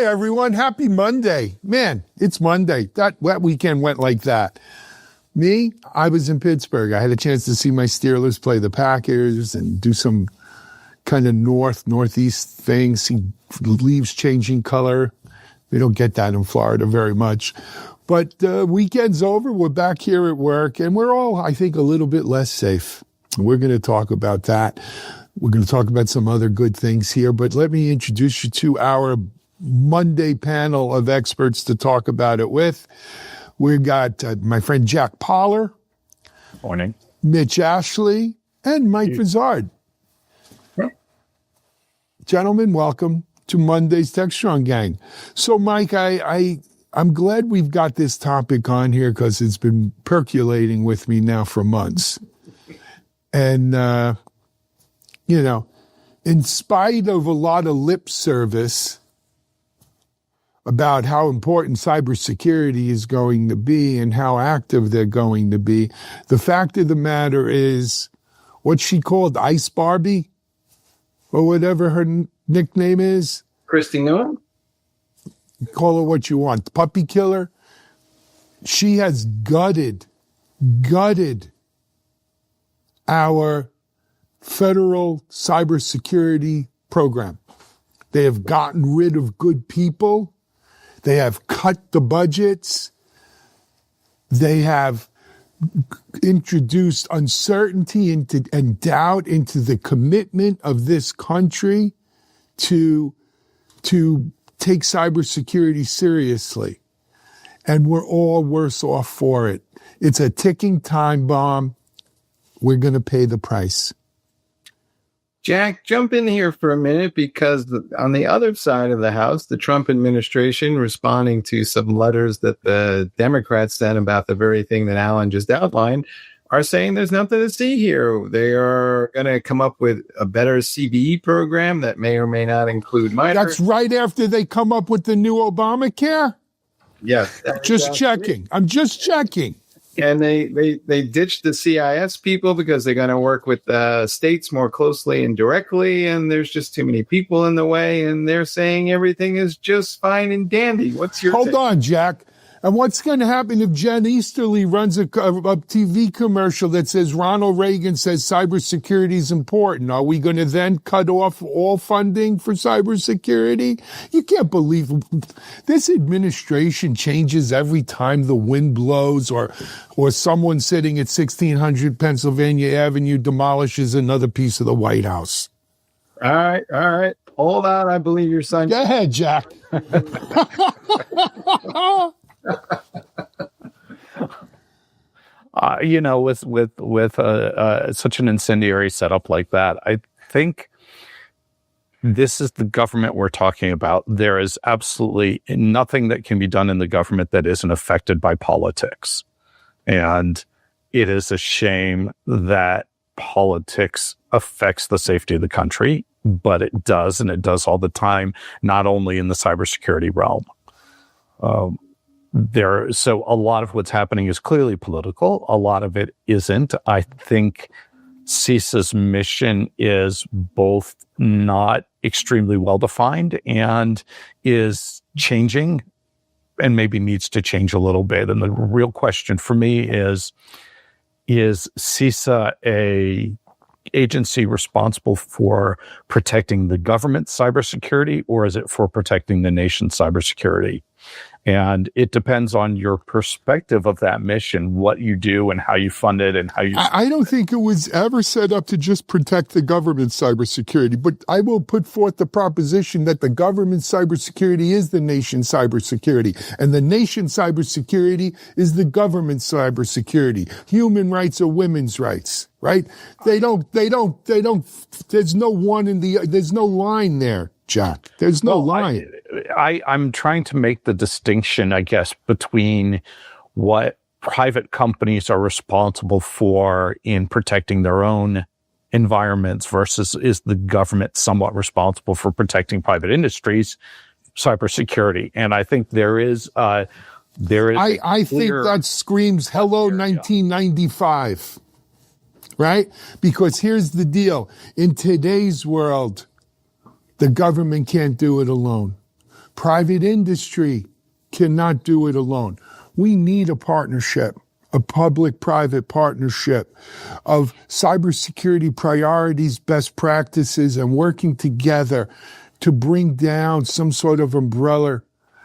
Hi, everyone. Happy Monday. Man, it's Monday. That weekend went like that. Me, I was in Pittsburgh. I had a chance to see my Steelers play the Packers and do some kind of northeast thing, see leaves changing color. We don't get that in Florida very much. But weekend's over. We're back here at work, and we're all, I think, a little bit less safe. We're going to talk about that. We're going to talk about some other good things here, but let me introduce you to our Monday panel of experts to talk about it with. We've got my friend Jack Poller. Morning. Mitch Ashley and Mike Vizard. Yeah. Gentlemen, welcome to Monday's Techstrong Gang. So, Mike, I'm glad we've got this topic on here because it's been percolating with me now for months. And, in spite of a lot of lip service about how important cybersecurity is going to be and how active they're going to be, the fact of the matter is what she called Ice Barbie, or whatever her nickname is. Christy Nguyen? Call her what you want. Puppy killer. She has gutted our federal cybersecurity program. They have gotten rid of good people. They have cut the budgets. They have introduced uncertainty and doubt into the commitment of this country to take cybersecurity seriously. And we're all worse off for it. It's a ticking time bomb. We're going to pay the price. Jack, jump in here for a minute because on the other side of the house, the Trump administration, responding to some letters that the Democrats sent about the very thing that Alan just outlined, are saying there's nothing to see here. They are going to come up with a better CBE program that may or may not include minors. That's right after they come up with the new Obamacare? Yes. Just checking. I'm just checking. And they ditched the CIS people because they're going to work with states more closely and directly, and there's just too many people in the way, and they're saying everything is just fine and dandy. What's your Hold on, Jack. And what's going to happen if Jen Easterly runs a TV commercial that says Ronald Reagan says cybersecurity is important? Are we going to then cut off all funding for cybersecurity? You can't believe this administration changes every time the wind blows or someone sitting at 1600 Pennsylvania Avenue demolishes another piece of the White House. All right. Hold on. I believe your son. Go ahead, Jack. With such an incendiary setup like that, I think this is the government we're talking about. There is absolutely nothing that can be done in the government that isn't affected by politics. And it is a shame that politics affects the safety of the country, but it does, and it does all the time, not only in the cybersecurity realm. So a lot of what's happening is clearly political. A lot of it isn't. I think CISA's mission is both not extremely well-defined and is changing and maybe needs to change a little bit. And the real question for me is CISA a agency responsible for protecting the government's cybersecurity, or is it for protecting the nation's cybersecurity? And it depends on your perspective of that mission, what you do and how you fund it and how you... I don't think it was ever set up to just protect the government's cybersecurity, but I will put forth the proposition that the government's cybersecurity is the nation's cybersecurity, and the nation's cybersecurity is the government's cybersecurity. Human rights are women's rights, right? There's no line there, Jack. There's no line. I'm trying to make the distinction, I guess, between what private companies are responsible for in protecting their own environments versus is the government somewhat responsible for protecting private industries' cybersecurity. And I think there is I think that screams hello 1995, right? Because here's the deal. In today's world, the government can't do it alone. Private industry cannot do it alone. We need a partnership, a public-private partnership of cybersecurity priorities, best practices, and working together to bring down some sort of umbrella,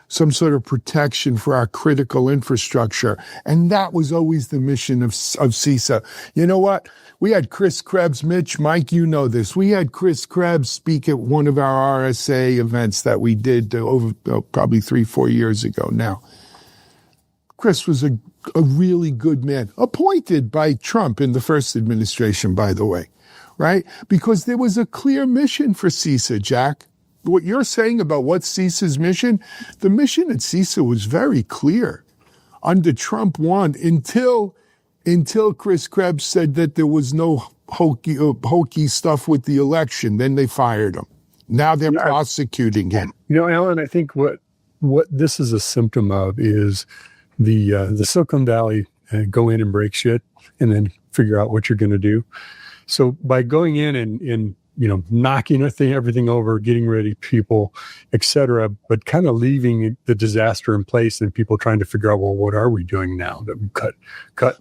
some sort of protection for our critical infrastructure. And that was always the mission of CISA. You know what? We had Chris Krebs, Mitch, Mike, you know this. We had Chris Krebs speak at one of our RSA events that we did over probably 3-4 years ago now. Chris was a really good man, appointed by Trump in the first administration, by the way, right? Because there was a clear mission for CISA, Jack. What you're saying about what's CISA's mission, the mission at CISA was very clear under Trump 1 until Chris Krebs said that there was no hokey stuff with the election. Then they fired him. Now they're prosecuting him. You know, Alan, I think what this is a symptom of is the Silicon Valley go in and break shit and then figure out what you're going to do. So by going in and knocking everything over, getting rid of people, et cetera, but kind of leaving the disaster in place and people trying to figure out, well, what are we doing now that we cut?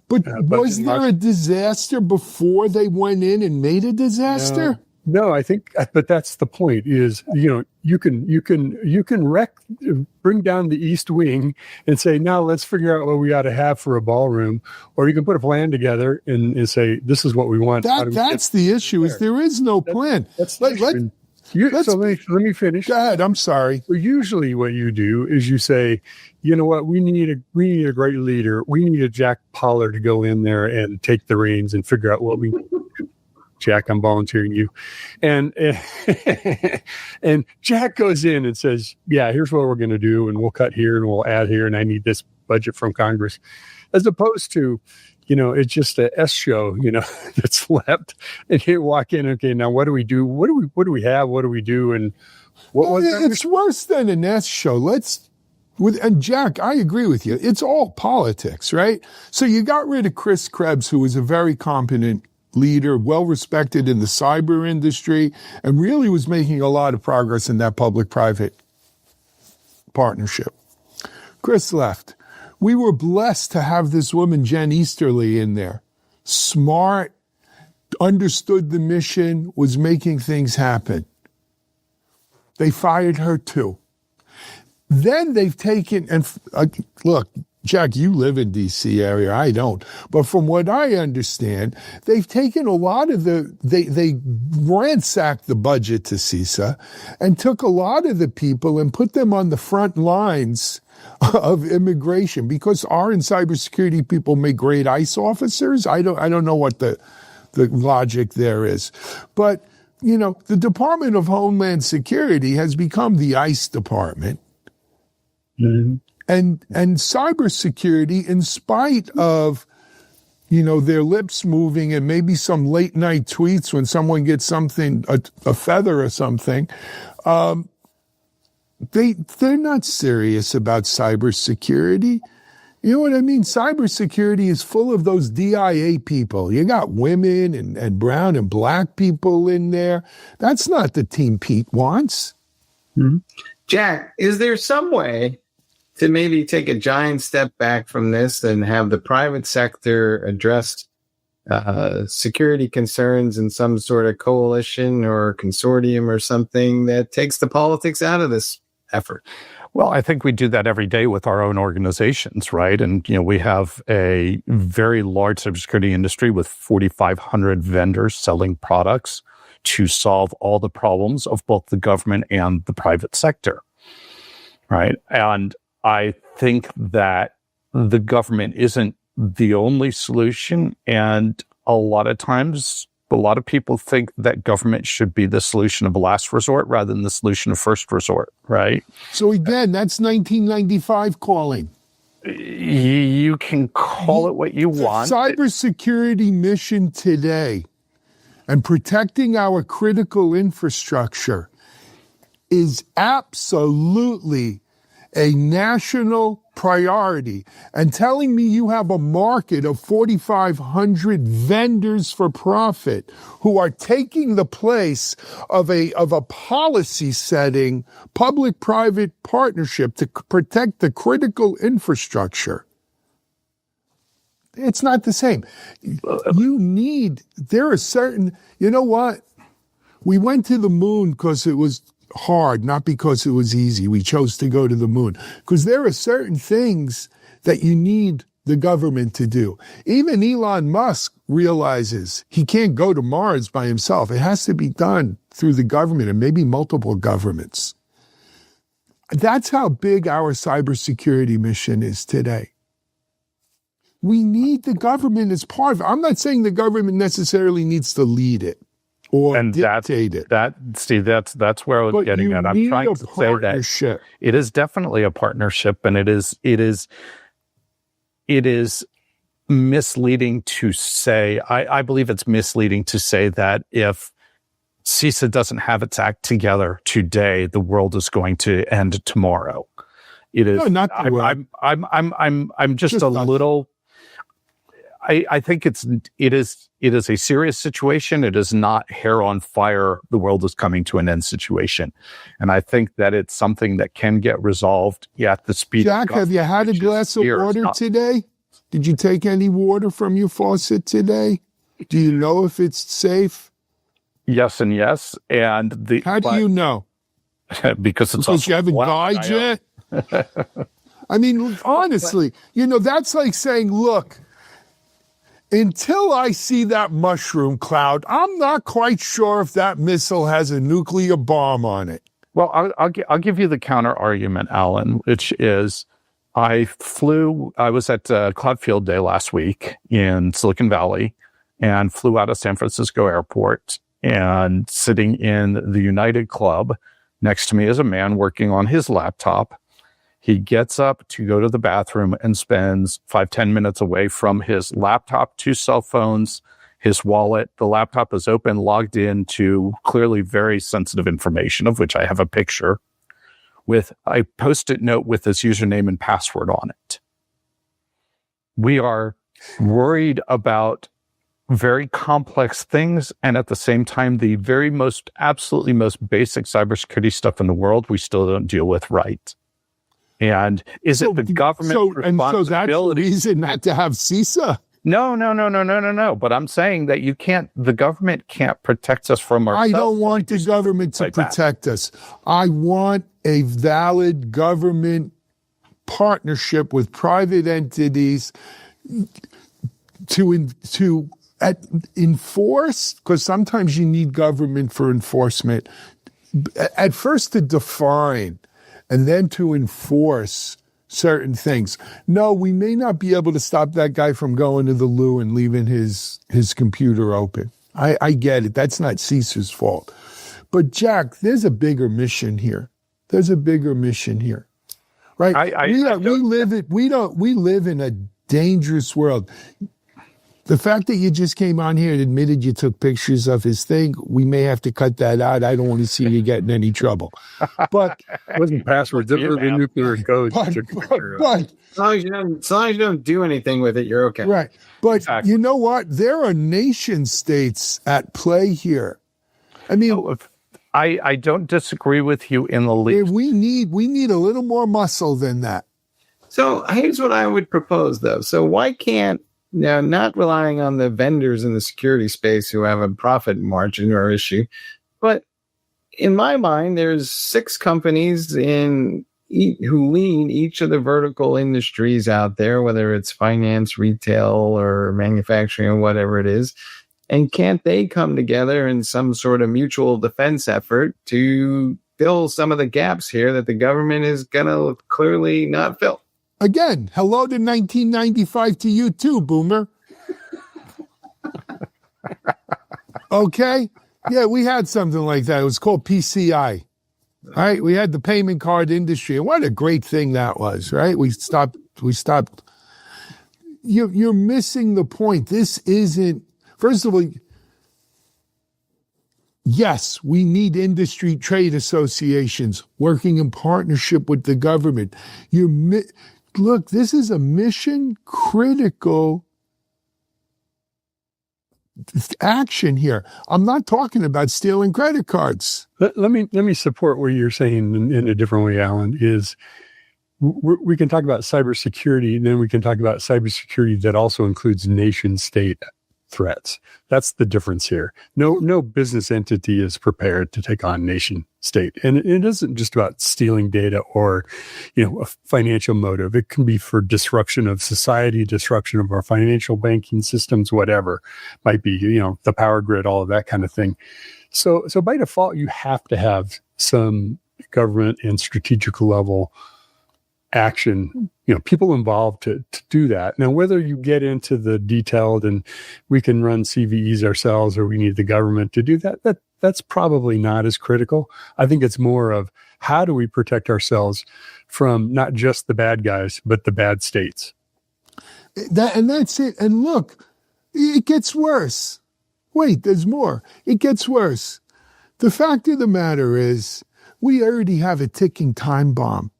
But was there a disaster before they went in and made a disaster? No, I think, but that's the point is, you can bring down the East Wing and say, now let's figure out what we ought to have for a ballroom, or you can put a plan together and say, this is what we want. That's the issue is there is no plan. Let me finish. Go ahead. I'm sorry. So usually what you do is you say, you know what, we need a great leader. We need a Jack Pollard to go in there and take the reins and figure out what we need. Jack, I'm volunteering you. And and Jack goes in and says, yeah, here's what we're going to do. And we'll cut here and we'll add here. And I need this budget from Congress. As opposed to, it's just a S show, that's left. And you walk in, okay, now what do we do? What do we have? What do we do? And it's worse than an S show. And Jack, I agree with you. It's all politics, right? So you got rid of Chris Krebs, who was a very competent leader, well respected in the cyber industry, and really was making a lot of progress in that public-private partnership. Chris left. We were blessed to have this woman, Jen Easterly, in there. Smart, understood the mission, was making things happen. They fired her too. Then they've taken, and look, Jack, you live in D.C. area. I don't. But from what I understand, they've taken a lot of they ransacked the budget to CISA and took a lot of the people and put them on the front lines of immigration because our and cybersecurity people make great ICE officers. I don't know what the logic there is. But, the Department of Homeland Security has become the ICE department. Mm-hmm. And cybersecurity, in spite of, their lips moving and maybe some late night tweets when someone gets something, a feather or something, they're not serious about cybersecurity. You know what I mean? Cybersecurity is full of those DIA people. You got women and brown and black people in there. That's not the team Pete wants. Mm-hmm. Jack, is there some way to maybe take a giant step back from this and have the private sector address security concerns in some sort of coalition or consortium or something that takes the politics out of this effort? Well, I think we do that every day with our own organizations, right? And, we have a very large cybersecurity industry with 4,500 vendors selling products to solve all the problems of both the government and the private sector, right? And I think that the government isn't the only solution. And a lot of times, a lot of people think that government should be the solution of last resort rather than the solution of first resort, right? So again, that's 1995 calling. You can call it what you want. Cybersecurity mission today and protecting our critical infrastructure is absolutely a national priority and telling me you have a market of 4,500 vendors for profit who are taking the place of a policy setting public-private partnership to protect the critical infrastructure. It's not the same. There are certain, you know what? We went to the moon because it was hard, not because it was easy. We chose to go to the moon because there are certain things that you need the government to do. Even Elon Musk realizes he can't go to Mars by himself. It has to be done through the government and maybe multiple governments. That's how big our cybersecurity mission is today. We need the government as part of it. I'm not saying the government necessarily needs to lead it or dictate it. That's where I was But getting you at. I'm need trying a to say that partnership. it is definitely a partnership, and it is misleading to say, I believe it's misleading to say that if CISA doesn't have its act together today, the world is going to end tomorrow. It is. No, not the world. I'm just a little. I think it is a serious situation. It is not hair on fire, the world is coming to an end situation. And I think that it's something that can get resolved at the speed. Jack, have you had a glass of water today? Did you take any water from your faucet today? Do you know if it's safe? Yes and yes. And how do you know? Because you haven't died yet? I mean, honestly, that's like saying, look, until I see that mushroom cloud, I'm not quite sure if that missile has a nuclear bomb on it. Well, I'll give you the counter argument, Alan, which is I was at Cloud Field Day last week in Silicon Valley and flew out of San Francisco Airport, and sitting in the United Club next to me is a man working on his laptop. He gets up to go to the bathroom and spends 5-10 minutes away from his laptop, 2 cell phones, his wallet. The laptop is open, logged in to clearly very sensitive information, of which I have a picture, with a Post-it note with his username and password on it. We are worried about very complex things, and at the same time, the absolutely most basic cybersecurity stuff in the world, we still don't deal with right. And is it the government's responsibility? So that's the reason not to have CISA? No. But I'm saying that the government can't protect us from ourselves. I don't want the government to protect us. I want a valid government partnership with private entities to enforce, because sometimes you need government for enforcement. At first to define, and then to enforce certain things. No, we may not be able to stop that guy from going to the loo and leaving his computer open. I get it. That's not CISA's fault. But Jack, there's a bigger mission here. Right? We live in a dangerous world. The fact that you just came on here and admitted you took pictures of his thing, we may have to cut that out. I don't want to see you get in any trouble. But it wasn't passwords, it was nuclear code. As long as you don't do anything with it, you're okay. Right. But You know what? There are nation states at play here. I mean, I don't disagree with you in the least. We need a little more muscle than that. So here's what I would propose, though. So why can't, now, not relying on the vendors in the security space who have a profit margin or issue, but in my mind, there's 6 companies who lead each of the vertical industries out there, whether it's finance, retail, or manufacturing, or whatever it is. And can't they come together in some sort of mutual defense effort to fill some of the gaps here that the government is going to clearly not fill? Again, hello to 1995 to you too, Boomer. Okay? Yeah, we had something like that. It was called PCI. Right? We had the payment card industry. And what a great thing that was, right? We stopped. You're missing the point. This isn't, first of all, yes, we need industry trade associations working in partnership with the government. look, this is a mission critical action here. I'm not talking about stealing credit cards. Let me support what you're saying in a different way, Alan, is we can talk about cybersecurity, and then we can talk about cybersecurity that also includes nation state threats. That's the difference here. No business entity is prepared to take on nation state. And it isn't just about stealing data or, a financial motive. It can be for disruption of society, disruption of our financial banking systems, whatever might be, the power grid, all of that kind of thing. So by default, you have to have some government and strategic level action, people involved to do that. Now, whether you get into the detailed and we can run CVEs ourselves or we need the government to do that's probably not as critical. I think it's more of how do we protect ourselves from not just the bad guys, but the bad states. That's it. And look, it gets worse. Wait, there's more. It gets worse. The fact of the matter is we already have a ticking time bomb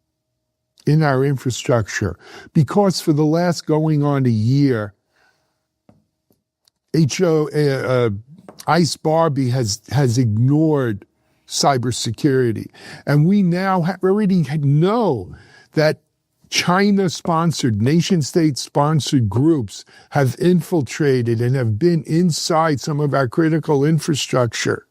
in our infrastructure, because for the last going on a year, ICE Barbie has ignored cybersecurity. And we now already know that China-sponsored, nation-state-sponsored groups have infiltrated and have been inside some of our critical infrastructure.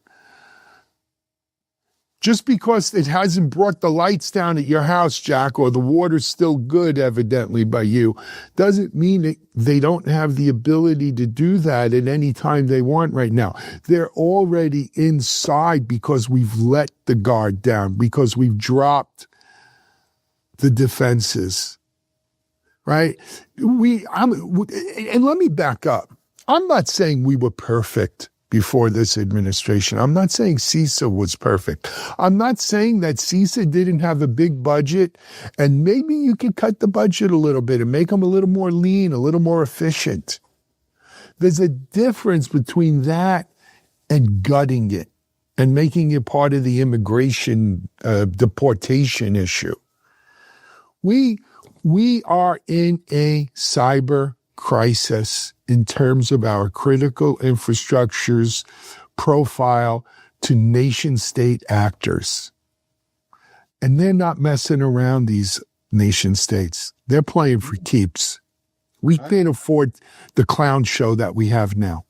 Just because it hasn't brought the lights down at your house, Jack, or the water's still good, evidently, by you, doesn't mean they don't have the ability to do that at any time they want right now. They're already inside because we've let the guard down, because we've dropped the defenses, right? And let me back up. I'm not saying we were perfect before this administration. I'm not saying CISA was perfect. I'm not saying that CISA didn't have a big budget, and maybe you could cut the budget a little bit and make them a little more lean, a little more efficient. There's a difference between that and gutting it and making it part of the immigration deportation issue. We are in a cyber crisis in terms of our critical infrastructure's profile to nation-state actors. And they're not messing around, these nation-states. They're playing for keeps. We can't afford the clown show that we have now.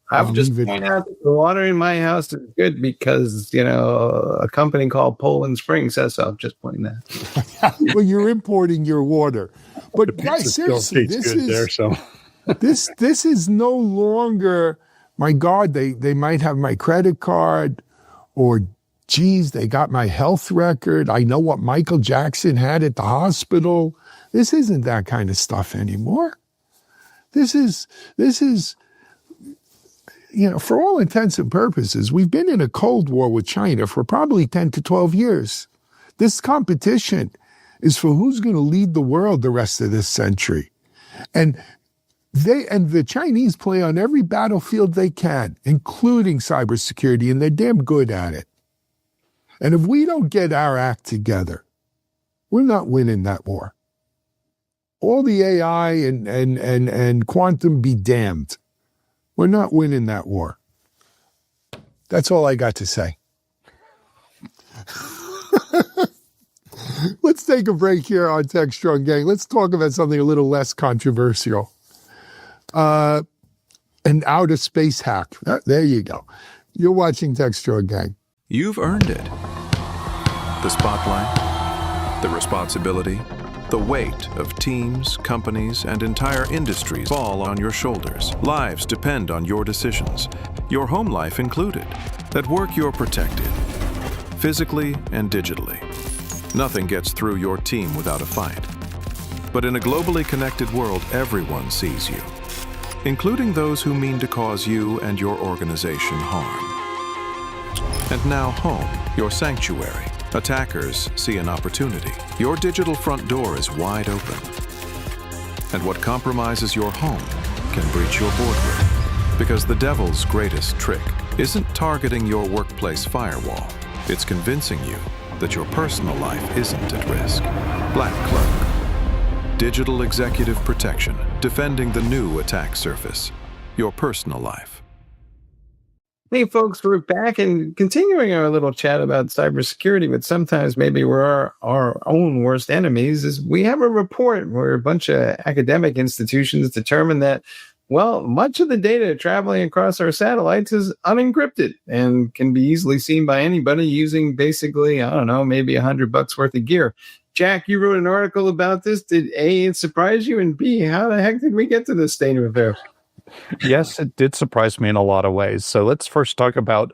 I would just point out that the water in my house is good because, a company called Poland Spring says so. I'm just pointing that. Well, you're importing your water. But guys, seriously, this is no longer, my God, they might have my credit card, or geez, they got my health record. I know what Michael Jackson had at the hospital. This isn't that kind of stuff anymore. This is, for all intents and purposes, we've been in a Cold War with China for probably 10 to 12 years. This competition is for who's going to lead the world the rest of this century. And the Chinese play on every battlefield they can, including cybersecurity, and they're damn good at it. And if we don't get our act together, we're not winning that war. All the AI and quantum be damned. We're not winning that war. That's all I got to say. Let's take a break here on Techstrong Gang. Let's talk about something a little less controversial. An outer space hack. There you go. You're watching Techstrong Gang. You've earned it. The spotlight, the responsibility, the weight of teams, companies, and entire industries fall on your shoulders. Lives depend on your decisions, your home life included. At work, you're protected, physically and digitally. Nothing gets through your team without a fight. But in a globally connected world, everyone sees you, including those who mean to cause you and your organization harm. And now home, your sanctuary. Attackers see an opportunity. Your digital front door is wide open. And what compromises your home can breach your boardroom. Because the devil's greatest trick isn't targeting your workplace firewall. It's convincing you that your personal life isn't at risk. Black Cloak. Digital executive protection, defending the new attack surface, your personal life. Hey, folks, we're back and continuing our little chat about cybersecurity, but sometimes maybe we're our own worst enemies. Is we have a report where a bunch of academic institutions determined that, well, much of the data traveling across our satellites is unencrypted and can be easily seen by anybody using basically, I don't know, maybe $100 worth of gear. Jack, you wrote an article about this. Did A, it surprise you? And B, how the heck did we get to this state of affairs? Yes, it did surprise me in a lot of ways. So let's first talk about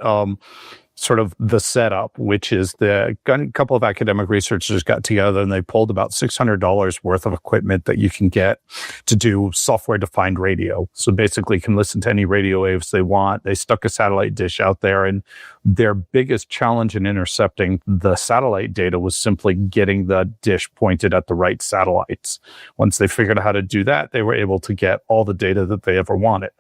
sort of the setup, which is a couple of academic researchers got together and they pulled about $600 worth of equipment that you can get to do software-defined radio. So basically you can listen to any radio waves they want. They stuck a satellite dish out there, and their biggest challenge in intercepting the satellite data was simply getting the dish pointed at the right satellites. Once they figured out how to do that, they were able to get all the data that they ever wanted.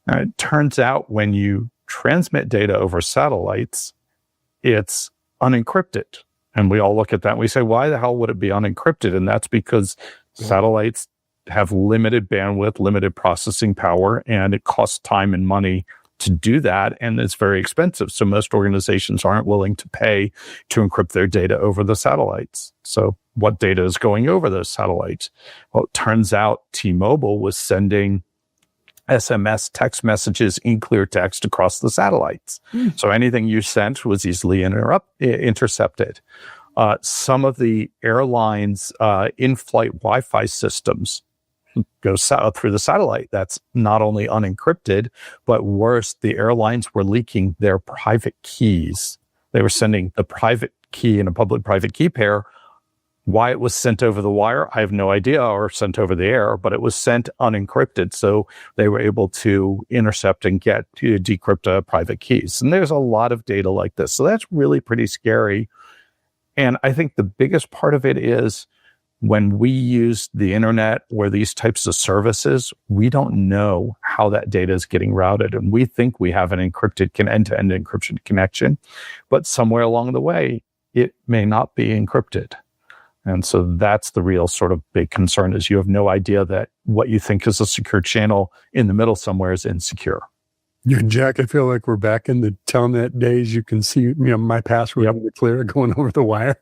Now, it turns out when you transmit data over satellites, it's unencrypted. And we all look at that and we say, why the hell would it be unencrypted? And that's because satellites have limited bandwidth, limited processing power, and it costs time and money to do that. And it's very expensive. So most organizations aren't willing to pay to encrypt their data over the satellites. So what data is going over those satellites? Well, it turns out T-Mobile was sending SMS text messages in clear text across the satellites. So anything you sent was easily intercepted. Some of the airlines' in-flight Wi-Fi systems go through the satellite. That's not only unencrypted, but worse, the airlines were leaking their private keys. They were sending the private key in a public-private key pair. Why it was sent over the wire, I have no idea, or sent over the air, but it was sent unencrypted. So they were able to intercept and get to decrypt private keys. And there's a lot of data like this. So that's really pretty scary. And I think the biggest part of it is when we use the internet or these types of services, we don't know how that data is getting routed. And we think we have an encrypted end-to-end encryption connection, but somewhere along the way, it may not be encrypted. And so that's the real sort of big concern, is you have no idea that what you think is a secure channel in the middle somewhere is insecure. Yeah, Jack, I feel like we're back in the telnet days. You can see, my password in the clear going over the wire.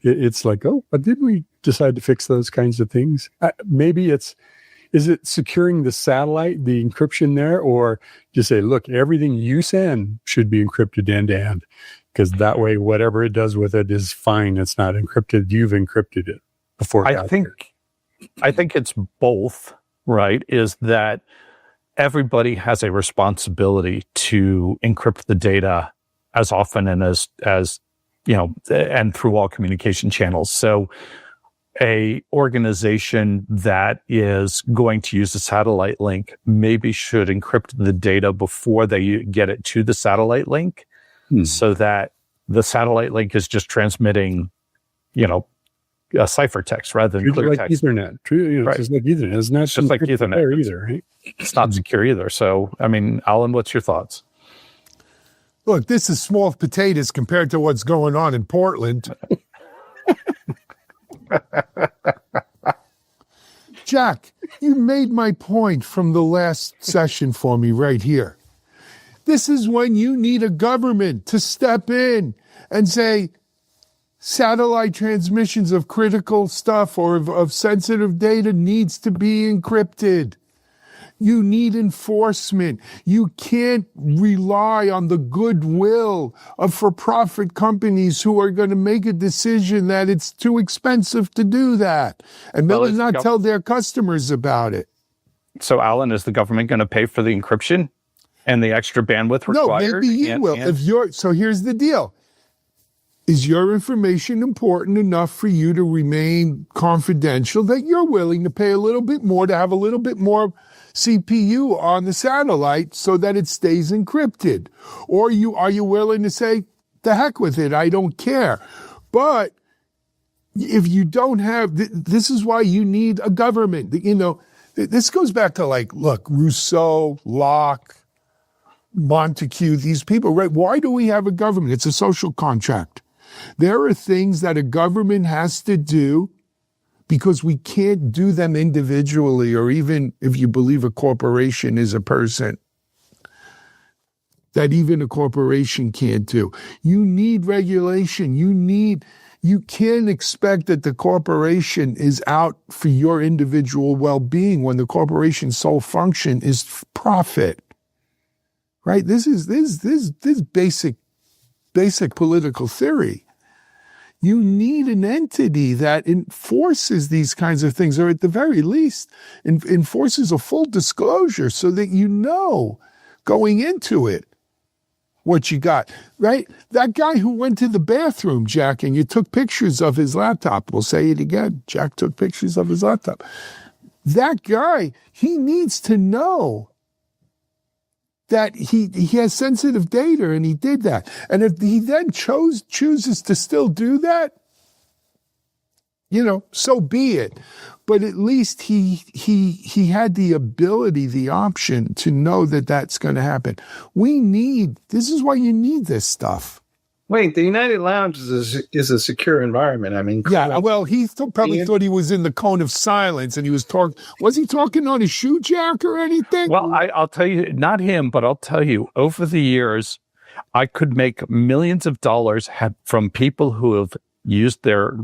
It's like, oh, but didn't we decide to fix those kinds of things? Maybe is it securing the satellite, the encryption there, or just say, look, everything you send should be encrypted end to end? Because that way, whatever it does with it is fine. It's not encrypted. You've encrypted it before. I think it's both, right? Is that everybody has a responsibility to encrypt the data as often and as and through all communication channels. So a organization that is going to use a satellite link maybe should encrypt the data before they get it to the satellite link. So that the satellite link is just transmitting, a ciphertext rather than clear text. Ethernet. True, right. Just like Ethernet. It's not just like Ethernet either, right? It's not secure either. So, Alan, what's your thoughts? Look, this is small potatoes compared to what's going on in Portland. Jack, you made my point from the last session for me right here. This is when you need a government to step in and say, satellite transmissions of critical stuff or of sensitive data needs to be encrypted. You need enforcement. You can't rely on the goodwill of for-profit companies who are going to make a decision that it's too expensive to do that. And they'll not tell their customers about it. So, Alan, is the government going to pay for the encryption and the extra bandwidth required? No, maybe you will. So here's the deal. Is your information important enough for you to remain confidential that you're willing to pay a little bit more to have a little bit more CPU on the satellite so that it stays encrypted? Or are you willing to say, the heck with it, I don't care? But if you don't have, this is why you need a government. This goes back to look, Rousseau, Locke, Montesquieu, these people, right? Why do we have a government? It's a social contract. There are things that a government has to do because we can't do them individually, or even if you believe a corporation is a person, that even a corporation can't do. You need regulation. You can't expect that the corporation is out for your individual well-being when the corporation's sole function is profit. Right? This is basic political theory. You need an entity that enforces these kinds of things, or at the very least, enforces a full disclosure so that you know going into it what you got, right? That guy who went to the bathroom, Jack, and you took pictures of his laptop. We'll say it again. Jack took pictures of his laptop. That guy, he needs to know that he has sensitive data, and he did that. And if he then chooses to still do that, so be it. But at least he had the ability, the option to know that that's going to happen. This is why you need this stuff. Wait, the United Lounge is a secure environment. I mean, yeah. Well, he probably thought he was in the cone of silence, and he was talking. Was he talking on his shoe jack or anything? Well, I'll tell you, not him, but I'll tell you, over the years, I could make millions of dollars from people who have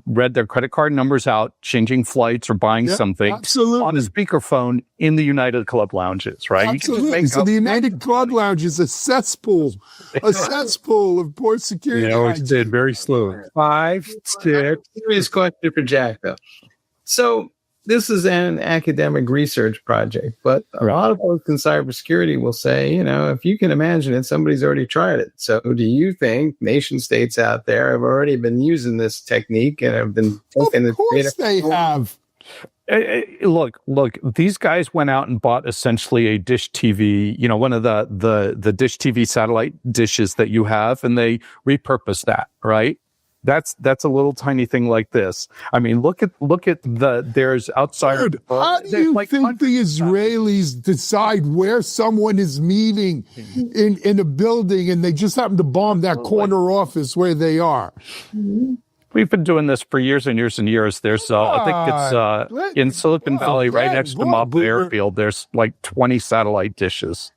read their credit card numbers out, changing flights or buying something on a speakerphone in the United Club lounges, right? Absolutely. So the United Club Lounge is a cesspool of poor security. It's did very slowly. 5, 6. Serious question for Jack, though. So this is an academic research project, but a lot of folks in cybersecurity will say, if you can imagine it, somebody's already tried it. So do you think nation states out there have already been using this technique and have been taking Of course they have. Look, these guys went out and bought essentially a dish TV, one of the dish TV satellite dishes that you have, and they repurposed that, right? That's a little tiny thing like this. I mean, look at there's outside. Dude, how do you think the Israelis decide where someone is meeting in a building, and they just happen to bomb that corner office where they are? We've been doing this for years and years and years. There's, I think it's in Silicon Valley, right next to Mob Airfield. There's like 20 satellite dishes.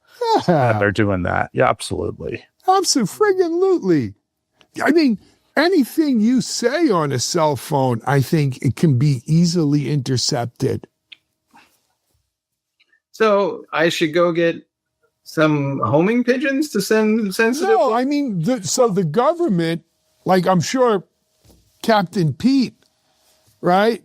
And they're doing that. Yeah, absolutely. Absolutely. I mean, anything you say on a cell phone, I think it can be easily intercepted. So I should go get some homing pigeons to send sensitive? No, I mean, the government, like I'm sure Captain Pete, right?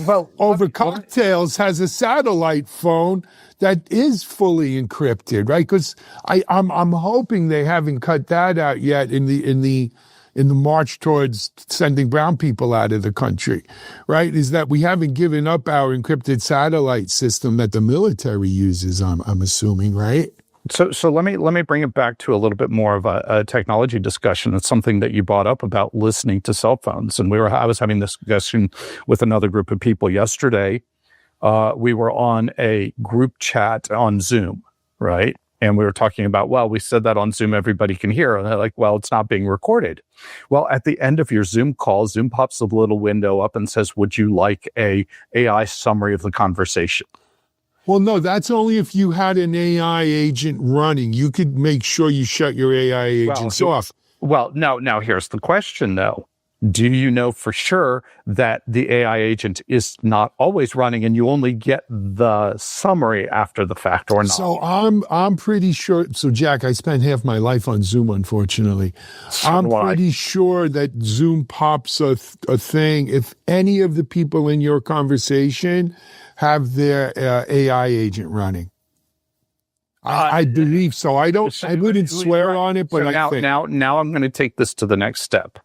Well, over cocktails has a satellite phone that is fully encrypted, right? Because I'm hoping they haven't cut that out yet in the march towards sending brown people out of the country, right? Is that we haven't given up our encrypted satellite system that the military uses, I'm assuming, right? So let me bring it back to a little bit more of a technology discussion. It's something that you brought up about listening to cell phones. And I was having this discussion with another group of people yesterday. We were on a group chat on Zoom, right? And we were talking about, well, we said that on Zoom, everybody can hear. And they're like, well, it's not being recorded. Well, at the end of your Zoom call, Zoom pops a little window up and says, would you like a AI summary of the conversation? Well, no, that's only if you had an AI agent running. You could make sure you shut your AI agents off. Well, now here's the question, though. Do you know for sure that the AI agent is not always running and you only get the summary after the fact or not? So I'm pretty sure. So, Jack, I spent half my life on Zoom, unfortunately. I'm pretty sure that Zoom pops a thing if any of the people in your conversation have their AI agent running. I believe so. I wouldn't swear on it, but so I think. Now I'm going to take this to the next step.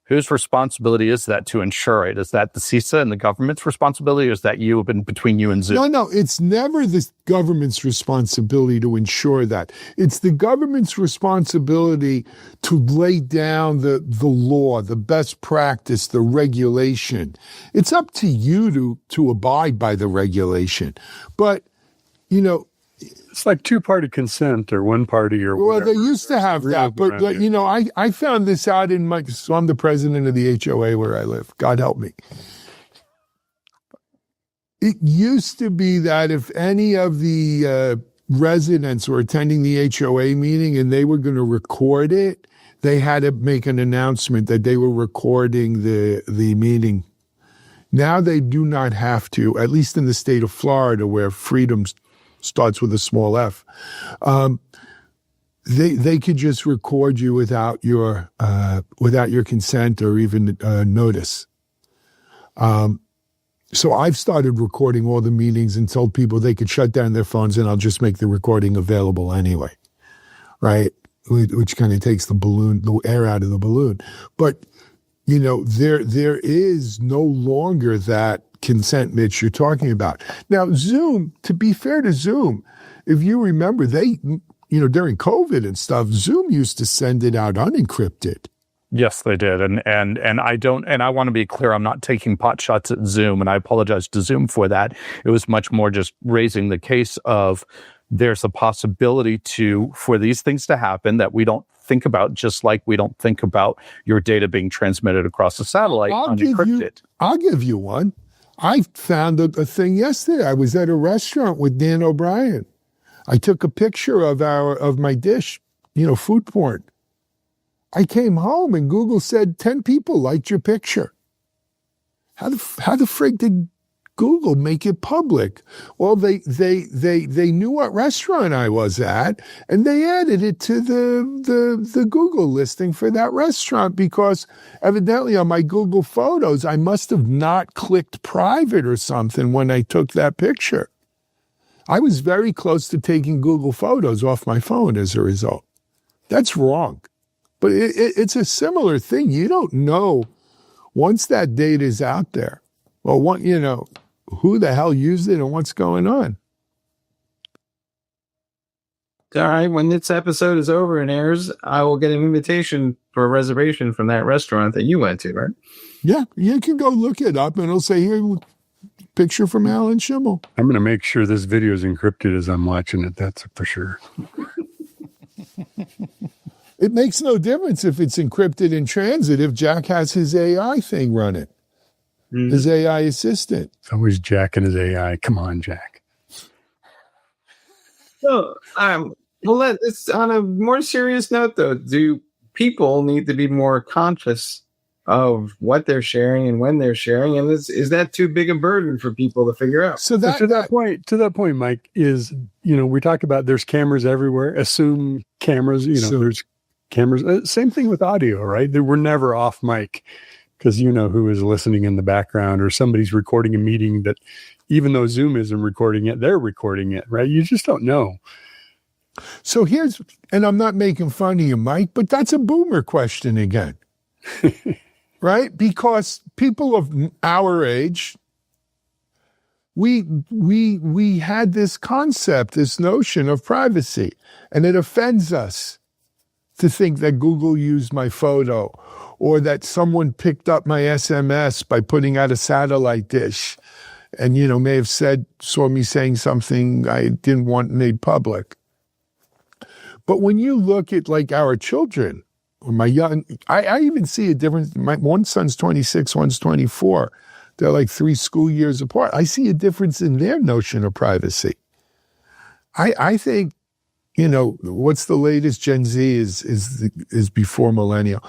Whose responsibility is that to ensure it? Is that the CISA and the government's responsibility, or is that between you and Zoom? No, it's never the government's responsibility to ensure that. It's the government's responsibility to lay down the law, the best practice, the regulation. It's up to you to abide by the regulation. But, it's like two-party consent or one party or whatever. Well, they used to have that, but I found this out so I'm the president of the HOA where I live. God help me. It used to be that if any of the residents were attending the HOA meeting and they were going to record it, they had to make an announcement that they were recording the meeting. Now they do not have to, at least in the state of Florida, where freedom starts with a small f. They could just record you without your consent or even notice. So I've started recording all the meetings and told people they could shut down their phones and I'll just make the recording available anyway, right? Which kind of takes the air out of the balloon. But, you know, there is no longer that consent, Mitch, you're talking about. Now, Zoom, to be fair to Zoom, if you remember, during COVID and stuff, Zoom used to send it out unencrypted. Yes, they did. And I want to be clear, I'm not taking pot shots at Zoom, and I apologize to Zoom for that. It was much more just raising the case of there's a possibility for these things to happen that we don't think about, just like we don't think about your data being transmitted across the satellite unencrypted. I'll give you one. I found a thing yesterday. I was at a restaurant with Dan O'Brien. I took a picture of my dish, food porn. I came home and Google said 10 people liked your picture. How the frig did Google make it public? Well, they knew what restaurant I was at, and they added it to the Google listing for that restaurant because evidently on my Google Photos, I must have not clicked private or something when I took that picture. I was very close to taking Google Photos off my phone as a result. That's wrong. But it's a similar thing. You don't know once that data is out there, well, who the hell used it and what's going on. All right. When this episode is over and airs, I will get an invitation for a reservation from that restaurant that you went to, right? Yeah, you can go look it up and it'll say here, picture from Alan Schimmel. I'm going to make sure this video is encrypted as I'm watching it. That's for sure. It makes no difference if it's encrypted in transit if Jack has his AI thing running, his AI assistant. It's always Jack and his AI. Come on, Jack. So, it's on a more serious note, though. Do people need to be more conscious of what they're sharing and when they're sharing? And is that too big a burden for people to figure out? So to that point, Mike, is, we talk about there's cameras everywhere. Assume cameras, there's cameras. Same thing with audio, right? We're never off mic because who is listening in the background, or somebody's recording a meeting that even though Zoom isn't recording it, they're recording it, right? You just don't know. So and I'm not making fun of you, Mike, but that's a boomer question again, right? Because people of our age, we had this concept, this notion of privacy, and it offends us to think that Google used my photo or that someone picked up my SMS by putting out a satellite dish and, may have saw me saying something I didn't want made public. But when you look at like our children or I even see a difference. One son's 26, one's 24. They're like 3 school years apart. I see a difference in their notion of privacy. I think, what's the latest? Gen Z is before millennial.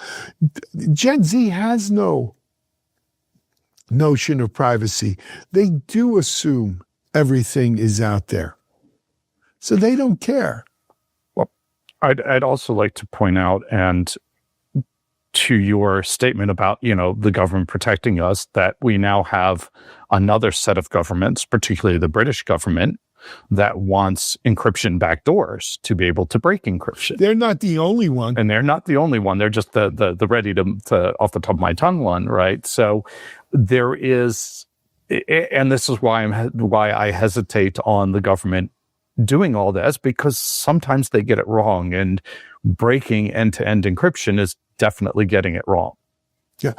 Gen Z has no notion of privacy. They do assume everything is out there. So they don't care. Well, I'd also like to point out, and to your statement about, the government protecting us, that we now have another set of governments, particularly the British government, that wants encryption backdoors to be able to break encryption. They're not the only one. And they're not the only one. They're just the ready to off the top of my tongue one, right? So there is, and this is why I hesitate on the government doing all this, because sometimes they get it wrong, and breaking end-to-end encryption is definitely getting it wrong. Yeah.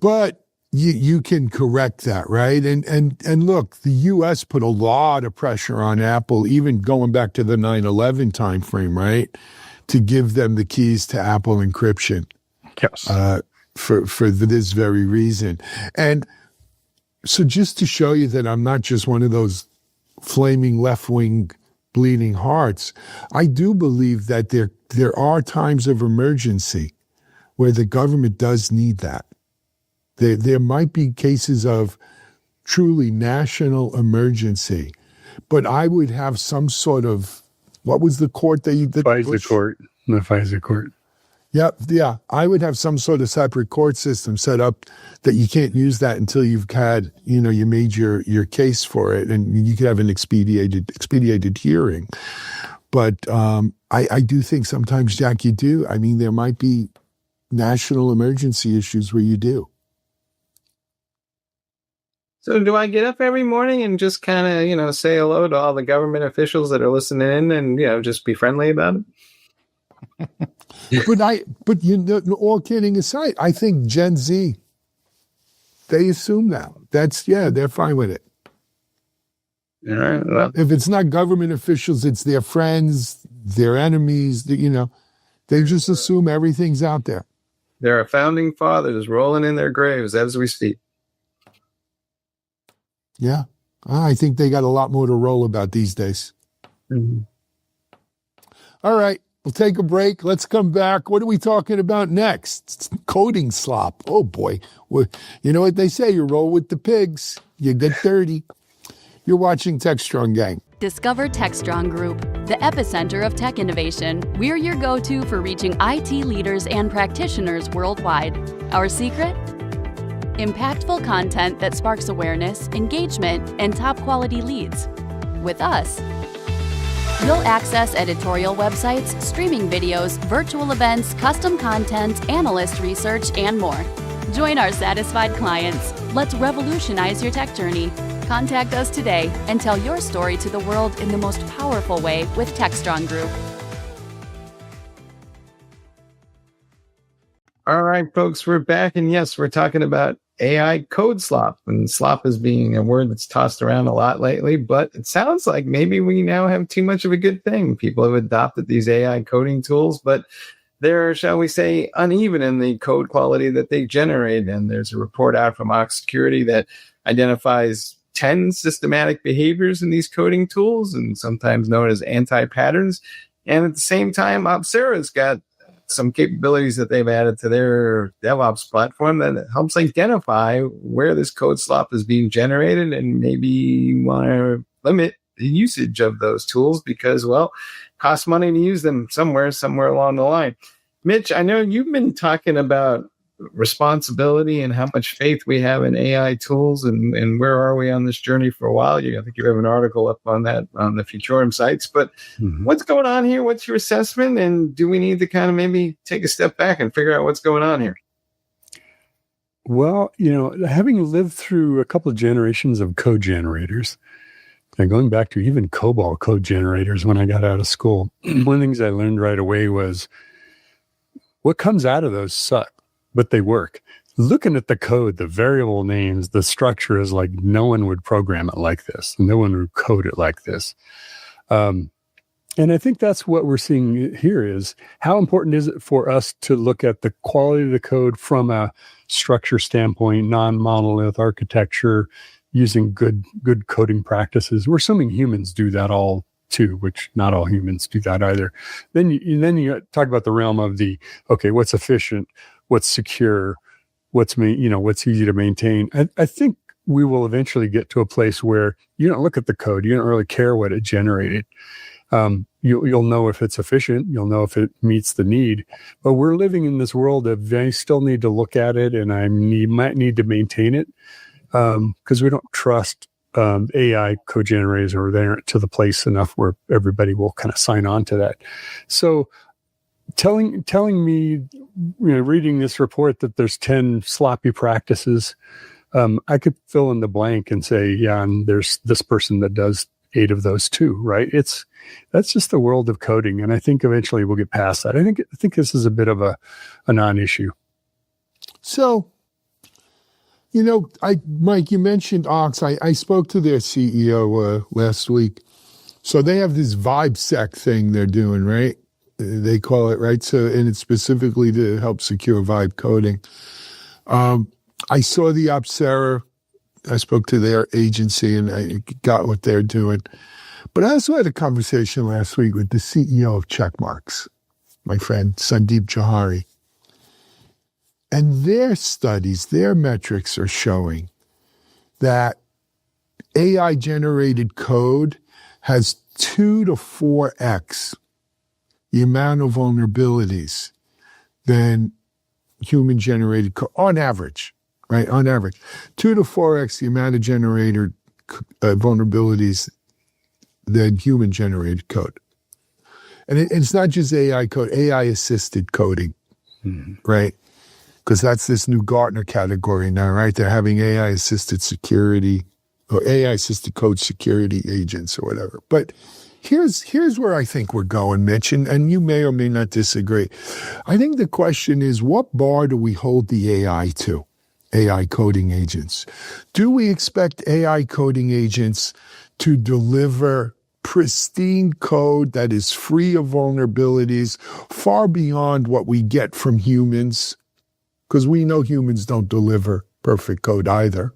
But you can correct that, right? And look, the U.S. put a lot of pressure on Apple, even going back to the 9/11 timeframe, right, to give them the keys to Apple encryption. Yes. For this very reason. And So just to show you that I'm not just one of those flaming left-wing bleeding hearts, I do believe that there are times of emergency where the government does need that. There might be cases of truly national emergency, but I would have some sort of, what was the court that you did? FISA court. The FISA court. Yeah. I would have some sort of separate court system set up that you can't use that until you've had, you made your case for it, and you could have an expedited hearing. But I do think sometimes, Jack, you do. I mean, there might be national emergency issues where you do. So do I get up every morning and just kind of, say hello to all the government officials that are listening in and, just be friendly about it? But all kidding aside, I think Gen Z, they assume now. They're fine with it. All right. Well, if it's not government officials, it's their friends, their enemies, they just assume everything's out there. There are founding fathers rolling in their graves as we speak. Yeah. I think they got a lot more to roll about these days. Mm-hmm. All right. We'll take a break. Let's come back. What are we talking about next? Coding slop. Oh, boy. You know what they say? You roll with the pigs. You get dirty. You're watching Techstrong, gang. Discover Techstrong Group, the epicenter of tech innovation. We're your go-to for reaching IT leaders and practitioners worldwide. Our secret? Impactful content that sparks awareness, engagement, and top-quality leads. With us, you'll access editorial websites, streaming videos, virtual events, custom content, analyst research, and more. Join our satisfied clients. Let's revolutionize your tech journey. Contact us today and tell your story to the world in the most powerful way with Techstrong Group. All right, folks, we're back. And yes, we're talking about AI code slop. And slop is being a word that's tossed around a lot lately, but it sounds like maybe we now have too much of a good thing. People have adopted these AI coding tools, but they're, shall we say, uneven in the code quality that they generate. And there's a report out from Ox Security that identifies 10 systematic behaviors in these coding tools, and sometimes known as anti-patterns. And at the same time, Opsera's got some capabilities that they've added to their DevOps platform that helps identify where this code slop is being generated, and maybe want to limit the usage of those tools because, well, it costs money to use them somewhere along the line. Mitch, I know you've been talking about responsibility and how much faith we have in AI tools, and where are we on this journey for a while. I think you have an article up on that on the Futurum sites, but What's going on here? What's your assessment? And do we need to kind of maybe take a step back and figure out what's going on here? Well, having lived through a couple of generations of code generators, and going back to even COBOL code generators when I got out of school, one of the things I learned right away was what comes out of those suck, but they work. Looking at the code, the variable names, the structure is like no one would program it like this. No one would code it like this. And I think that's what we're seeing here is how important is it for us to look at the quality of the code from a structure standpoint, non-monolith architecture, using good coding practices. We're assuming humans do that all too, which not all humans do that either. Then you talk about the realm of what's efficient, what's secure, what's easy to maintain. I think we will eventually get to a place where you don't look at the code, you don't really care what it generated. You'll know if it's efficient, you'll know if it meets the need. But we're living in this world of I still need to look at it, and I might need to maintain it because we don't trust AI code generators are there to the place enough where everybody will kind of sign on to that. So telling me, reading this report that there's 10 sloppy practices, I could fill in the blank and say, yeah, and there's this person that does 8 of those too, right? That's just the world of coding. And I think eventually we'll get past that. I think this is a bit of a non-issue. So, Mike, you mentioned Ox. I spoke to their CEO last week. So they have this VibeSec thing they're doing, right? They call it, right? So, and it's specifically to help secure vibe coding. I saw the Opsera I spoke to their agency and I got what they're doing. But I also had a conversation last week with the CEO of Checkmarks, my friend Sandeep Johari. And their studies, their metrics are showing that AI-generated code has 2 to 4x the amount of vulnerabilities than human-generated code, on average, right? On average. 2 to 4x the amount of generated vulnerabilities than human-generated code. And it's not just AI code, AI-assisted coding, right? Because that's this new Gartner category now, right? They're having AI-assisted security or AI-assisted code security agents or whatever. But here's where I think we're going, Mitch, and you may or may not disagree. I think the question is, what bar do we hold the AI to, AI coding agents? Do we expect AI coding agents to deliver pristine code that is free of vulnerabilities, far beyond what we get from humans? Because we know humans don't deliver perfect code either,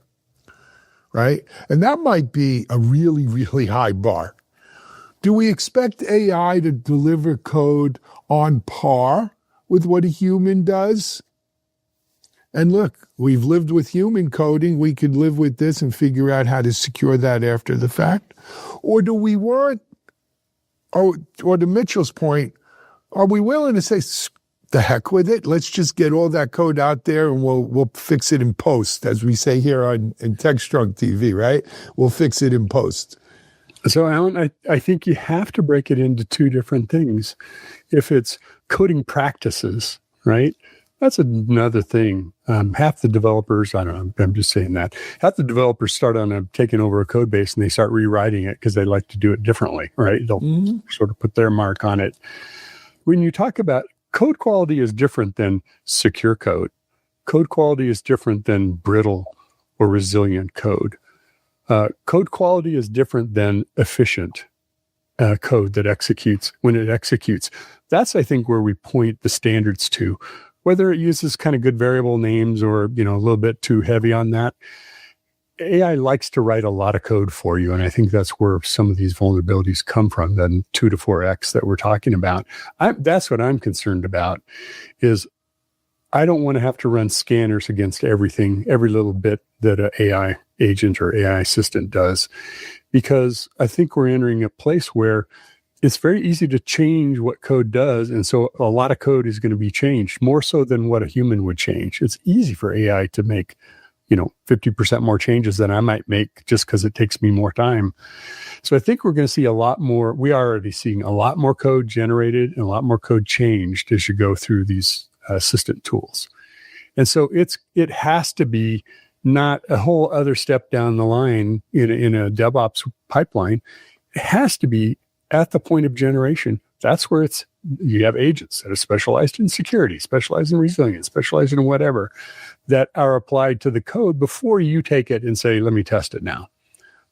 right? And that might be a really, really high bar. Do we expect AI to deliver code on par with what a human does? And look, we've lived with human coding. We could live with this and figure out how to secure that after the fact. Or do we want, or to Mitchell's point, are we willing to say, the heck with it? Let's just get all that code out there and we'll fix it in post, as we say here in Techstrong TV, right? We'll fix it in post. So, Alan, I think you have to break it into two different things. If it's coding practices, right? That's another thing. Half the developers, I don't know, I'm just saying that. Half the developers start on taking over a code base and they start rewriting it because they like to do it differently, right? They'll sort of put their mark on it. When you talk about code quality is different than secure code. Code quality is different than brittle or resilient code. Code quality is different than efficient code that executes when it executes. That's, I think, where we point the standards to. Whether it uses kind of good variable names or, a little bit too heavy on that, AI likes to write a lot of code for you. And I think that's where some of these vulnerabilities come from, then 2 to 4x that we're talking about. That's what I'm concerned about, is I don't want to have to run scanners against everything, every little bit that an AI agent or AI assistant does, because I think we're entering a place where it's very easy to change what code does. And so a lot of code is going to be changed, more so than what a human would change. It's easy for AI to make 50% more changes than I might make just because it takes me more time. So I think we're going to see a lot more. We are already seeing a lot more code generated and a lot more code changed as you go through these assistant tools. And so it has to be not a whole other step down the line in a DevOps pipeline. It has to be at the point of generation. That's where you have agents that are specialized in security, specialized in resilience, specialized in whatever, that are applied to the code before you take it and say, let me test it now.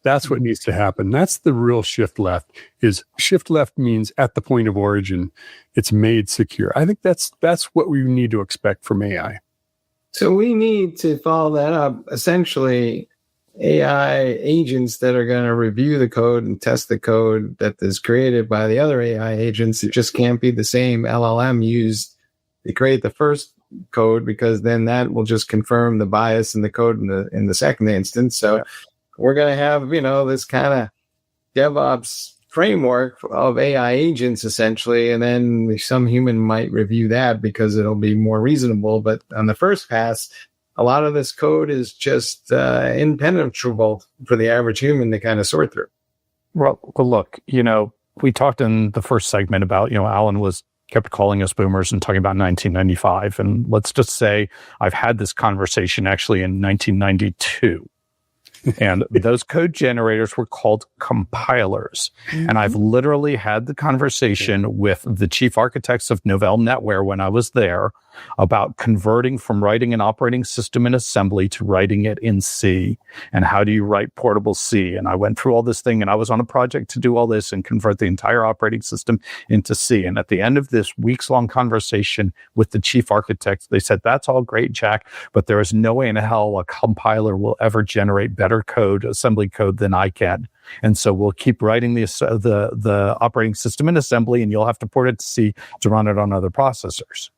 That's what needs to happen. That's the real shift left. Is shift left means at the point of origin, it's made secure. I think that's what we need to expect from AI. So we need to follow that up. Essentially, AI agents that are going to review the code and test the code that is created by the other AI agents. It just can't be the same LLM used to create the first code, because then that will just confirm the bias in the code in the second instance. So we're going to have, this kind of DevOps framework of AI agents, essentially, and then some human might review that because it'll be more reasonable. But on the first pass, a lot of this code is just impenetrable for the average human to kind of sort through. Well, look, we talked in the first segment about, Alan kept calling us boomers and talking about 1995. And let's just say I've had this conversation actually in 1992. And those code generators were called compilers. And I've literally had the conversation with the chief architects of Novell NetWare when I was there about converting from writing an operating system in assembly to writing it in C. And how do you write portable C? And I went through all this thing, and I was on a project to do all this and convert the entire operating system into C. And at the end of this weeks-long conversation with the chief architects, they said, that's all great, Jack, but there is no way in hell a compiler will ever generate better code, assembly code, than I can. And so we'll keep writing the operating system in assembly, and you'll have to port it to C to run it on other processors.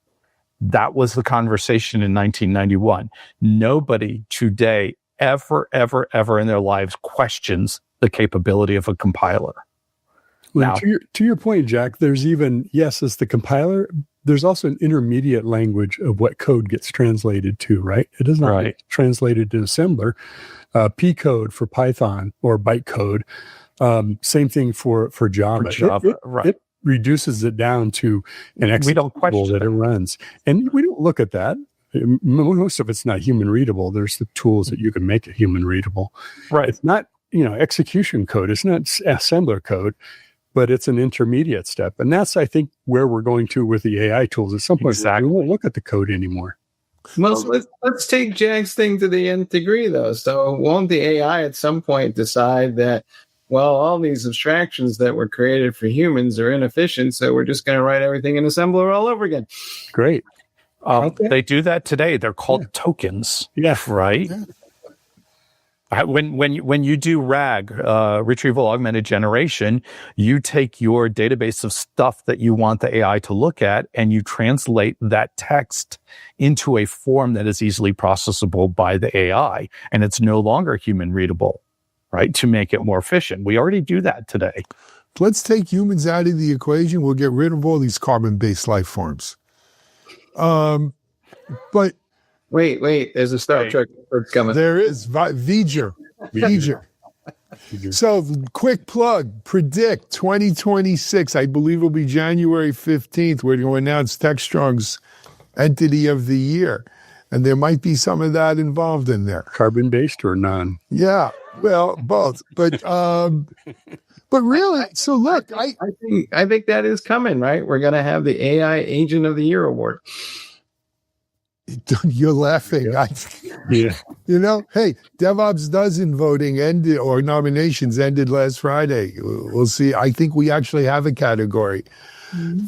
That was the conversation in 1991. Nobody today ever in their lives questions the capability of a compiler. Well, Now, to your point, Jack, there's even, yes, it's the compiler. There's also an intermediate language of what code gets translated to, right? It does not get translated to assembler. P code for Python or bytecode. Same thing for Java. It reduces it down to an executable that it runs. And we don't look at that. Most of it's not human readable. There's the tools that you can make it human readable. Right. It's not, execution code. It's not assembler code, but it's an intermediate step. And that's, I think, where we're going to with the AI tools. At some point, we won't look at the code anymore. Well, let's take Jack's thing to the nth degree, though. So won't the AI at some point decide that, well, all these abstractions that were created for humans are inefficient, so we're just going to write everything in assembler all over again? Great. They do that today. They're called tokens. Yeah. Right? Yeah. When you do RAG, retrieval augmented generation, you take your database of stuff that you want the AI to look at, and you translate that text into a form that is easily processable by the AI, and it's no longer human readable, right? To make it more efficient. We already do that today. Let's take humans out of the equation. We'll get rid of all these carbon-based life forms. But wait, there's a Star Trek coming. There is V'ger. So, quick plug, predict 2026. I believe it'll be January 15th. We're going to announce Techstrong's Entity of the Year. And there might be some of that involved in there. Carbon-based or none? Yeah, well, both. But really, so look, I think that is coming, right? We're going to have the AI Agent of the Year award. You're laughing. Yeah. Hey, DevOps Dozen voting ended, or nominations ended last Friday. We'll see. I think we actually have a category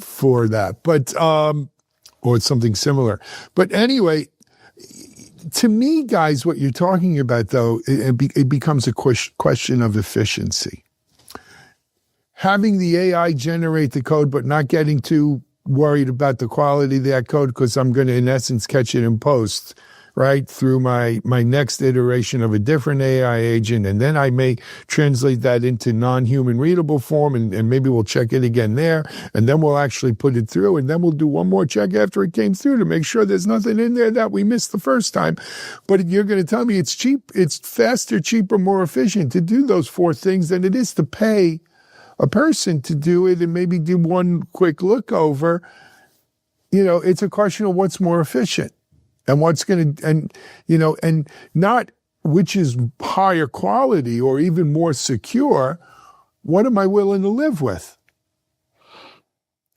for that, but or something similar. But anyway, to me, guys, what you're talking about, though, it becomes a question of efficiency. Having the AI generate the code, but not getting too worried about the quality of that code, because I'm going to, in essence, catch it in post, right, through my next iteration of a different AI agent, and then I may translate that into non-human readable form, and maybe we'll check it again there, and then we'll actually put it through, and then we'll do one more check after it came through to make sure there's nothing in there that we missed the first time. But you're going to tell me it's cheap, it's faster, cheaper, more efficient to do those four things than it is to pay a person to do it and maybe do one quick look over. It's a question of what's more efficient and what's going to, and not which is higher quality or even more secure. What am I willing to live with?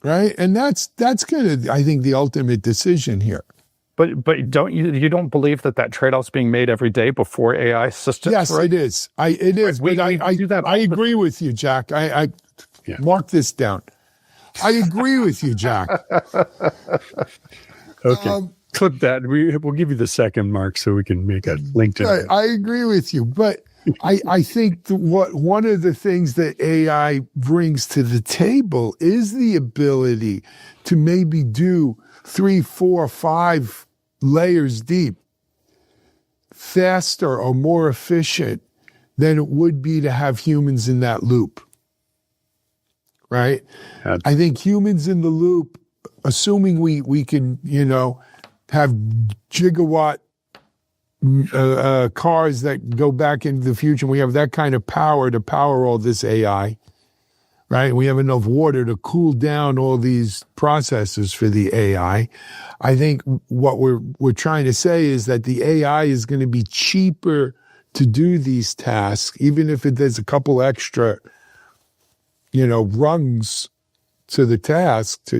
Right. And that's going to, I think, the ultimate decision here. But don't you don't believe that trade-off's being made every day before AI systems? Yes, right? It is. It is. We do that. I agree with you, Jack. I mark this down. I agree with you, Jack. Okay. Clip that. We'll give you the second, Mark, so we can make a link to it. I agree with you, but I think one of the things that AI brings to the table is the ability to maybe do 3, 4, 5 layers deep faster or more efficient than it would be to have humans in that loop. Right? I think humans in the loop, assuming we can, have gigawatt cars that go back into the future, and we have that kind of power to power all this AI, right? We have enough water to cool down all these processors for the AI. I think what we're trying to say is that the AI is going to be cheaper to do these tasks, even if there's a couple extra, rungs to the task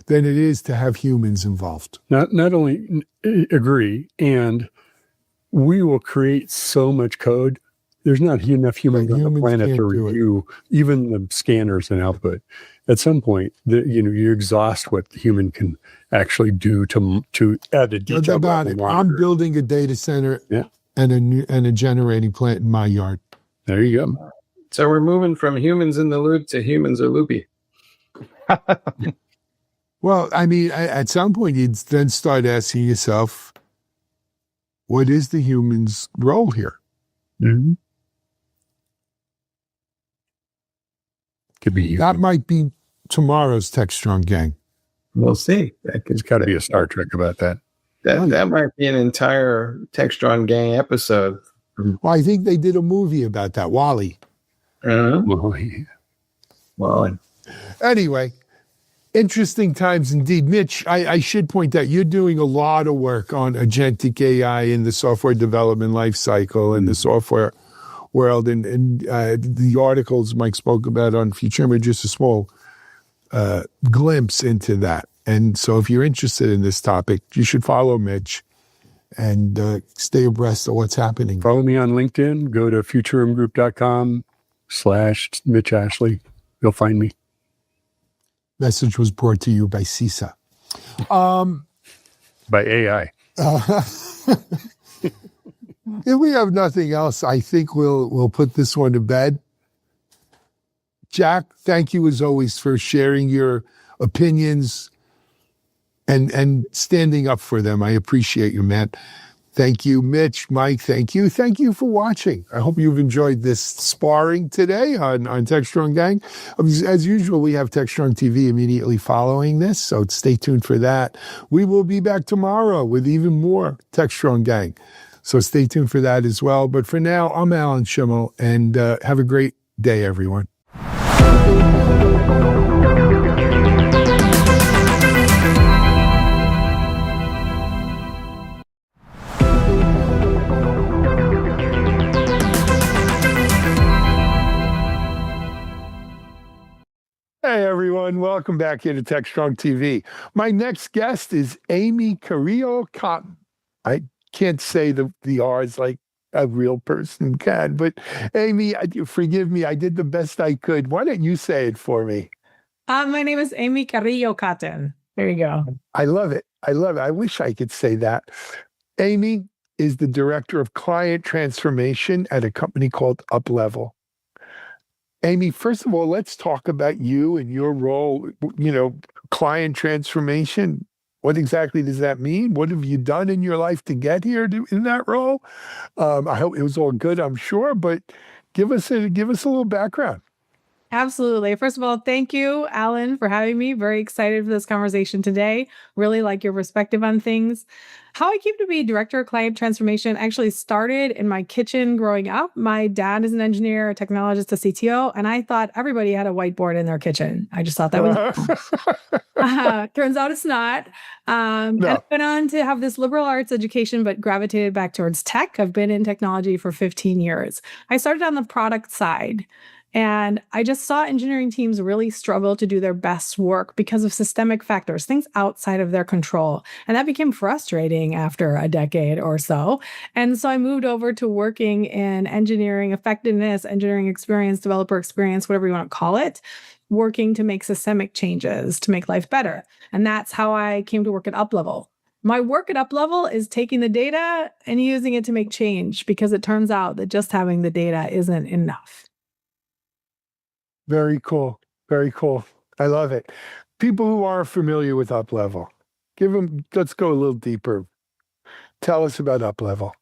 than it is to have humans involved. Not only agree, and we will create so much code. There's not enough humans on the planet to review even the scanners and output. At some point, you exhaust what the human can actually do to add a detail. About it. I'm building a data center and a generating plant in my yard. There you go. So we're moving from humans in the loop to humans are loopy. Well, I mean, at some point, you'd then start asking yourself, what is the human's role here? Mm-hmm. Could be that might be tomorrow's Techstrong gang. We'll see. There's got to be a Star Trek about that. That might be an entire Techstrong gang episode. Well, I think they did a movie about that, Wall-E. Well, anyway, interesting times indeed. Mitch, I should point out, you're doing a lot of work on agentic AI in the software development lifecycle and the software world. And the articles Mike spoke about on Future are just a small glimpse into that. And so if you're interested in this topic, you should follow Mitch and stay abreast of what's happening. Follow me on LinkedIn. Go to futurumgroup.com/Mitch Ashley. You'll find me. Message was brought to you by CISA. By AI. If we have nothing else, I think we'll put this one to bed. Jack, thank you as always for sharing your opinions and standing up for them. I appreciate you, man. Thank you, Mitch, Mike, thank you. Thank you for watching. I hope you've enjoyed this sparring today on Techstrong Gang. As usual, we have Techstrong TV immediately following this, so stay tuned for that. We will be back tomorrow with even more Techstrong Gang. So stay tuned for that as well. But for now, I'm Alan Schimmel, and have a great day, everyone. Hey everyone, welcome back here to Techstrong TV. My next guest is Amy Carrillo Cotton. I can't say the R's like a real person can, but Amy, forgive me, I did the best I could. Why don't you say it for me? My name is Amy Carrillo Cotton. There you go. I love it. I love it. I wish I could say that. Amy is the director of client transformation at a company called UpLevel. Amy, first of all, let's talk about you and your role, client transformation. What exactly does that mean? What have you done in your life to get here in that role? I hope it was all good, I'm sure, but give us a little background. Absolutely. First of all, thank you, Alan, for having me. Very excited for this conversation today. Really like your perspective on things. How I came to be director of client transformation actually started in my kitchen growing up. My dad is an engineer, a technologist, a CTO, and I thought everybody had a whiteboard in their kitchen. I just thought that was turns out it's not. And I went on to have this liberal arts education, but gravitated back towards tech. I've been in technology for 15 years. I started on the product side. And I just saw engineering teams really struggle to do their best work because of systemic factors, things outside of their control. And that became frustrating after a decade or so. And so I moved over to working in engineering effectiveness, engineering experience, developer experience, whatever you want to call it, working to make systemic changes to make life better. And that's how I came to work at UpLevel. My work at UpLevel is taking the data and using it to make change, because it turns out that just having the data isn't enough. Very cool. Very cool. I love it. People who aren't familiar with UpLevel, let's go a little deeper. Tell us about UpLevel.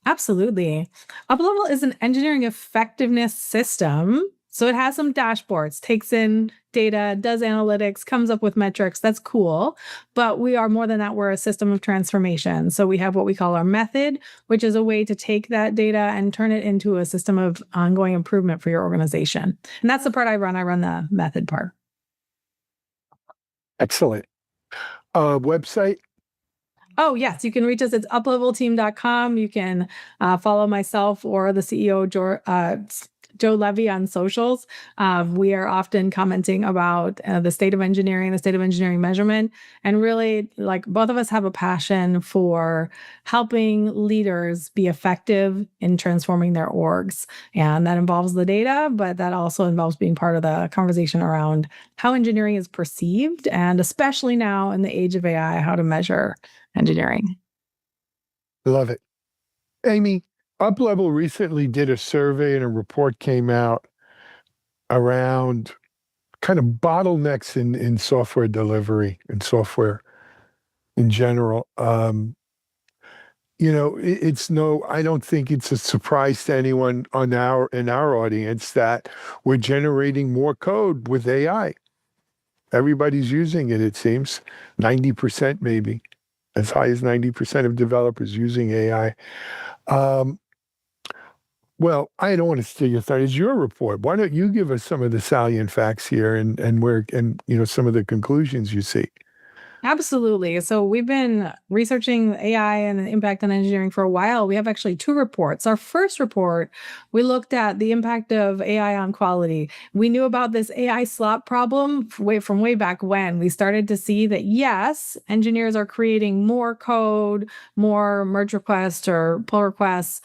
Absolutely. UpLevel is an engineering effectiveness system. So it has some dashboards, takes in data, does analytics, comes up with metrics. That's cool. But we are more than that. We're a system of transformation. So we have what we call our method, which is a way to take that data and turn it into a system of ongoing improvement for your organization. And that's the part I run. I run the method part. Excellent. Website? Oh, yes. You can reach us at uplevelteam.com. You can follow myself or the CEO, Joe Levy on socials. We are often commenting about the state of engineering, the state of engineering measurement, and really, like, both of us have a passion for helping leaders be effective in transforming their orgs. And that involves the data, but that also involves being part of the conversation around how engineering is perceived, and especially now in the age of AI, how to measure engineering. Love it. Amy, UpLevel recently did a survey and a report came out around kind of bottlenecks in software delivery and software in general. I don't think it's a surprise to anyone in our audience that we're generating more code with AI. Everybody's using it, it seems. 90% maybe, as high as 90% of developers using AI. Well, I don't want to steal your thunder. It's your report. Why don't you give us some of the salient facts here and some of the conclusions you see? Absolutely. So we've been researching AI and the impact on engineering for a while. We have actually 2 reports. Our first report, we looked at the impact of AI on quality. We knew about this AI slop problem from way back when. We started to see that, yes, engineers are creating more code, more merge requests or pull requests,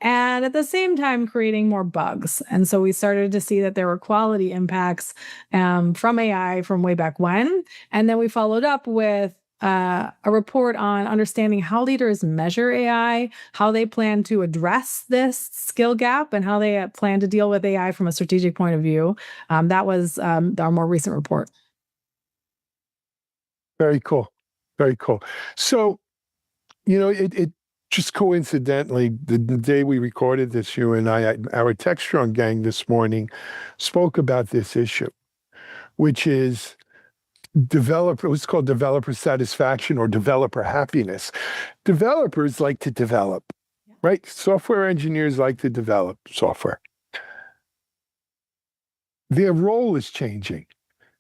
and at the same time creating more bugs. And so we started to see that there were quality impacts from AI from way back when. And then we followed up with a report on understanding how leaders measure AI, how they plan to address this skill gap, and how they plan to deal with AI from a strategic point of view. That was our more recent report. Very cool. Very cool. So, it just coincidentally, the day we recorded this, you and I, our Techstrong gang this morning spoke about this issue, which is what's called developer satisfaction or developer happiness. Developers like to develop, right? Software engineers like to develop software. Their role is changing.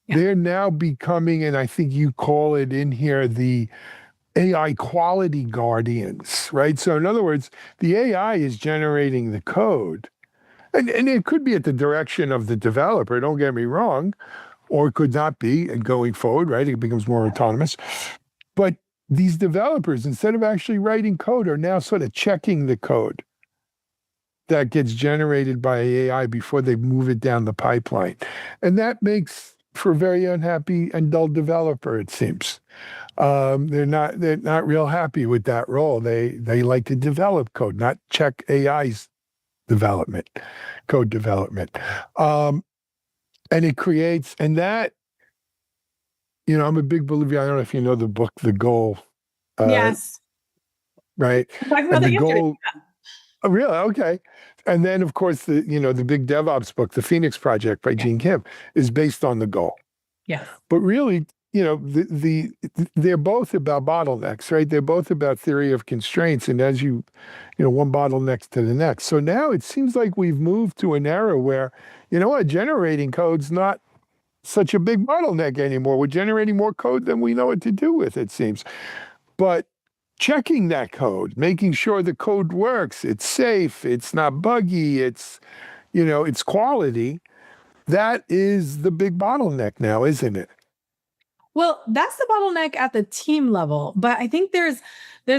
Yeah. They're now becoming, and I think you call it in here, the AI quality guardians, right? So in other words, the AI is generating the code, and it could be at the direction of the developer, don't get me wrong, or it could not be, and going forward, right, it becomes more autonomous. But these developers, instead of actually writing code, are now sort of checking the code that gets generated by AI before they move it down the pipeline. And that makes for a very unhappy and dull developer, it seems. They're not real happy with that role. They like to develop code, not check AI's code development. And it creates, and that, I'm a big believer. I don't know if you know the book, The Goal. Yes. Right. And the goal. Oh, really? Okay. And then, of course, the big DevOps book, The Phoenix Project by Gene Kim, is based on the goal. Yes. But really, they're both about bottlenecks, right? They're both about theory of constraints, and as one bottleneck to the next. So now it seems like we've moved to an era where, generating code's not such a big bottleneck anymore. We're generating more code than we know what to do with, it seems. But checking that code, making sure the code works, it's safe, it's not buggy, it's quality, that is the big bottleneck now, isn't it? Well, that's the bottleneck at the team level, but I think there's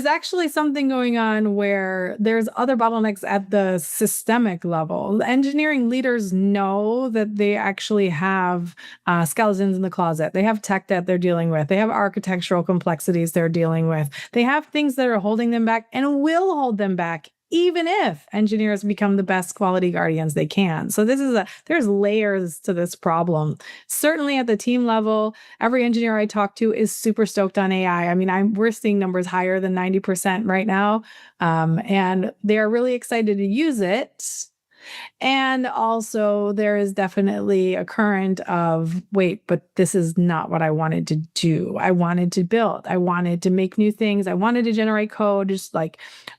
actually something going on where there's other bottlenecks at the systemic level. Engineering leaders know that they actually have skeletons in the closet. They have tech debt they're dealing with. They have architectural complexities they're dealing with. They have things that are holding them back and will hold them back, even if engineers become the best quality guardians they can. So there's layers to this problem. Certainly at the team level, every engineer I talk to is super stoked on AI. I mean, we're seeing numbers higher than 90% right now. And they're really excited to use it. And also there is definitely a current of, wait, but this is not what I wanted to do. I wanted to build. I wanted to make new things. I wanted to generate code, just like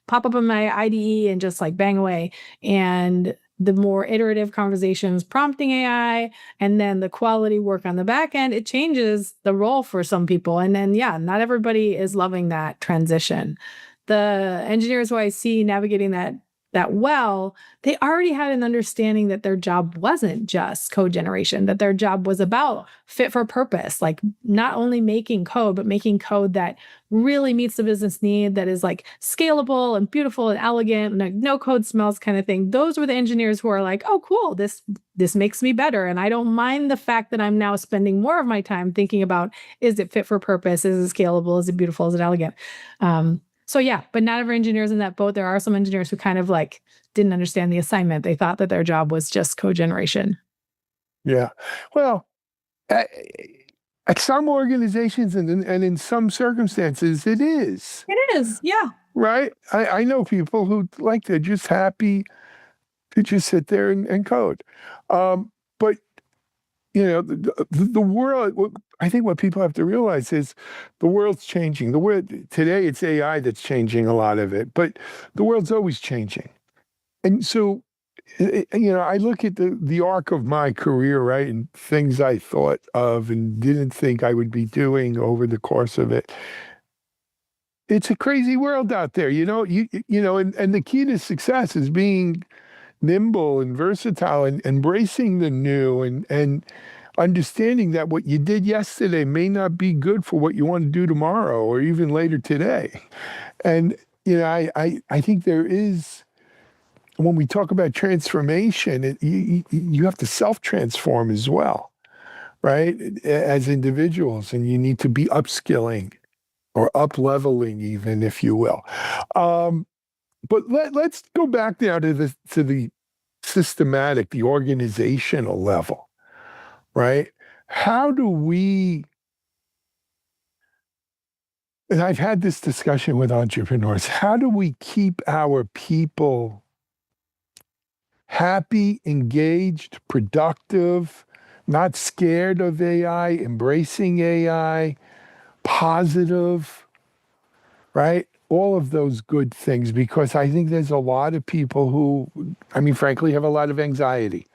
pop up in my IDE and just like bang away. And the more iterative conversations prompting AI, and then the quality work on the back end, it changes the role for some people. And then, not everybody is loving that transition. The engineers who I see navigating that that well, they already had an understanding that their job wasn't just code generation, that their job was about fit for purpose, like not only making code, but making code that really meets the business need, that is like scalable and beautiful and elegant and like no code smells kind of thing. Those were the engineers who are like, oh, cool, this makes me better. And I don't mind the fact that I'm now spending more of my time thinking about, is it fit for purpose? Is it scalable? Is it beautiful? Is it elegant? So yeah, but not every engineer's in that boat. There are some engineers who kind of like didn't understand the assignment. They thought that their job was just code generation. Yeah. Well, at some organizations and in some circumstances, it is. It is, yeah. Right? I know people who like, they're just happy to just sit there and code. But, you know, the world, I think what people have to realize is the world's changing. The world today, it's AI that's changing a lot of it, but the world's always changing. And so, you know, I look at the arc of my career, right, and things I thought of and didn't think I would be doing over the course of it. It's a crazy world out there, you know. You know, and the key to success is being nimble and versatile and embracing the new and understanding that what you did yesterday may not be good for what you want to do tomorrow or even later today. And, you know, I think there is, when we talk about transformation, you have to self-transform as well, right? As individuals, and you need to be upskilling or up-leveling even, if you will. But let's go back now to the systematic, the organizational level, right? How do we, and I've had this discussion with entrepreneurs, how do we keep our people happy, engaged, productive, not scared of AI, embracing AI, positive, right? All of those good things, because I think there's a lot of people who, I mean, frankly, have a lot of anxiety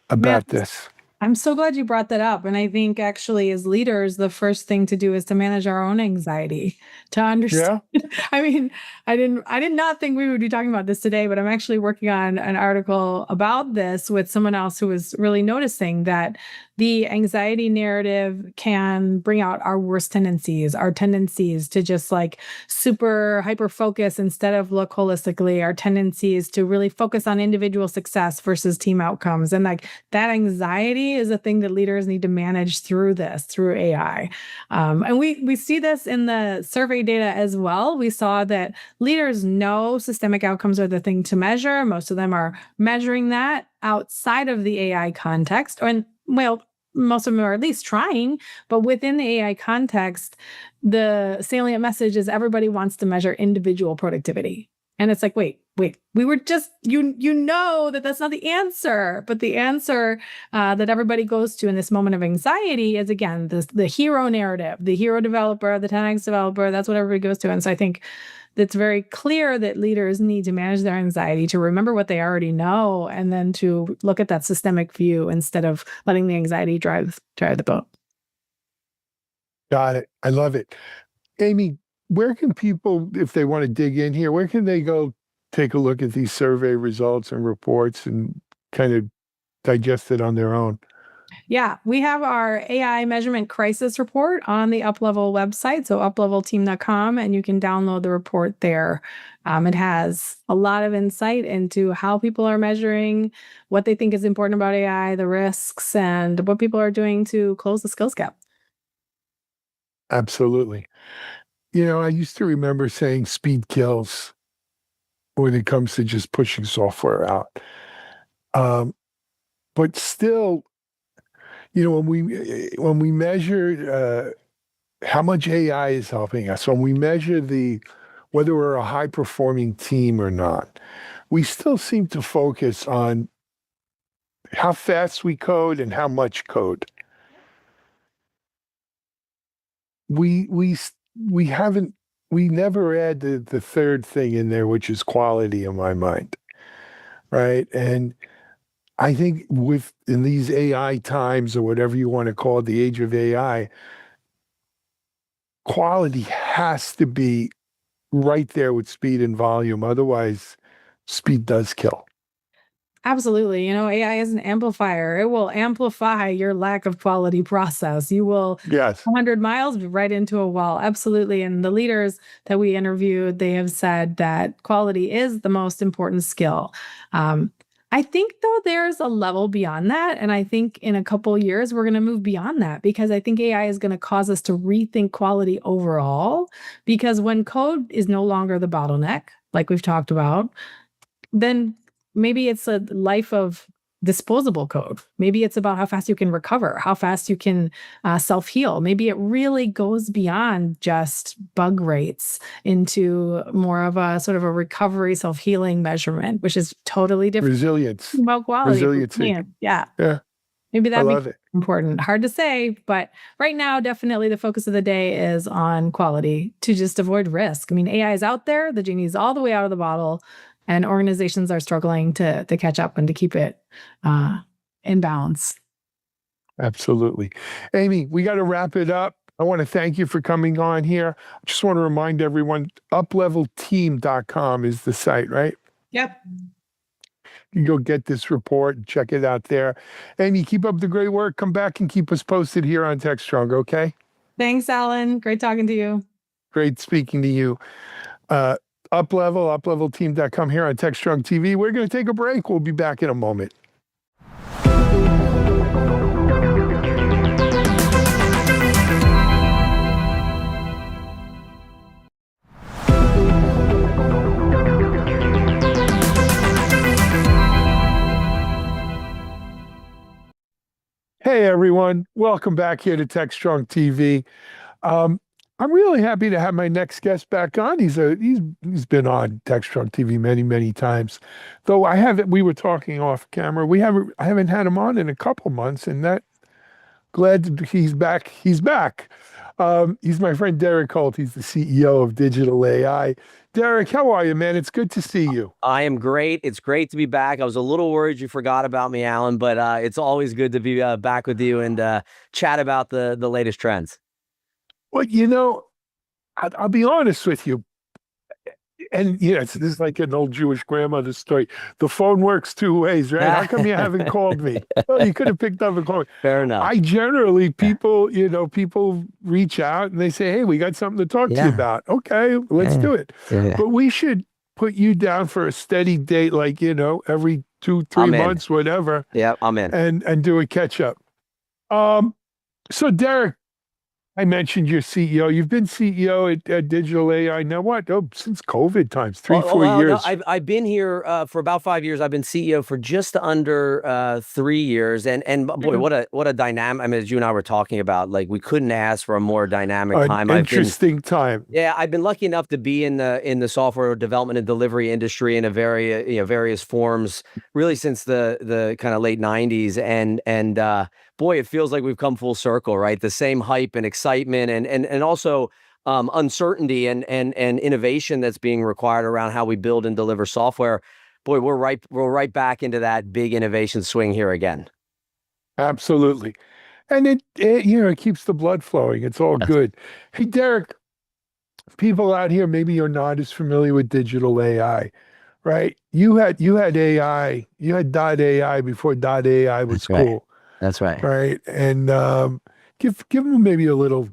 about this. I'm so glad you brought that up. And I think actually as leaders, the first thing to do is to manage our own anxiety, to understand. Yeah. I mean, I did not think we would be talking about this today, but I'm actually working on an article about this with someone else who was really noticing that the anxiety narrative can bring out our worst tendencies, our tendencies to just like super hyper focus instead of look holistically, our tendencies to really focus on individual success versus team outcomes. And like that anxiety is a thing that leaders need to manage through AI. And we see this in the survey data as well. We saw that leaders know systemic outcomes are the thing to measure. Most of them are measuring that outside of the AI context. And well, most of them are at least trying, but within the AI context, the salient message is everybody wants to measure individual productivity. And it's like, wait, we were just, you know that that's not the answer, but the answer that everybody goes to in this moment of anxiety is, again, the hero narrative, the hero developer, the 10x developer, that's what everybody goes to. And so I think it's very clear that leaders need to manage their anxiety, to remember what they already know, and then to look at that systemic view instead of letting the anxiety drive the boat. Got it. I love it. Amy, where can people, if they want to dig in here, where can they go take a look at these survey results and reports and kind of digest it on their own? Yeah, we have our AI measurement crisis report on the UpLevel website, so uplevelteam.com, and you can download the report there. It has a lot of insight into how people are measuring, what they think is important about AI, the risks, and what people are doing to close the skills gap. Absolutely. You know, I used to remember saying speed kills when it comes to just pushing software out. But still, you know, when we measure how much AI is helping us, when we measure whether we're a high performing team or not, we still seem to focus on how fast we code and how much code. We never add the third thing in there, which is quality, in my mind, right? And I think in these AI times, or whatever you want to call it, the age of AI, quality has to be right there with speed and volume. Otherwise, speed does kill. Absolutely. AI is an amplifier. It will amplify your lack of quality process. You will Yes. 100 miles right into a wall. Absolutely. And the leaders that we interviewed, they have said that quality is the most important skill. I think, though, there's a level beyond that. And I think in a couple of years, we're going to move beyond that, because I think AI is going to cause us to rethink quality overall. Because when code is no longer the bottleneck, like we've talked about, then maybe it's a life of disposable code. Maybe it's about how fast you can recover, how fast you can self-heal. Maybe it really goes beyond just bug rates into more of a sort of a recovery self-healing measurement, which is totally different Resilience. about quality. Resiliency. Yeah. Yeah. Maybe I that'd love be it. important. Hard to say, but right now, definitely the focus of the day is on quality to just avoid risk. I mean, AI is out there, the genie's all the way out of the bottle, and organizations are struggling to catch up and to keep it in balance. Absolutely. Amy, we got to wrap it up. I want to thank you for coming on here. I just want to remind everyone, uplevelteam.com is the site, right? Yep. You can go get this report and check it out there. Amy, keep up the great work. Come back and keep us posted here on Techstrong, okay? Thanks, Alan. Great talking to you. Great speaking to you. uplevelteam.com here on Techstrong TV. We're going to take a break. We'll be back in a moment. Hey everyone, welcome back here to Techstrong TV. I'm really happy to have my next guest back on. He's been on Techstrong TV many times. Though we were talking off camera. I haven't had him on in a couple months, and glad he's back. He's back. He's my friend Derek Holt. He's the CEO of Digital AI. Derek, how are you, man? It's good to see you. I am great. It's great to be back. I was a little worried you forgot about me, Alan, but it's always good to be back with you and chat about the latest trends. Well, I'll be honest with you. And this is like an old Jewish grandmother story. The phone works two ways, right? How come you haven't called me? Well, you could have picked up and called me. Fair enough. I generally, people reach out and they say, hey, we got something to talk to you about. Okay, let's do it. Yeah. But we should put you down for a steady date, like, every 2-3 months, whatever. Yeah, I'm in. And do a catch up. So Derek, I mentioned your CEO. You've been CEO at Digital AI now, since COVID times, 4 years. No, I've been here for about 5 years. I've been CEO for just under 3 years. And boy, what a dynamic, I mean, as you and I were talking about, like we couldn't ask for a more dynamic time. Interesting time. Yeah, I've been lucky enough to be in the software development and delivery industry in a various forms, really since the kind of late 90s. And boy, it feels like we've come full circle, right? The same hype and excitement and also uncertainty and innovation that's being required around how we build and deliver software. Boy, we're right back into that big innovation swing here again. Absolutely. And it keeps the blood flowing. It's all good. Hey, Derek, people out here, maybe you're not as familiar with Digital AI, right? You had AI, you had .ai before .ai was cool. That's right. Right. And give them maybe a little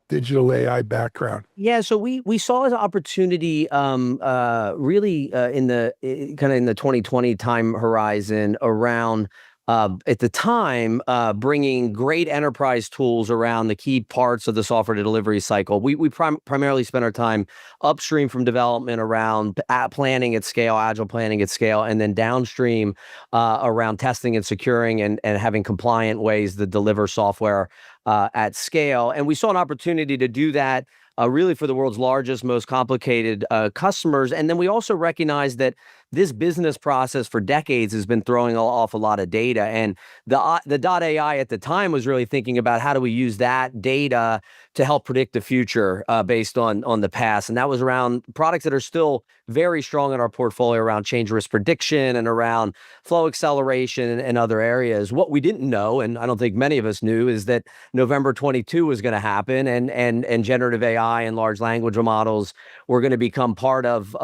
Digital AI background. Yeah, so we saw an opportunity really in the 2020 time horizon around at the time bringing great enterprise tools around the key parts of the software delivery cycle. We primarily spent our time upstream from development around planning at scale, agile planning at scale, and then downstream around testing and securing and having compliant ways to deliver software at scale. And we saw an opportunity to do that really for the world's largest, most complicated customers. And then we also recognized that this business process for decades has been throwing off a lot of data. And the .ai at the time was really thinking about how do we use that data to help predict the future based on the past. And that was around products that are still very strong in our portfolio around change risk prediction and around flow acceleration and other areas. What we didn't know, and I don't think many of us knew, is that November 22 was going to happen and generative AI and large language models were going to become part of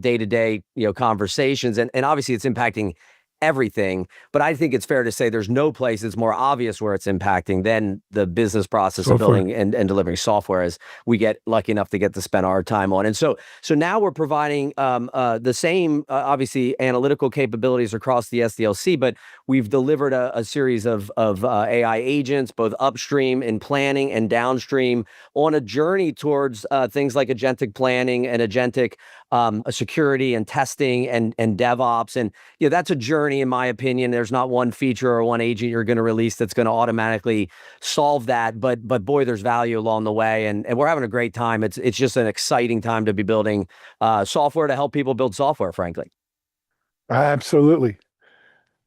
day-to-day conversations conversations. And obviously it's impacting everything, but I think it's fair to say there's no place that's more obvious where it's impacting than the business process of building and delivering software, as we get lucky enough to get to spend our time on. And so now we're providing the same, obviously, analytical capabilities across the SDLC, but we've delivered a series of AI agents, both upstream in planning and downstream, on a journey towards things like agentic planning and agentic security and testing and DevOps. And that's a journey, in my opinion. There's not one feature or one agent you're going to release that's going to automatically solve that. But boy, there's value along the way, and we're having a great time. It's just an exciting time to be building software to help people build software, frankly. Absolutely.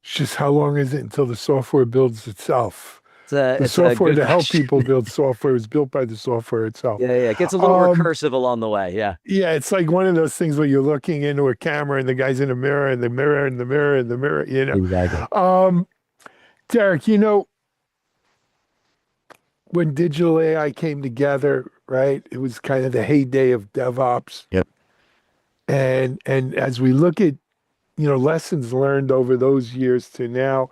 It's just how long is it until the software builds itself? The software to help people build software is built by the software itself. Yeah. It gets a little recursive along the way. Yeah. Yeah, it's like one of those things where you're looking into a camera and the guy's in a mirror and the mirror and the mirror and the mirror, Exactly. Derek, when digital AI came together, right? It was kind of the heyday of DevOps. Yep. And as we look at, lessons learned over those years to now,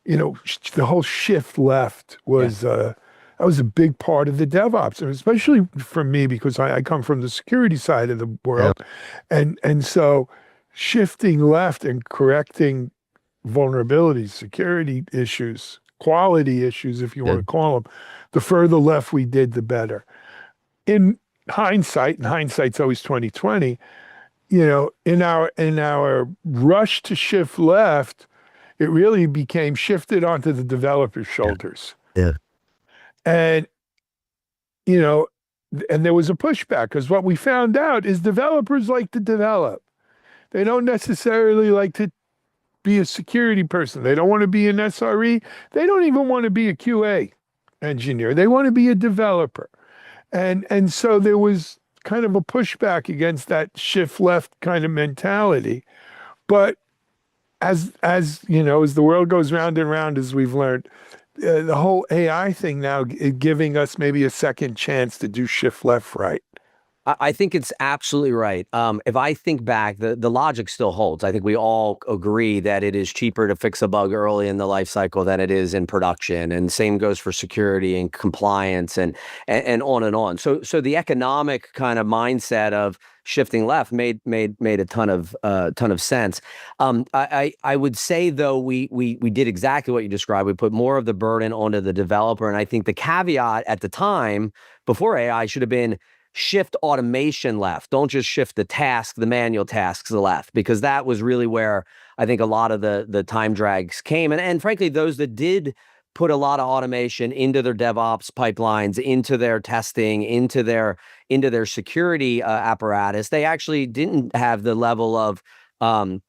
the whole shift left was that was a big part of the DevOps, and especially for me because I come from the security side of the world, and so shifting left and correcting vulnerabilities, security issues, quality issues, if you want to call them, the further left we did, the better. In hindsight, and hindsight's always 2020, in our rush to shift left, it really became shifted onto the developers' shoulders. Yeah. And, and there was a pushback because what we found out is developers like to develop. They don't necessarily like to be a security person. They don't want to be an SRE. They don't even want to be a QA engineer. They want to be a developer. And so there was kind of a pushback against that shift left kind of mentality. But as the world goes round and round, as we've learned, the whole AI thing now giving us maybe a second chance to do shift left right. I think it's absolutely right. If I think back, the logic still holds. I think we all agree that it is cheaper to fix a bug early in the life cycle than it is in production. And same goes for security and compliance and on and on. So the economic kind of mindset of shifting left made a ton of sense. I would say though we did exactly what you described. We put more of the burden onto the developer, and I think the caveat at the time before AI should have been shift automation left. Don't just shift the manual tasks left, because that was really where I think a lot of the time drags came. And frankly, those that did put a lot of automation into their DevOps pipelines, into their testing, into their security apparatus, they actually didn't have the level of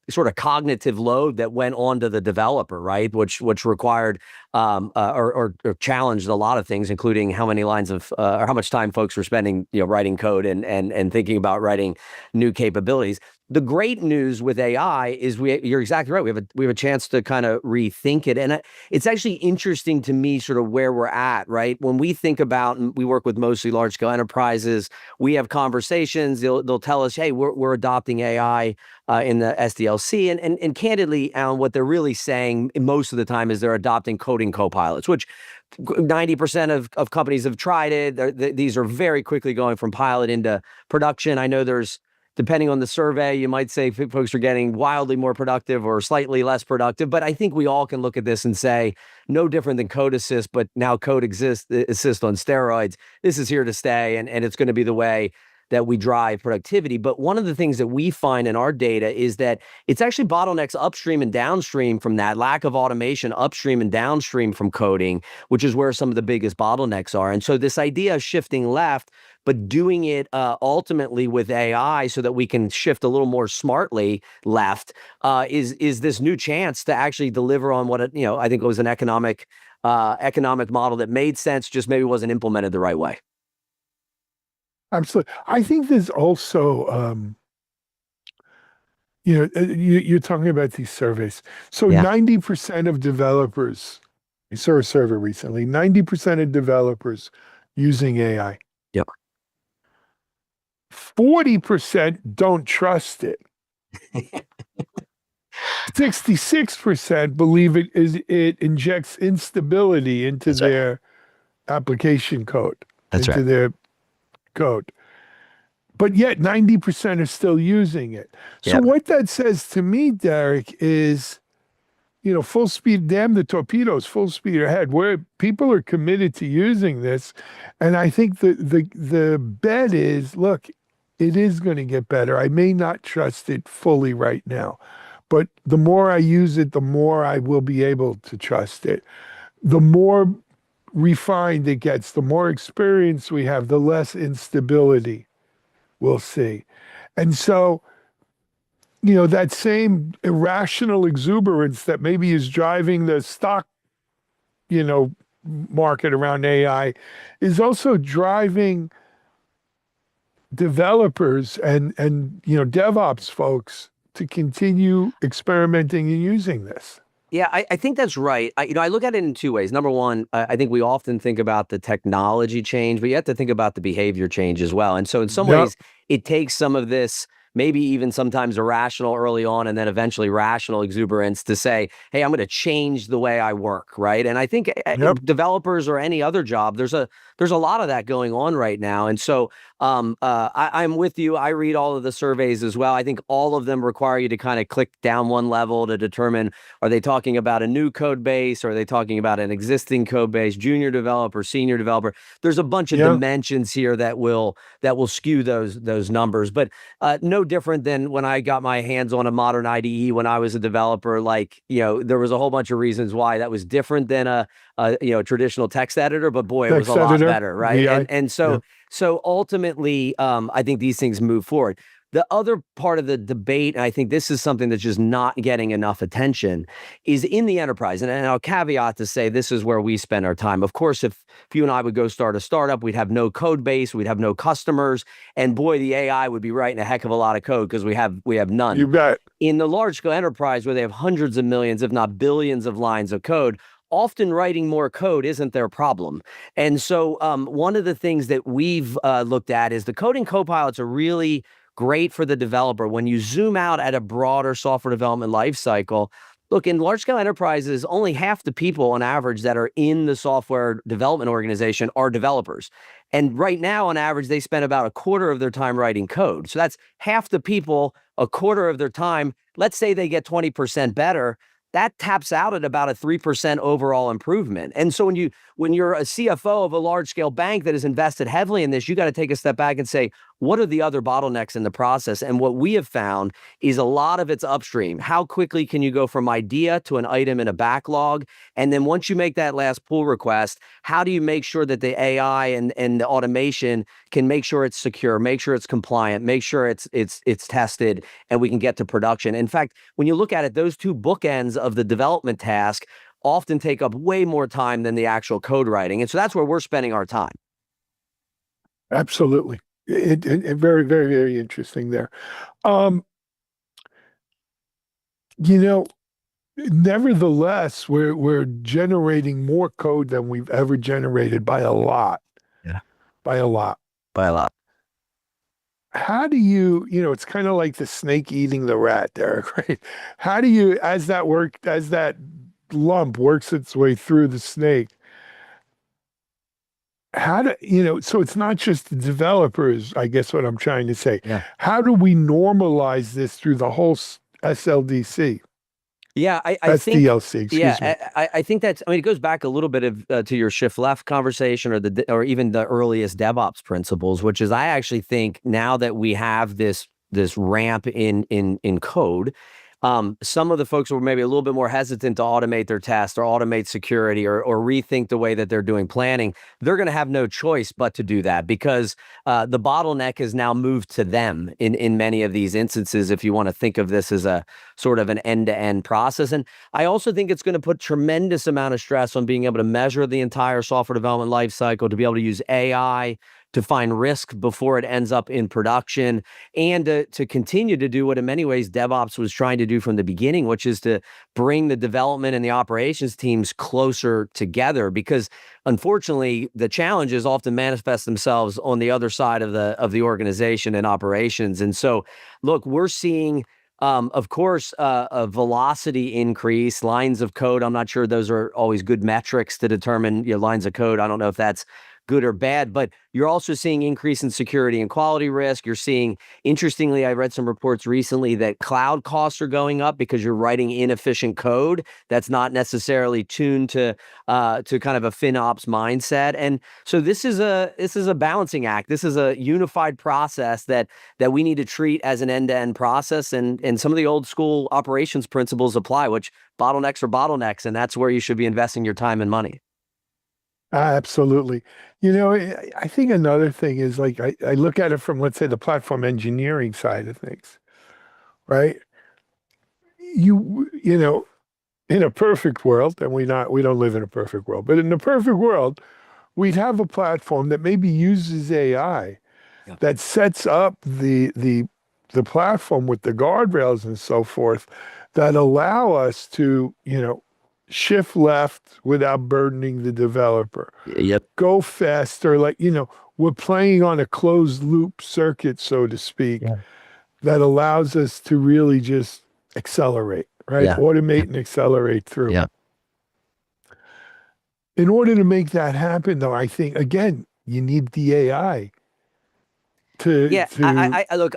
sort of cognitive load that went onto the developer, right? Which required or challenged a lot of things, including how many lines of or how much time folks were spending, writing code and thinking about writing new capabilities. The great news with AI is you're exactly right. We have a chance to kind of rethink it. And it's actually interesting to me sort of where we're at, right? When we think about, and we work with mostly large scale enterprises, we have conversations, they'll tell us, hey, we're adopting AI in the SDLC. And candidly, Alan, what they're really saying most of the time is they're adopting coding copilots, which 90% of companies have tried it. These are very quickly going from pilot into production. I know depending on the survey, you might say folks are getting wildly more productive or slightly less productive. But I think we all can look at this and say, no different than code assist, but now code assist on steroids. This is here to stay, and it's going to be the way that we drive productivity. But one of the things that we find in our data is that it's actually bottlenecks upstream and downstream from that lack of automation, upstream and downstream from coding, which is where some of the biggest bottlenecks are. And so this idea of shifting left, but doing it ultimately with AI so that we can shift a little more smartly left is this new chance to actually deliver on what I think it was an economic model that made sense, just maybe wasn't implemented the right way. Absolutely. I think there's also, you're talking about these surveys. So 90% of developers, I saw a survey recently, 90% of developers using AI. Yep. 40% don't trust it. 66% believe it injects instability into That's right. their application code, That's into right. their code. But yet 90% are still using it. So Yep. what that says to me, Derek, is, full speed, damn the torpedoes, full speed ahead, where people are committed to using this. And I think the bet is, look, it is going to get better. I may not trust it fully right now, but the more I use it, the more I will be able to trust it. The more refined it gets, the more experience we have, the less instability we'll see. And so, that same irrational exuberance that maybe is driving the stock, market around AI is also driving developers and DevOps folks to continue experimenting and using this. Yeah, I think that's right. I look at it in two ways. Number one, I think we often think about the technology change, but you have to think about the behavior change as well. And so in some Yep. ways, it takes some of this, maybe even sometimes irrational early on and then eventually rational exuberance to say, hey, I'm going to change the way I work, right? And I think Yep. developers or any other job, there's a lot of that going on right now. And so I'm with you. I read all of the surveys as well. I think all of them require you to kind of click down one level to determine, are they talking about a new code base? Or are they talking about an existing code base, junior developer, senior developer? There's a bunch of Yeah. dimensions here that will skew those numbers. But no different than when I got my hands on a modern IDE when I was a developer. Like, there was a whole bunch of reasons why that was different than a traditional text editor, but boy, it was Text a lot editor, better, right? VI. And so ultimately, I think these things move forward. The other part of the debate, and I think this is something that's just not getting enough attention, is in the enterprise. And I'll caveat to say this is where we spend our time. Of course, if you and I would go start a startup, we'd have no code base, we'd have no customers, and boy, the AI would be writing a heck of a lot of code because we have none. You bet. In the large scale enterprise where they have hundreds of millions, if not billions of lines of code, often writing more code isn't their problem. And so one of the things that we've looked at is the coding copilots are really great for the developer. When you zoom out at a broader software development lifecycle, look, in large scale enterprises, only half the people on average that are in the software development organization are developers. And right now, on average, they spend about a quarter of their time writing code. So that's half the people, a quarter of their time. Let's say they get 20% better. That taps out at about a 3% overall improvement. And so when you're a CFO of a large scale bank that has invested heavily in this, you got to take a step back and say, what are the other bottlenecks in the process? And what we have found is a lot of it's upstream. How quickly can you go from idea to an item in a backlog? And then once you make that last pull request, how do you make sure that the AI and the automation can make sure it's secure, make sure it's compliant, make sure it's tested, and we can get to production? In fact, when you look at it, those two bookends of the development task often take up way more time than the actual code writing. And so that's where we're spending our time. Absolutely. It very, very, very interesting there. Nevertheless, we're generating more code than we've ever generated by a lot. Yeah. By a lot. By a lot. How do you, it's kind of like the snake eating the rat, Derek, right? How do you, as that lump works its way through the snake, so it's not just the developers, I guess what I'm trying to say. Yeah. How do we normalize this through the whole SLDC? Yeah, I think SDLC, excuse me. I think that's. I mean, it goes back a little bit to your shift left conversation, or even the earliest DevOps principles, which is I actually think now that we have this ramp in code. Some of the folks were maybe a little bit more hesitant to automate their tests or automate security or rethink the way that they're doing planning. They're going to have no choice but to do that because the bottleneck has now moved to them in many of these instances, if you want to think of this as a sort of an end-to-end process. And I also think it's going to put tremendous amount of stress on being able to measure the entire software development lifecycle, to be able to use AI to find risk before it ends up in production, and to continue to do what in many ways DevOps was trying to do from the beginning, which is to bring the development and the operations teams closer together. Because unfortunately, the challenges often manifest themselves on the other side of the organization and operations. And so, look, we're seeing Of course, a velocity increase, lines of code. I'm not sure those are always good metrics to determine your lines of code. I don't know if that's good or bad, but you're also seeing increase in security and quality risk. You're seeing, interestingly, I read some reports recently that cloud costs are going up because you're writing inefficient code that's not necessarily tuned to kind of a FinOps mindset. And so this is a balancing act. This is a unified process that we need to treat as an end-to-end process. And some of the old school operations principles apply, which bottlenecks are bottlenecks, and that's where you should be investing your time and money. Absolutely. You know, I think another thing is like I look at it from, let's say, the platform engineering side of things, right? You know, in a perfect world, and we don't live in a perfect world, but in a perfect world, we'd have a platform that maybe uses AI that sets up the platform with the guardrails and so forth that allow us to, shift left without burdening the developer. Yep. Go faster, like, we're playing on a closed loop circuit, so to speak, that allows us to really just accelerate, right? Yeah. Automate and accelerate through. Yeah. In order to make that happen, though, I think, again, you need the AI to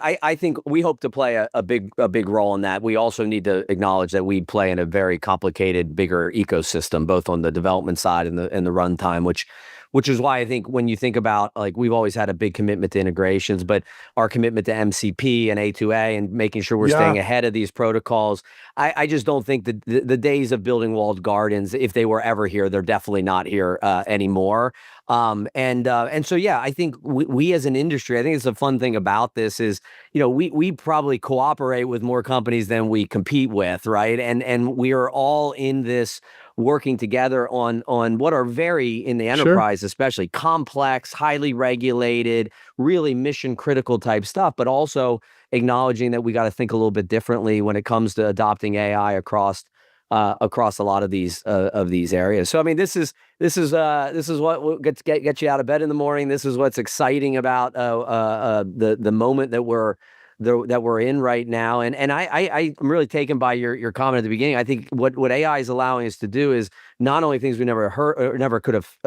I think we hope to play a big role in that. We also need to acknowledge that we play in a very complicated, bigger ecosystem, both on the development side and the runtime, which is why I think when you think about, like, we've always had a big commitment to integrations, but our commitment to MCP and A2A and making sure we're staying ahead of these protocols, I just don't think that the days of building walled gardens, if they were ever here, they're definitely not here anymore. And so, yeah, I think we as an industry, I think it's a fun thing about this is, we probably cooperate with more companies than we compete with, right? And we are all in this working together on what are very, in the enterprise especially, complex, highly regulated, really mission critical type stuff, but also acknowledging that we got to think a little bit differently when it comes to adopting AI across a lot of these areas. So I mean, this is what gets you out of bed in the morning. This is what's exciting about the moment that we're in right now. And I'm really taken by your comment at the beginning. I think what AI is allowing us to do is not only things we never heard or never could have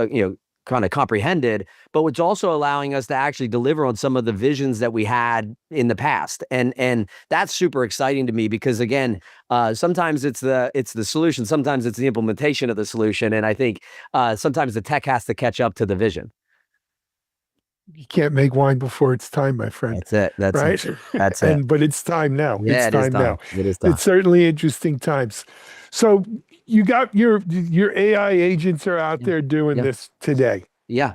kind of comprehended, but what's also allowing us to actually deliver on some of the visions that we had in the past. And that's super exciting to me because, again, sometimes it's the solution, sometimes it's the implementation of the solution. And I think sometimes the tech has to catch up to the vision. You can't make wine before it's time, my friend. That's it. That's right. It. That's it. But it's time now. Yeah, it's time now. It is time. It's certainly interesting times. So you got your AI agents are out there doing this today. Yeah.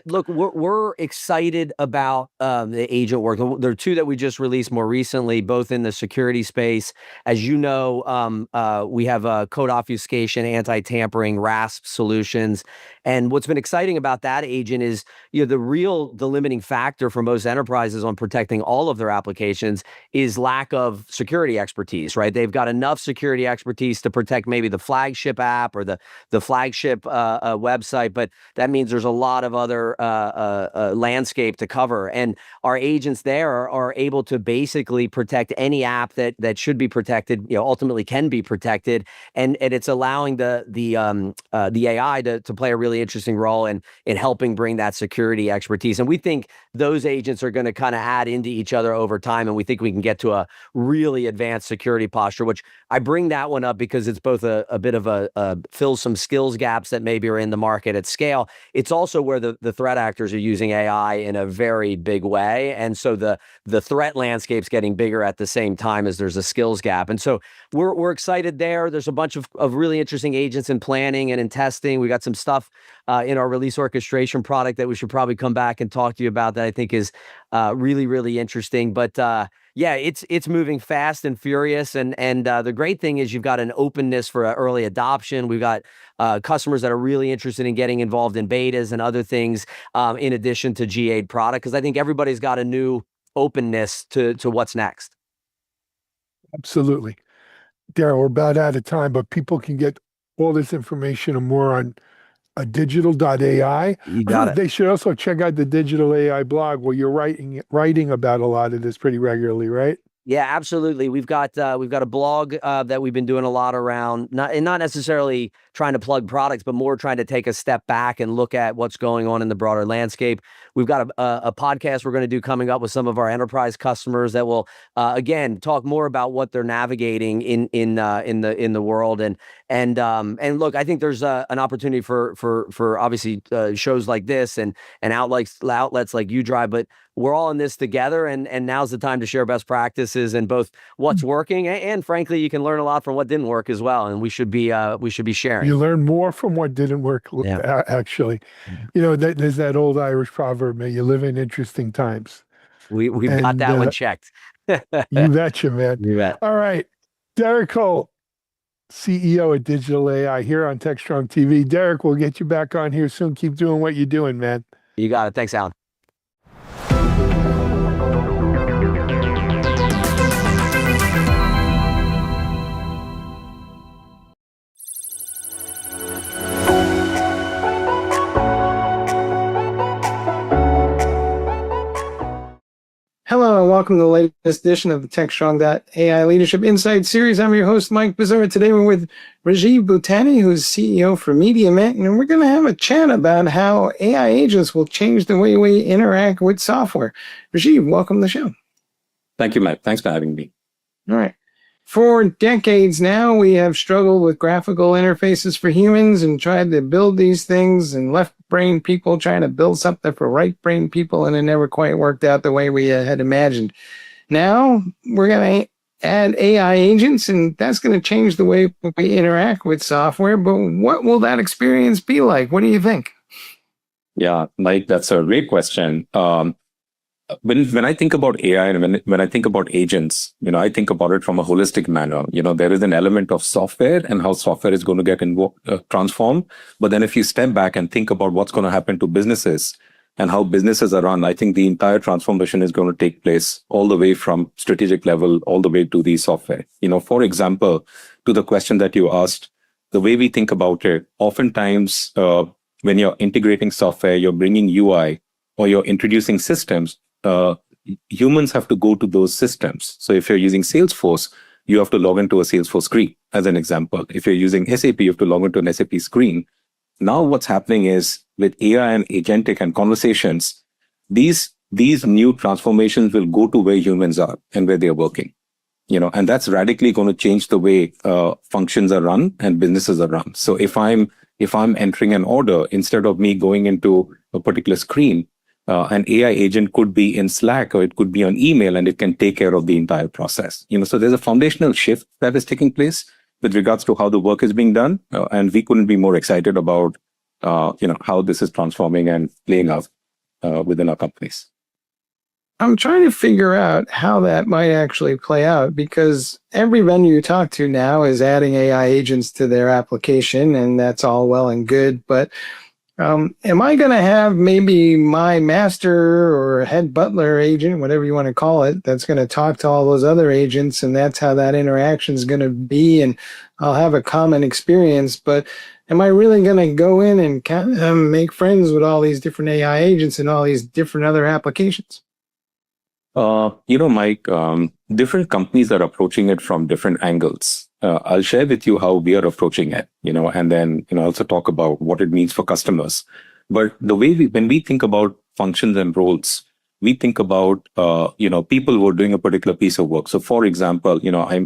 Look, we're excited about the agent work. There are two that we just released more recently, both in the security space. As you know, we have code obfuscation, anti-tampering, RASP solutions. And what's been exciting about that agent is, the limiting factor for most enterprises on protecting all of their applications is lack of security expertise, right? They've got enough security expertise to protect maybe the flagship app or the flagship website, but that means there's a lot of other landscape to cover. And our agents there are able to basically protect any app that should be protected, ultimately can be protected. And it's allowing the AI to play a really interesting role in helping bring that security expertise. And we think those agents are going to kind of add into each other over time. And we think we can get to a really advanced security posture, which I bring that one up because it's both a bit of a fill some skills gaps that maybe are in the market at scale. It's also where the threat actors are using AI in a very big way. And so the threat landscape's getting bigger at the same time as there's a skills gap. And so we're excited there. There's a bunch of really interesting agents in planning and in testing. We got some stuff in our release orchestration product that we should probably come back and talk to you about that I think is really, really interesting. But it's moving fast and furious. And the great thing is you've got an openness for early adoption. We've got customers that are really interested in getting involved in betas and other things in addition to GA'd product, because I think everybody's got a new openness to what's next. Absolutely. Darryl, we're about out of time, but people can get all this information and more on digital.ai. You got it. They should also check out the Digital AI blog where you're writing about a lot of this pretty regularly, right? Yeah, absolutely. We've got a blog that we've been doing a lot around, not necessarily trying to plug products, but more trying to take a step back and look at what's going on in the broader landscape. We've got a podcast we're going to do coming up with some of our enterprise customers that will again talk more about what they're navigating in the world. And look, I think there's an opportunity for obviously shows like this and outlets like UDrive, but we're all in this together, and now's the time to share best practices and both what's working and frankly, you can learn a lot from what didn't work as well. And we should be sharing. You learn more from what didn't work, actually. You know, there's that old Irish proverb, "May you live in interesting times." We've got that one checked. You betcha, man. You bet. All right. Derek Holt, CEO at Digital AI here on Techstrong TV. Derek, we'll get you back on here soon. Keep doing what you're doing, man. You got it. Thanks, Alan. Hello and welcome to the latest edition of the Techstrong.ai Leadership Insight Series. I'm your host, Mike Bizarre. Today we're with Rajiv Bhutani, who's CEO for MediaMint, and we're going to have a chat about how AI agents will change the way we interact with software. Rajiv, welcome to the show. Thank you, Mike. Thanks for having me. All right. For decades now, we have struggled with graphical interfaces for humans and tried to build these things, and left-brain people trying to build something for right-brain people, and it never quite worked out the way we had imagined. Now, we're going to add AI agents, and that's going to change the way we interact with software. But what will that experience be like? What do you think? Yeah, Mike, that's a great question. When I think about AI and when I think about agents, I think about it from a holistic manner. There is an element of software and how software is going to get transformed. But then if you step back and think about what's going to happen to businesses and how businesses are run, I think the entire transformation is going to take place all the way from strategic level, all the way to the software. For example, to the question that you asked, the way we think about it, oftentimes when you're integrating software, you're bringing UI or you're introducing systems, humans have to go to those systems. So if you're using Salesforce, you have to log into a Salesforce screen, as an example. If you're using SAP, you have to log into an SAP screen. Now what's happening is with AI and agentic and conversations, these new transformations will go to where humans are and where they're working. And that's radically going to change the way functions are run and businesses are run. So if I'm entering an order, instead of me going into a particular screen, an AI agent could be in Slack or it could be on email, and it can take care of the entire process. So there's a foundational shift that is taking place with regards to how the work is being done, and we couldn't be more excited about how this is transforming and playing out within our companies. I'm trying to figure out how that might actually play out, because every vendor you talk to now is adding AI agents to their application, and that's all well and good, but am I going to have maybe my master or head butler agent, whatever you want to call it, that's going to talk to all those other agents, and that's how that interaction is going to be, and I'll have a common experience? But am I really going to go in and make friends with all these different AI agents and all these different other applications? Mike, different companies are approaching it from different angles. I'll share with you how we are approaching it, and then, also talk about what it means for customers. But the way when we think about functions and roles, we think about, people who are doing a particular piece of work. So for example,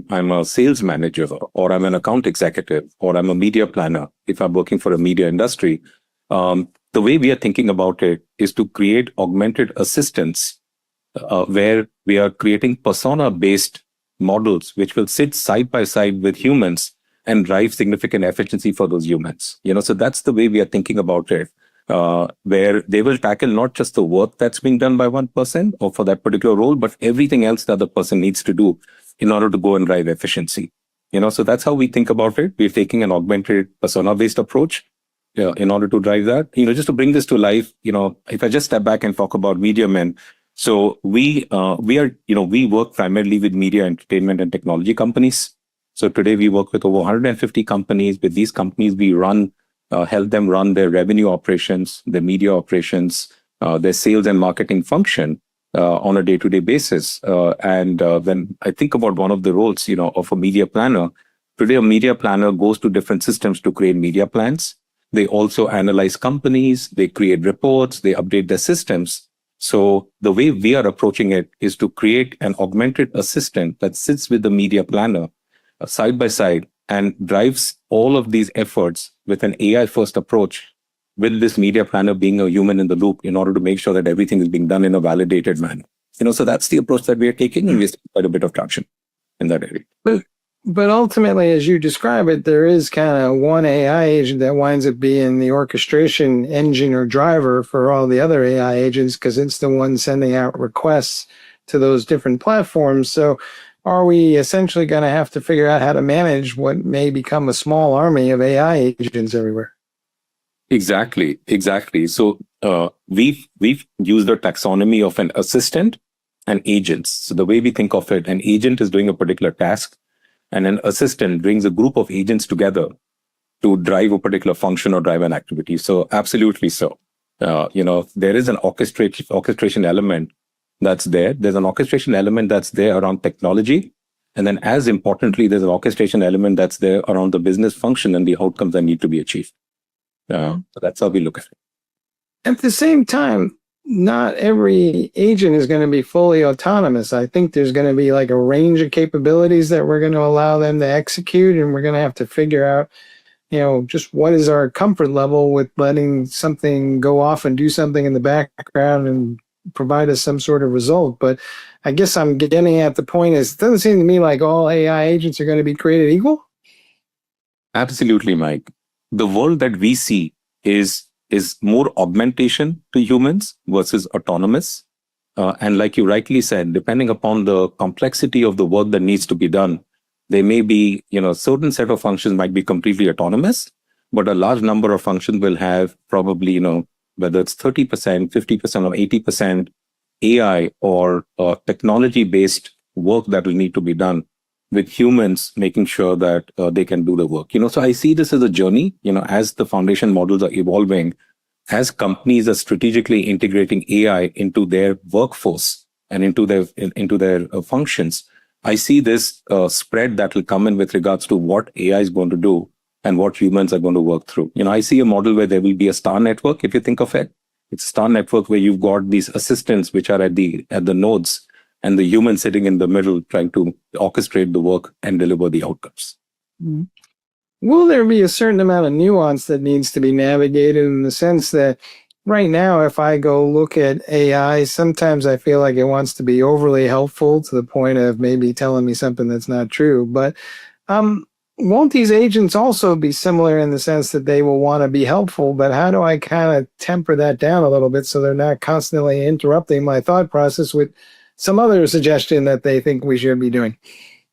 I'm a sales manager, or I'm an account executive, or I'm a media planner, if I'm working for a media industry. The way we are thinking about it is to create augmented assistants, where we are creating persona-based models which will sit side by side with humans and drive significant efficiency for those humans. So that's the way we are thinking about it, where they will tackle not just the work that's being done by one person or for that particular role, but everything else the other person needs to do in order to go and drive efficiency. So that's how we think about it. We're taking an augmented persona-based approach in order to drive that. Just to bring this to life, if I just step back and talk about MediaMint. So we work primarily with media, entertainment, and technology companies. So today we work with over 150 companies. With these companies, we help them run their revenue operations, their media operations, their sales and marketing function. on a day-to-day basis. And when I think about one of the roles, of a media planner, today a media planner goes to different systems to create media plans. They also analyze companies, they create reports, they update their systems. So the way we are approaching it is to create an augmented assistant that sits with the media planner side by side and drives all of these efforts with an AI-first approach, with this media planner being a human in the loop in order to make sure that everything is being done in a validated manner. So that's the approach that we are taking, and we're seeing quite a bit of traction in that area. But ultimately, as you describe it, there is kind of one AI agent that winds up being the orchestration engine or driver for all the other AI agents, because it's the one sending out requests to those different platforms. So are we essentially going to have to figure out how to manage what may become a small army of AI agents everywhere? Exactly. So we've used the taxonomy of an assistant and agents. So the way we think of it, an agent is doing a particular task, and an assistant brings a group of agents together to drive a particular function or drive an activity. So absolutely so. There is an orchestration element that's there. There's an orchestration element that's there around technology. And then as importantly, there's an orchestration element that's there around the business function and the outcomes that need to be achieved. So that's how we look at it. At the same time, not every agent is going to be fully autonomous. I think there's going to be like a range of capabilities that we're going to allow them to execute, and we're going to have to figure out, just what is our comfort level with letting something go off and do something in the background and provide us some sort of result. But I guess I'm getting at the point is, it doesn't seem to me like all AI agents are going to be created equal. Absolutely, Mike. The world that we see is more augmentation to humans versus autonomous. And like you rightly said, depending upon the complexity of the work that needs to be done, there may be, certain set of functions might be completely autonomous, but a large number of functions will have probably, whether it's 30%, 50% or 80% AI or technology-based work that will need to be done, with humans making sure that they can do the work. So I see this as a journey, as the foundation models are evolving, as companies are strategically integrating AI into their workforce and into their functions. I see this spread that will come in with regards to what AI is going to do and what humans are going to work through. I see a model where there will be a star network, if you think of it. It's a star network where you've got these assistants which are at the nodes, and the human sitting in the middle trying to orchestrate the work and deliver the outcomes. Mm-hmm. Will there be a certain amount of nuance that needs to be navigated, in the sense that right now, if I go look at AI, sometimes I feel like it wants to be overly helpful to the point of maybe telling me something that's not true. But won't these agents also be similar in the sense that they will want to be helpful, but how do I kind of temper that down a little bit so they're not constantly interrupting my thought process with some other suggestion that they think we should be doing?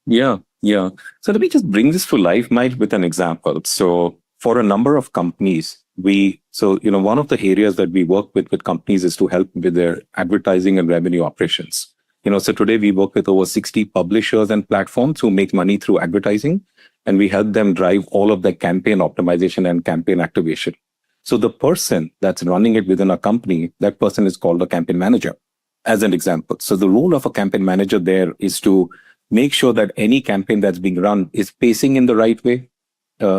Yeah. So let me just bring this to life, Mike, with an example. So for a number of companies, one of the areas that we work with companies is to help with their advertising and revenue operations. So today we work with over 60 publishers and platforms who make money through advertising, and we help them drive all of their campaign optimization and campaign activation. So the person that's running it within a company, that person is called a campaign manager, as an example. So the role of a campaign manager there is to make sure that any campaign that's being run is pacing in the right way,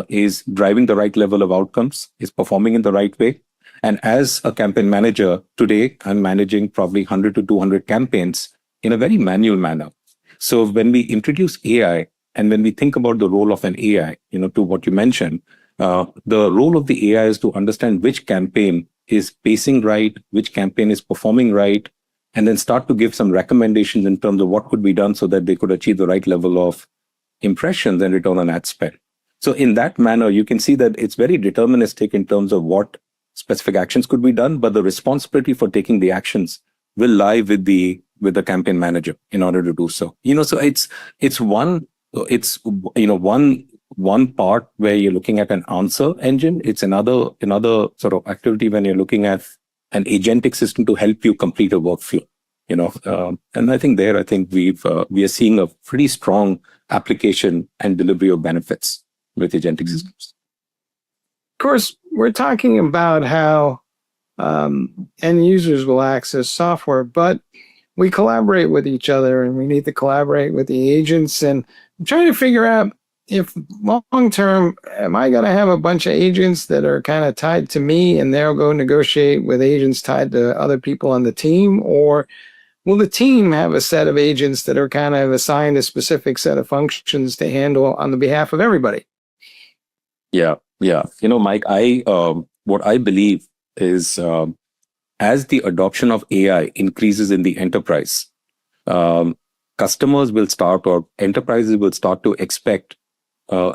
is driving the right level of outcomes, is performing in the right way. And as a campaign manager today, I'm managing probably 100 to 200 campaigns in a very manual manner. So when we introduce AI, and when we think about the role of an AI, to what you mentioned, the role of the AI is to understand which campaign is pacing right, which campaign is performing right, and then start to give some recommendations in terms of what could be done so that they could achieve the right level of impressions and return on ad spend. So in that manner, you can see that it's very deterministic in terms of what specific actions could be done, but the responsibility for taking the actions will lie with the campaign manager in order to do so. So it's one part where you're looking at an answer engine. It's another sort of activity when you're looking at an agentic system to help you complete a workflow. And I think we are seeing a pretty strong application and delivery of benefits with agentic systems. Of course, we're talking about how end users will access software, but we collaborate with each other, and we need to collaborate with the agents. And I'm trying to figure out if long term, am I going to have a bunch of agents that are kind of tied to me and they'll go negotiate with agents tied to other people on the team? Or will the team have a set of agents that are kind of assigned a specific set of functions to handle on the behalf of everybody? Yeah. Mike, what I believe is as the adoption of AI increases in the enterprise, customers will start, or enterprises will start to expect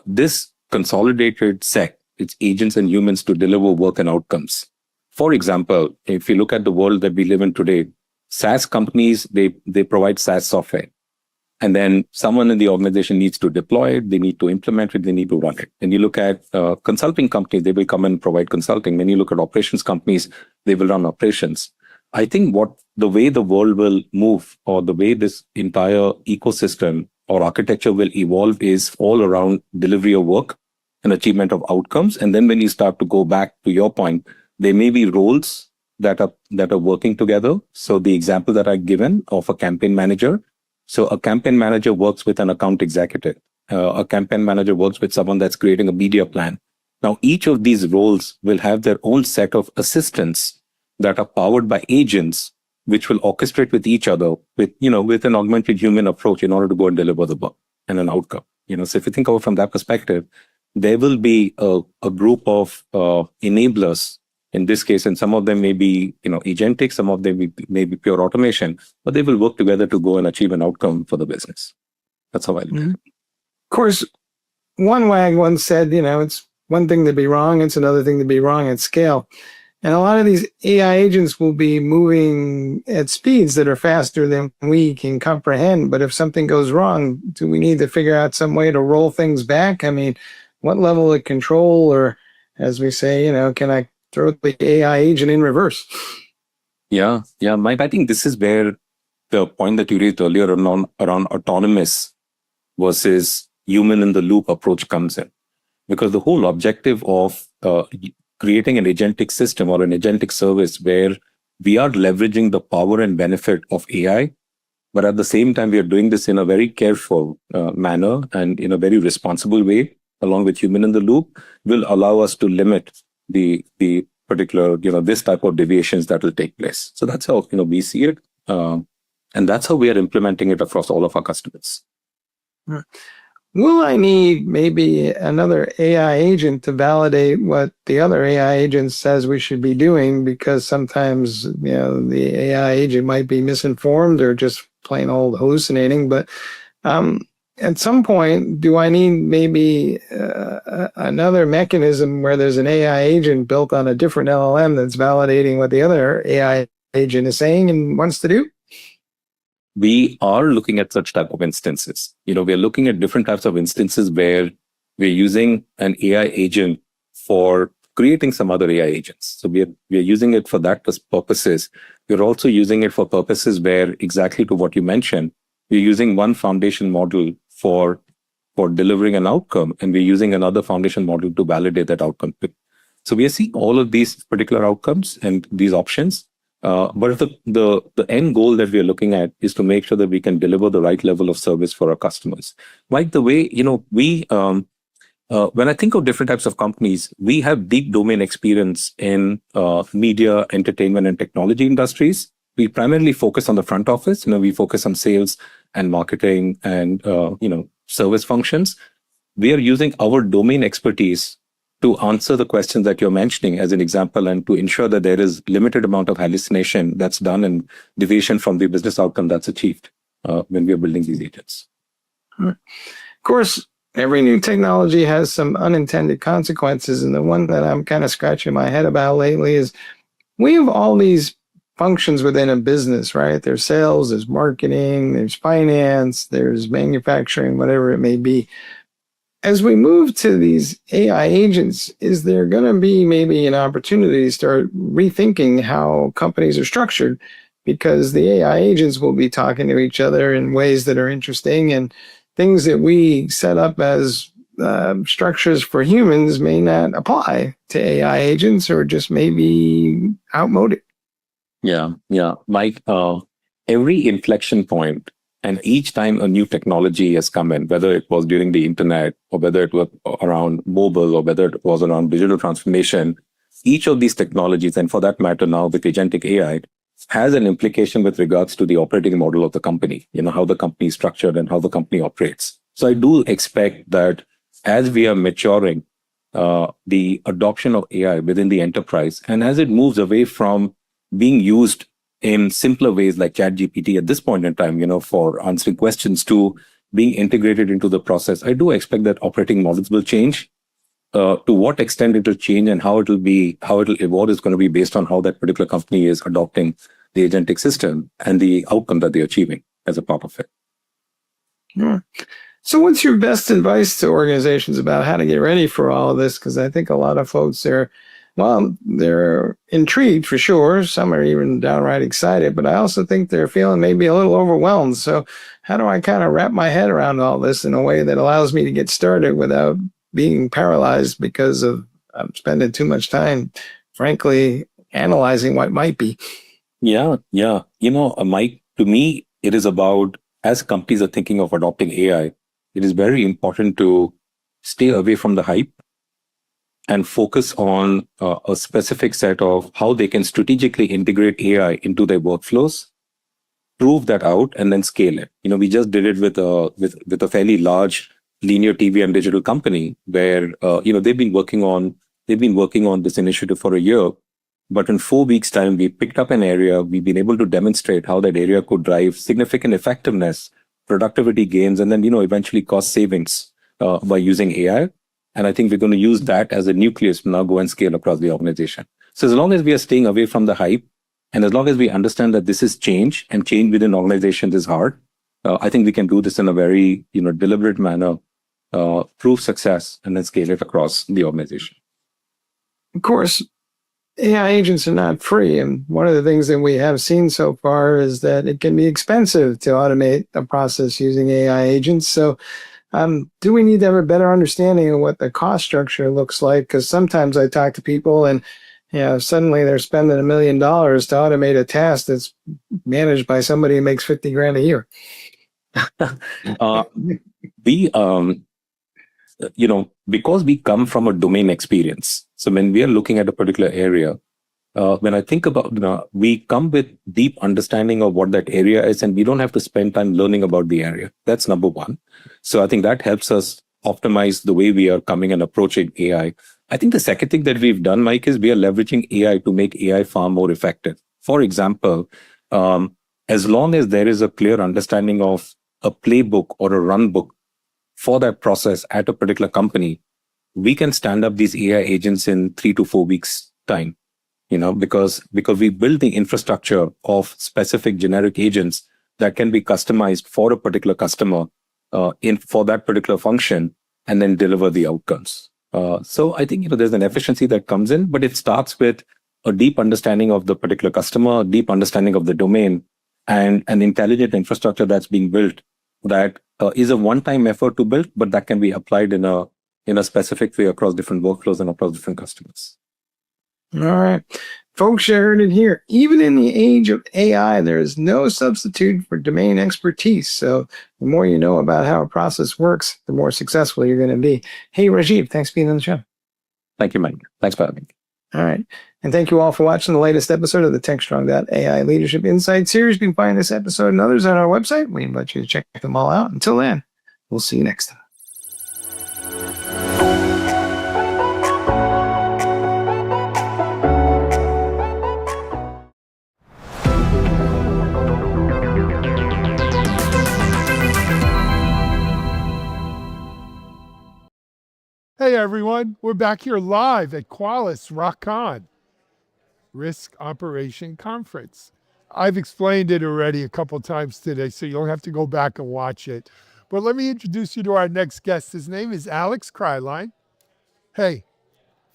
this consolidated set, its agents and humans, to deliver work and outcomes. For example, if you look at the world that we live in today, SaaS companies, they provide SaaS software. And then someone in the organization needs to deploy it, they need to implement it, they need to run it. And you look at consulting companies, they will come and provide consulting. When you look at operations companies, they will run operations. I think the way the world will move, or the way this entire ecosystem or architecture will evolve, is all around delivery of work and achievement of outcomes. And then when you start to go back to your point, there may be roles that are working together. So the example that I've given of a campaign manager. So a campaign manager works with an account executive. A campaign manager works with someone that's creating a media plan. Now, each of these roles will have their own set of assistants that are powered by agents, which will orchestrate with each other with an augmented human approach in order to go and deliver the work and an outcome. So if you think of it from that perspective, there will be a group of enablers in this case, and some of them may be agentic, some of them may be pure automation, but they will work together to go and achieve an outcome for the business. That's how I look at it. Of course, one wag once said, it's one thing to be wrong, it's another thing to be wrong at scale. And a lot of these AI agents will be moving at speeds that are faster than we can comprehend. But if something goes wrong, do we need to figure out some way to roll things back? I mean, what level of control, or as we say, can I throw the AI agent in reverse? Yeah, Mike, I think this is where the point that you raised earlier around autonomous versus human in the loop approach comes in. Because the whole objective of creating an agentic system or an agentic service where we are leveraging the power and benefit of AI, but at the same time, we are doing this in a very careful manner and in a very responsible way, along with human in the loop, will allow us to limit the particular, this type of deviations that will take place. So that's how, we see it. And that's how we are implementing it across all of our customers. Will I need maybe another AI agent to validate what the other AI agent says we should be doing? Because sometimes, the AI agent might be misinformed or just plain old hallucinating. But at some point, do I need maybe another mechanism where there's an AI agent built on a different LLM that's validating what the other AI agent is saying and wants to do? We are looking at such type of instances. We are looking at different types of instances where we're using an AI agent for creating some other AI agents. So we are using it for that purposes. We're also using it for purposes where, exactly to what you mentioned, we're using one foundation model for delivering an outcome, and we're using another foundation model to validate that outcome. So we are seeing all of these particular outcomes and these options. But the end goal that we are looking at is to make sure that we can deliver the right level of service for our customers. Like the way, we, when I think of different types of companies, we have deep domain experience in media, entertainment, and technology industries. We primarily focus on the front office. We focus on sales and marketing and, service functions. We are using our domain expertise to answer the questions that you're mentioning as an example, and to ensure that there is limited amount of hallucination that's done and deviation from the business outcome that's achieved when we are building these agents. Of course, every new technology has some unintended consequences. And the one that I'm kind of scratching my head about lately is we have all these functions within a business, right? There's sales, there's marketing, there's finance, there's manufacturing, whatever it may be. As we move to these AI agents, is there going to be maybe an opportunity to start rethinking how companies are structured? Because the AI agents will be talking to each other in ways that are interesting, and things that we set up as structures for humans may not apply to AI agents, or just maybe outmoded. Yeah. Mike, every inflection point, and each time a new technology has come in, whether it was during the internet or whether it was around mobile or whether it was around digital transformation, each of these technologies, and for that matter now with agentic AI, has an implication with regards to the operating model of the company, how the company is structured and how the company operates. So I do expect that as we are maturing the adoption of AI within the enterprise, and as it moves away from being used in simpler ways like ChatGPT at this point in time, for answering questions to being integrated into the process, I do expect that operating models will change. To what extent it will change and how it will evolve is going to be based on how that particular company is adopting the agentic system and the outcome that they're achieving as a part of it. Yeah. So what's your best advice to organizations about how to get ready for all of this? Because I think a lot of folks they're intrigued for sure. Some are even downright excited, but I also think they're feeling maybe a little overwhelmed. So how do I kind of wrap my head around all this in a way that allows me to get started without being paralyzed because I'm spending too much time, frankly, analyzing what might be? Yeah. Mike, to me, it is about, as companies are thinking of adopting AI, it is very important to stay away from the hype and focus on a specific set of how they can strategically integrate AI into their workflows, prove that out, and then scale it. We just did it with a fairly large linear TV and digital company where they've been working on this initiative for a year, but in 4 weeks' time we picked up an area. We've been able to demonstrate how that area could drive significant effectiveness, productivity gains, and then eventually cost savings by using AI. And I think we're going to use that as a nucleus to now go and scale across the organization. So as long as we are staying away from the hype, and as long as we understand that this is change, and change within organizations is hard, I think we can do this in a very deliberate manner, prove success, and then scale it across the organization. Of course, AI agents are not free. And one of the things that we have seen so far is that it can be expensive to automate a process using AI agents. So do we need to have a better understanding of what the cost structure looks like? Because sometimes I talk to people and suddenly they're spending $1 million to automate a task that's managed by somebody who makes $50,000 a year. Because we come from a domain experience. So when we are looking at a particular area, when I think about, we come with deep understanding of what that area is, and we don't have to spend time learning about the area. That's number one. So I think that helps us optimize the way we are coming and approaching AI. I think the second thing that we've done, Mike, is we are leveraging AI to make AI far more effective. For example, as long as there is a clear understanding of a playbook or a run book for that process at a particular company, we can stand up these AI agents in 3 to 4 weeks time, because we build the infrastructure of specific generic agents that can be customized for a particular customer for that particular function, and then deliver the outcomes. So I think there's an efficiency that comes in, but it starts with a deep understanding of the particular customer, a deep understanding of the domain, and an intelligent infrastructure that's being built that is a one-time effort to build, but that can be applied in a specific way across different workflows and across different customers. All right. Folks, you heard it here. Even in the age of AI, there is no substitute for domain expertise. So the more you know about how a process works, the more successful you're going to be. Hey, Rajiv, thanks for being on the show. Thank you, Mike. Thanks for having me. All right. And thank you all for watching the latest episode of the Techstrong.ai Leadership Insight series. You can find this episode and others on our website. We invite you to check them all out. Until then, we'll see you next time. Hey everyone, we're back here live at Qualys RockCon, Risk Operation Conference. I've explained it already a couple times today, so you'll have to go back and watch it. But let me introduce you to our next guest. His name is Alex Kryline. Hey,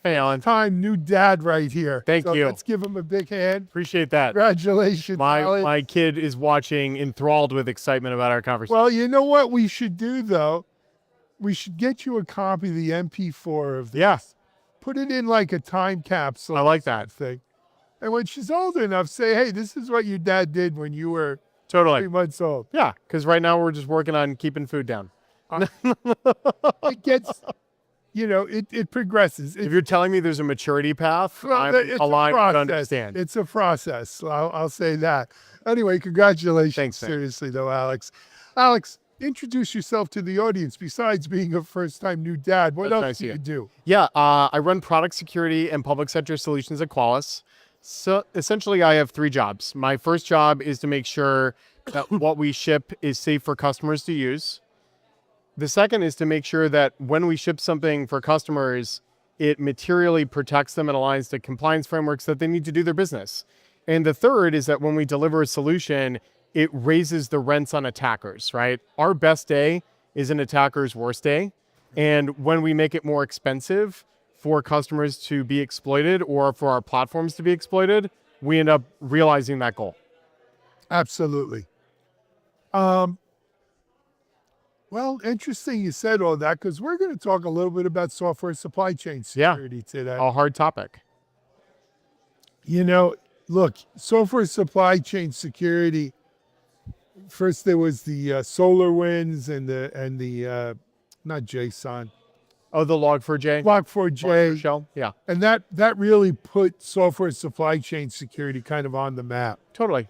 Alan. Time new dad right here. Thank you. Let's give him a big hand. Appreciate that. Congratulations, Alex. My kid is watching, enthralled with excitement about our conversation. Well, you know what we should do, though? We should get you a copy of the MP4 of this. Yeah. Put it in like a time capsule. I like that thing. And when she's old enough, say, hey, this is what your dad did when you were Totally. 3 months old. Yeah, because right now we're just working on keeping food down. It gets, it progresses. If you're telling me there's a maturity path, I'm it's aligned a to process. understand. It's a process. I'll say that. Anyway, congratulations. Thanks, man. Seriously, though, Alex. Alex, introduce yourself to the audience. Besides being a first-time new dad, what That's else nice do of you you. do? Yeah, I run product security and public sector solutions at Qualys. So essentially, I have 3 jobs. My first job is to make sure that what we ship is safe for customers to use. The second is to make sure that when we ship something for customers, it materially protects them and aligns to compliance frameworks that they need to do their business. And the third is that when we deliver a solution, it raises the rents on attackers, right? Our best day is an attacker's worst day. And when we make it more expensive for customers to be exploited or for our platforms to be exploited, we end up realizing that goal. Absolutely. Well, interesting you said all that, because we're going to talk a little bit about software supply chain security today. A hard topic. Look, software supply chain security. First, there was the SolarWinds and the not JSON, Oh, the Log4j? Log4j, Shell? Yeah, and that really put software supply chain security kind of on the map. totally.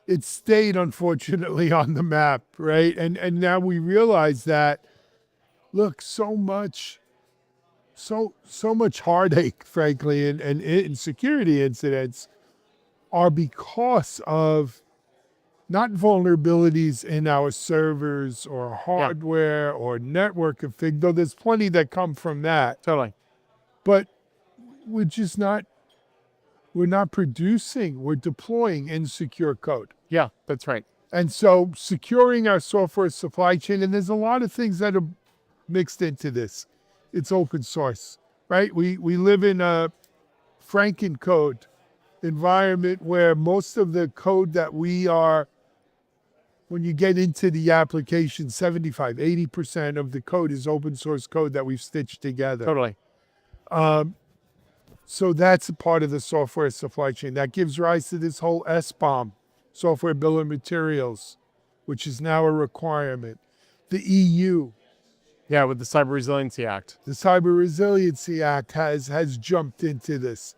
It stayed, unfortunately, on the map, right? And now we realize that, look, so much heartache, frankly, and security incidents are because of not vulnerabilities in our servers or hardware or network config, though there's plenty that come from that. Totally. But we're not producing, we're deploying insecure code. Yeah, that's right. And so securing our software supply chain, and there's a lot of things that are mixed into this. It's open source, right? We live in a Franken-code environment where most of the code that when you get into the application, 80% of the code is open source code that we've stitched together. Totally. So that's a part of the software supply chain. That gives rise to this whole SBOM, software bill of materials, which is now a requirement. The EU, Yeah, with the Cyber Resiliency Act. the Cyber Resiliency Act has jumped into this.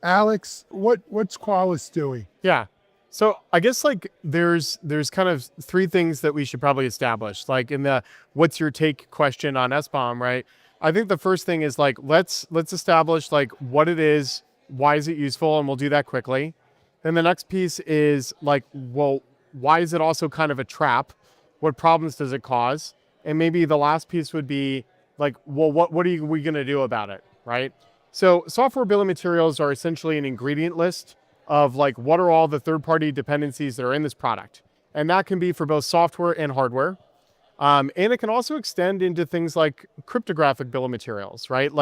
Alex, what's Qualys doing? Yeah. So I guess there's kind of 3 things that we should probably establish. Like in the what's your take question on SBOM, right? I think the first thing is let's establish what it is, why is it useful, and we'll do that quickly. Then the next piece is well, why is it also kind of a trap? What problems does it cause? And maybe the last piece would be well, what are we going to do about it, right? So software bill of materials are essentially an ingredient list of what are all the third-party dependencies that are in this product. And that can be for both software and hardware. And it can also extend into things like cryptographic bill of materials, right?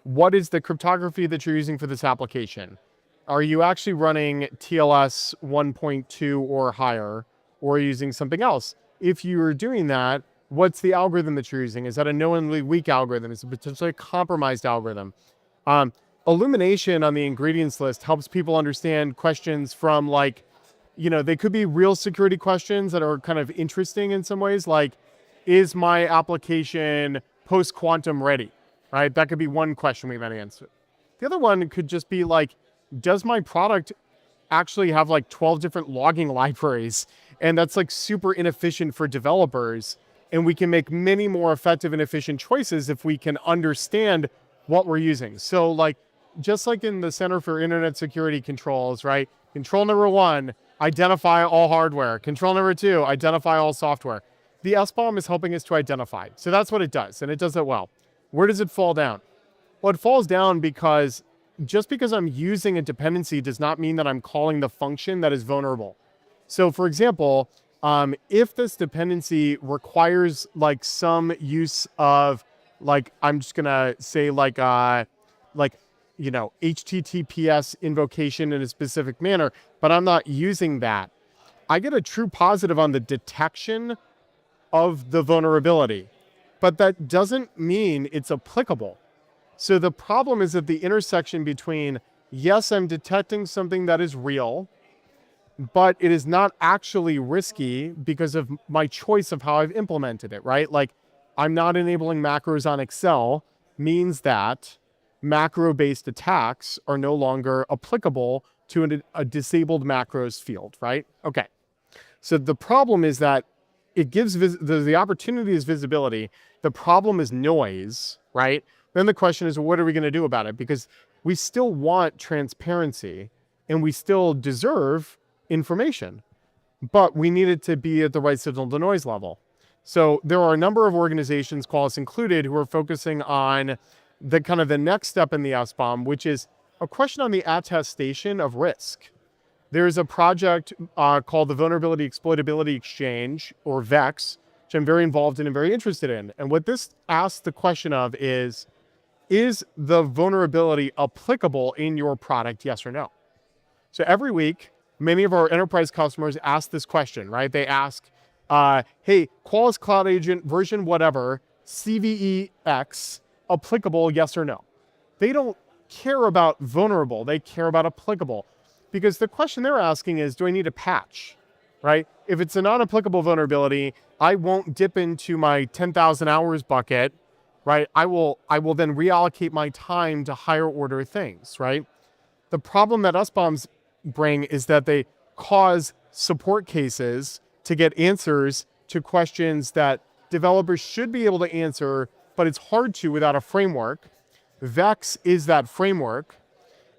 What is the cryptography that you're using for this application? Are you actually running TLS 1.2 or higher, or using something else? If you're doing that, what's the algorithm that you're using? Is that a knowingly weak algorithm? Is it potentially a compromised algorithm? Illumination on the ingredients list helps people understand questions from they could be real security questions that are kind of interesting in some ways. Is my application post-quantum ready, right? That could be one question we might answer. The other one could just be does my product actually have 12 different logging libraries? And that's super inefficient for developers. And we can make many more effective and efficient choices if we can understand what we're using. So just like in the Center for Internet Security Controls, right? Control number 1, identify all hardware. Control number 2, identify all software. The SBOM is helping us to identify. So that's what it does, and it does it well. Where does it fall down? Well, it falls down because just because I'm using a dependency does not mean that I'm calling the function that is vulnerable. So for example, if this dependency requires some use of I'm just gonna say HTTPS invocation in a specific manner, but I'm not using that, I get a true positive on the detection of the vulnerability, but that doesn't mean it's applicable. So the problem is at the intersection between, yes, I'm detecting something that is real, but it is not actually risky because of my choice of how I've implemented it, right? Like I'm not enabling macros on Excel means that macro-based attacks are no longer applicable to a disabled macros field, right? Okay. So the problem is that it gives the opportunity is visibility. The problem is noise, right? Then the question is, what are we going to do about it? Because we still want transparency and we still deserve information, but we need it to be at the right signal to noise level. So there are a number of organizations, Qualys included, who are focusing on the kind of the next step in the SBOM, which is a question on the attestation of risk. There's a project called the Vulnerability Exploitability Exchange, or VEX, which I'm very involved in and very interested in. And what this asks the question of is the vulnerability applicable in your product, yes or no? So every week, many of our enterprise customers ask this question, right? They ask, hey, Qualys Cloud Agent version whatever, CVE X, applicable, yes or no? They don't care about vulnerable, they care about applicable. Because the question they're asking is, do I need a patch, right? If it's a non-applicable vulnerability, I won't dip into my 10,000 hours bucket, right? I will then reallocate my time to higher order things, right? The problem that SBOMs bring is that they cause support cases to get answers to questions that developers should be able to answer, but it's hard to without a framework. VEX is that framework.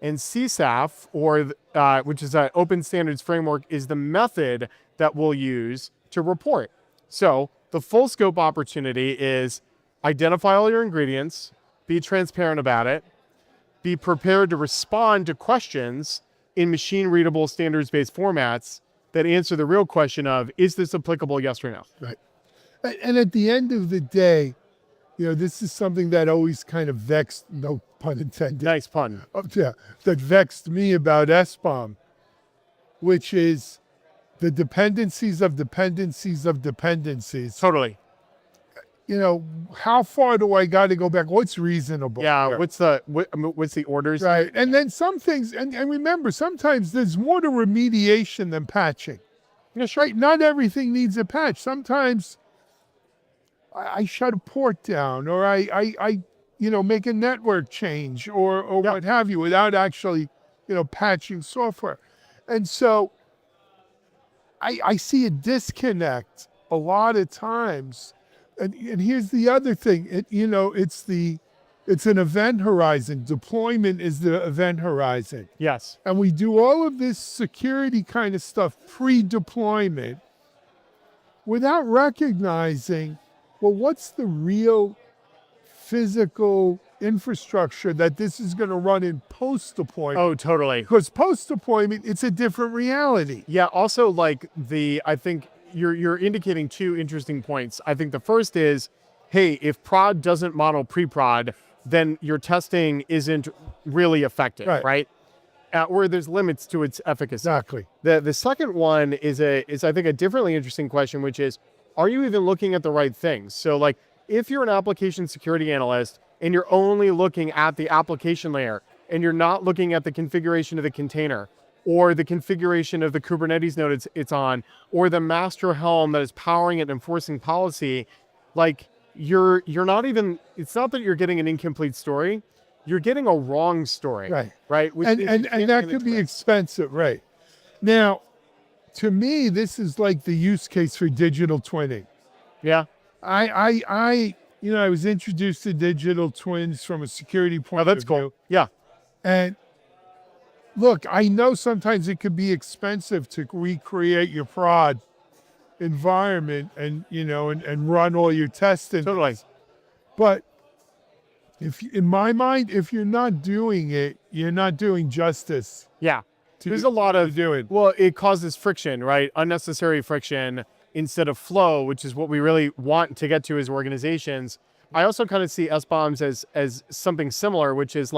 And CSAF, which is an open standards framework, is the method that we'll use to report. So the full scope opportunity is identify all your ingredients, be transparent about it, be prepared to respond to questions in machine readable standards-based formats that answer the real question of, is this applicable, yes or no? Right. And at the end of the day, this is something that always kind of vexed, no pun intended. Nice pun. That vexed me about SBOM, which is the dependencies of dependencies of dependencies. Totally. How far do I got to go back? What's reasonable? Yeah, here? what's the orders? Right. And then some things, and remember, sometimes there's more to remediation than patching. Yeah, sure. Right? Not everything needs a patch. Sometimes I shut a port down, or I make a network change, or what have you, without actually, patching software. And so I see a disconnect a lot of times. And here's the other thing, it's an event horizon. Deployment is the event horizon. Yes. And we do all of this security kind of stuff pre-deployment without recognizing, well, what's the real physical infrastructure that this is going to run in post-deployment? Oh, totally. Because post-deployment, it's a different reality. Yeah, also I think you're indicating two interesting points. I think the first is, hey, if prod doesn't model pre-prod, then your testing isn't really effective, right? Or there's limits to its efficacy. Exactly. The second one is I think a differently interesting question, which is, are you even looking at the right things? So if you're an application security analyst and you're only looking at the application layer and you're not looking at the configuration of the container or the configuration of the Kubernetes node it's on, or the master helm that is powering it and enforcing policy, you're not even, it's not that you're getting an incomplete story, you're getting a wrong story. Right. And that could be expensive, right? Now, to me, this is like the use case for digital twinning. Yeah. I was introduced to digital twins from a security point of view. Oh, that's cool. Yeah. And look, I know sometimes it could be expensive to recreate your prod environment and run all your testing. Totally. But in my mind, if you're not doing it, you're not doing justice. Yeah. There's a lot of doing. Well, it causes friction, right? Unnecessary friction instead of flow, which is what we really want to get to as organizations. I also kind of see SBOMs as something similar, which is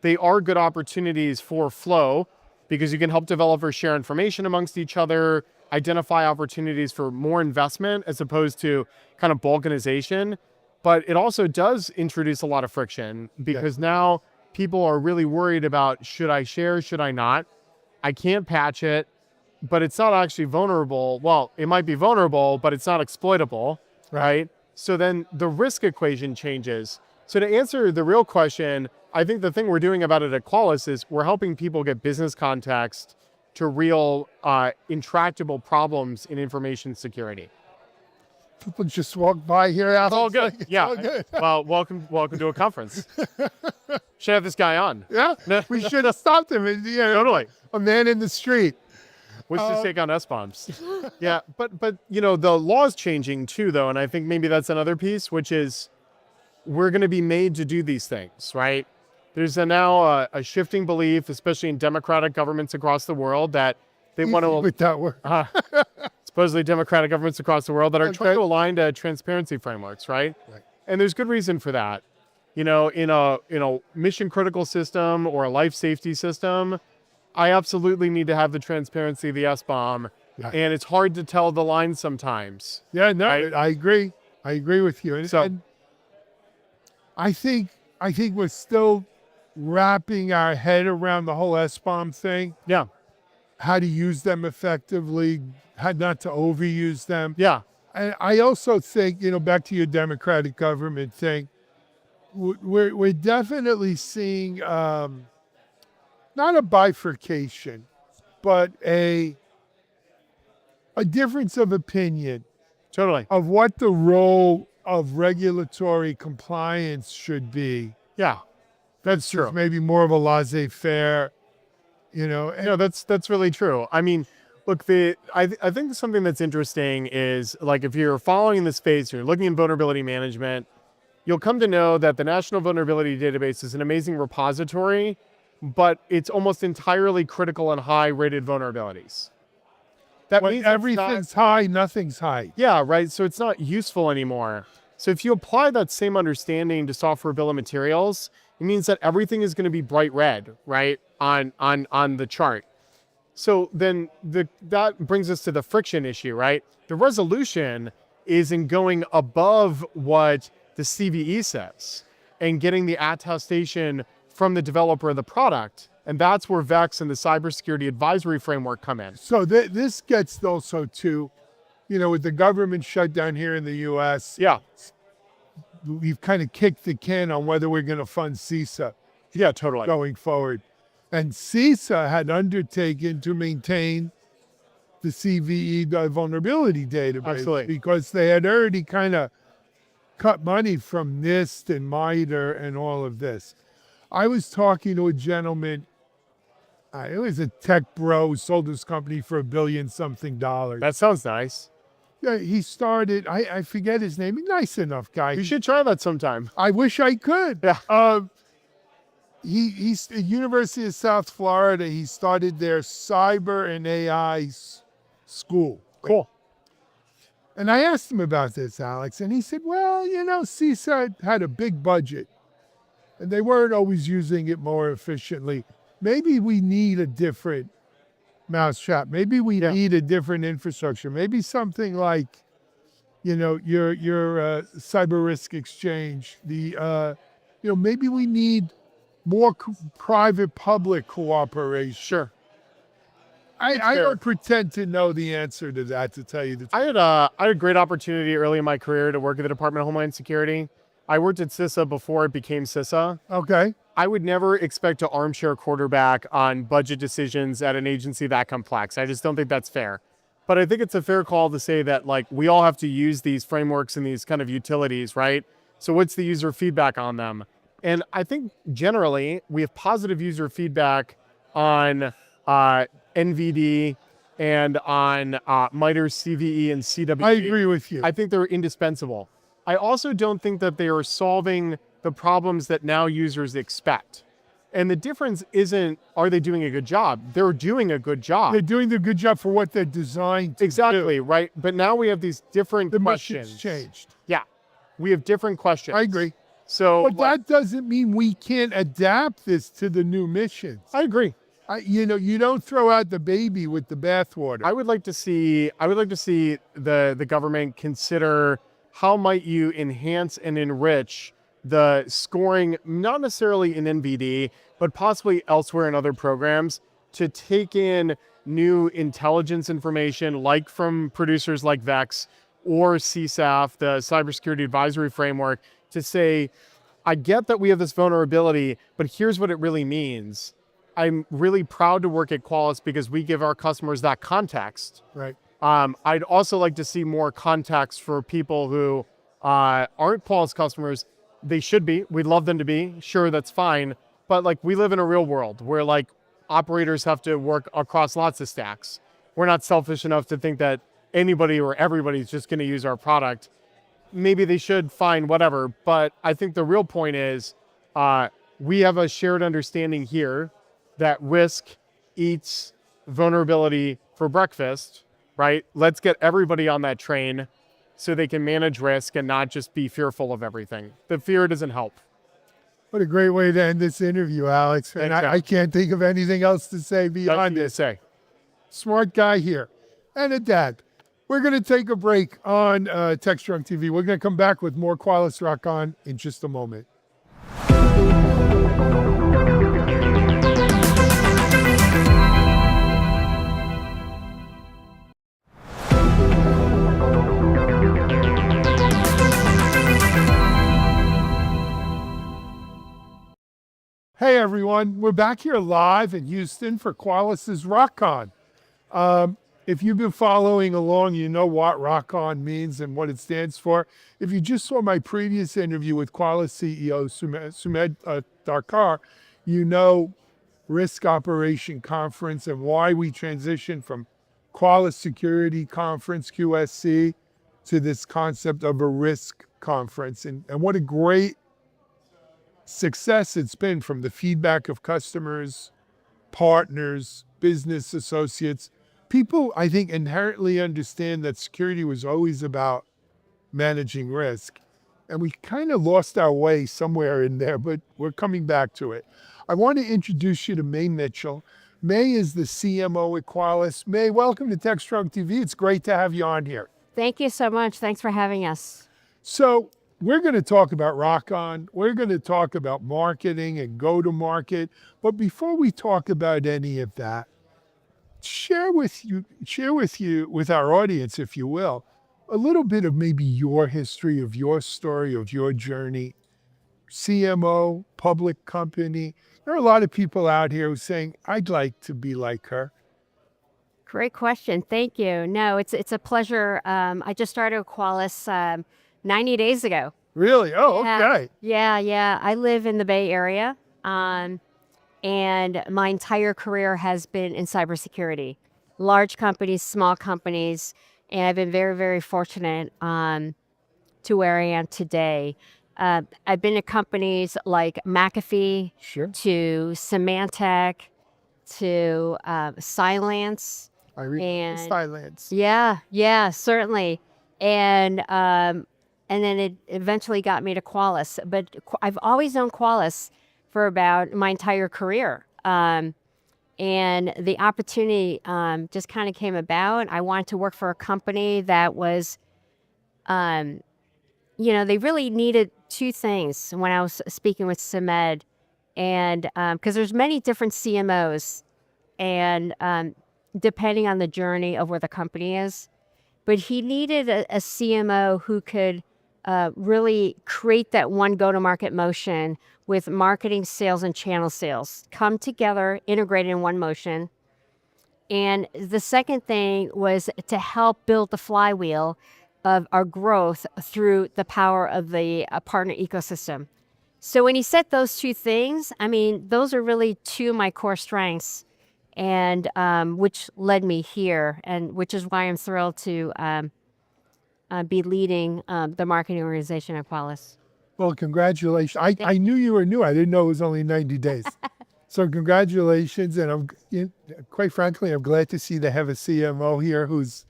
they are good opportunities for flow because you can help developers share information amongst each other, identify opportunities for more investment as opposed to kind of balkanization. But it also does introduce a lot of friction because now people are really worried about, should I share, should I not? I can't patch it. but it's not actually vulnerable. Well, it might be vulnerable, but it's not exploitable, right? So then the risk equation changes. So to answer the real question, I think the thing we're doing about it at Qualys is we're helping people get business context to real intractable problems in information security. People just walk by here. Alex. It's all good. It's Yeah. all good. Well, welcome to a conference. Should have this guy on. Yeah. We should have stopped him. And, Totally. A man in the street. What's his take on S-bombs? Yeah, but the law's changing too, though, and I think maybe that's another piece, which is we're going to be made to do these things, right? There's now a shifting belief, especially in democratic governments across the world, that they want to With that word. supposedly democratic governments across the world that are trying to align to transparency frameworks, right? And there's good reason for that. In a mission critical system or a life safety system, I absolutely need to have the transparency of the S-bomb, and it's hard to tell the line sometimes. Yeah, no, right? I agree. I agree with you. And I think we're still wrapping our head around the whole S-bomb thing. Yeah. How to use them effectively, how not to overuse them. Yeah. And I also think, back to your democratic government thing, we're definitely seeing not a bifurcation, but a difference of opinion. Totally. Of what the role of regulatory compliance should be. Yeah, that's true. Maybe more of a laissez-faire, No, that's really true. I mean, look, I think something that's interesting is, like, if you're following the space, you're looking at vulnerability management, you'll come to know that the National Vulnerability Database is an amazing repository, but it's almost entirely critical on high-rated vulnerabilities. That means everything's high, nothing's high. Yeah, right. So it's not useful anymore. So if you apply that same understanding to software bill of materials, it means that everything is going to be bright red, right, on the chart. So then that brings us to the friction issue, right? The resolution is in going above what the CVE says and getting the attestation from the developer of the product. And that's where VEX and the cybersecurity advisory framework come in. So this gets also to, with the government shutdown here in the U.S., yeah, we've kind of kicked the can on whether we're going to fund CISA. Yeah, totally. Going forward. And CISA had undertaken to maintain the CVE vulnerability database. Absolutely. Because they had already kind of cut money from NIST and MITRE and all of this. I was talking to a gentleman, it was a tech bro who sold his company for $1 billion something. That sounds nice. Yeah, he started, I forget his name, nice enough guy. You should try that sometime. I wish I could. Yeah. He's at University of South Florida. He started their cyber and AI school. Cool. And I asked him about this, Alex, and he said, well, CISA had a big budget, and they weren't always using it more efficiently. Maybe we need a different mousetrap. Maybe we need a different infrastructure. Maybe something like, your cyber risk exchange. Maybe we need more private-public cooperation. Sure. I don't pretend to know the answer to that, to tell you the truth. I had a great opportunity early in my career to work at the Department of Homeland Security. I worked at CISA before it became CISA. Okay. I would never expect to armchair quarterback on budget decisions at an agency that complex. I just don't think that's fair. But I think it's a fair call to say that, like, we all have to use these frameworks and these kind of utilities, right? So what's the user feedback on them? And I think generally we have positive user feedback on NVD and on MITRE, CVE, and CWE. I agree with you. I think they're indispensable. I also don't think that they are solving the problems that now users expect. And the difference isn't, are they doing a good job? They're doing a good job. They're doing the good job for what they're designed to Exactly, do. right? But now we have these different The questions. mission's changed. Yeah, we have different questions. I agree. So, But that doesn't mean we can't adapt this to the new missions. I agree. You don't throw out the baby with the bathwater. I would like to see the government consider how might you enhance and enrich the scoring, not necessarily in NVD, but possibly elsewhere in other programs, to take in new intelligence information, like from producers like Vex or CSAF, the Cybersecurity Advisory Framework, to say, I get that we have this vulnerability, but here's what it really means. I'm really proud to work at Qualys because we give our customers that context. Right. I'd also like to see more context for people who aren't Qualys customers. They should be. We'd love them to be. Sure, that's fine. But like, we live in a real world where like operators have to work across lots of stacks. We're not selfish enough to think that anybody or everybody's just going to use our product. Maybe they should, fine, whatever. But I think the real point is we have a shared understanding here that risk eats vulnerability for breakfast, right? Let's get everybody on that train so they can manage risk and not just be fearful of everything. The fear doesn't help. What a great way to end this interview, Alex. And I can't think of anything else to say beyond this. Smart guy here and a dad. We're going to take a break on Techstrong TV. We're going to come back with more Qualys Rock On in just a moment. Hey everyone, we're back here live in Houston for Qualys's RockCon. If you've been following along, you know what RockCon means and what it stands for. If you just saw my previous interview with Qualys CEO Sumedh Thakkar, you know Risk Operation Conference and why we transitioned from Qualys Security Conference, QSC, to this concept of a risk conference. And what a great success it's been from the feedback of customers, partners, business associates. People, I think, inherently understand that security was always about managing risk. And we kind of lost our way somewhere in there, but we're coming back to it. I want to introduce you to May Mitchell. May is the CMO at Qualys. May, welcome to Techstrong TV. It's great to have you on here. Thank you so much. Thanks for having us. So we're going to talk about RockOn. We're going to talk about marketing and go-to-market. But before we talk about any of that, share with our audience, if you will, a little bit of maybe your history, of your story, of your journey. CMO, public company. There are a lot of people out here who are saying, I'd like to be like her. Great question. Thank you. No, it's a pleasure. I just started Qualys 90 days ago. Really? Oh, Yeah. okay. Yeah. I live in the Bay Area, and my entire career has been in cybersecurity. Large companies, small companies, and I've been very, very fortunate to where I am today. I've been at companies like McAfee, Sure. to Symantec, to Cylance. I read And- silence. Yeah, certainly. And then it eventually got me to Qualys. But I've always known Qualys for about my entire career. And the opportunity just kind of came about. I wanted to work for a company that was, they really needed two things when I was speaking with Sumedh. And because there's many different CMOs, and depending on the journey of where the company is. But he needed a CMO who could really create that one go-to-market motion with marketing, sales, and channel sales come together, integrated in one motion. And the second thing was to help build the flywheel of our growth through the power of the partner ecosystem. So when he said those two things, I mean, those are really two of my core strengths, and which led me here, and which is why I'm thrilled to be leading the marketing organization at Qualys. Well, congratulations. I knew you were new. I didn't know it was only 90 days. So congratulations. And quite frankly, I'm glad to see they have a CMO here who's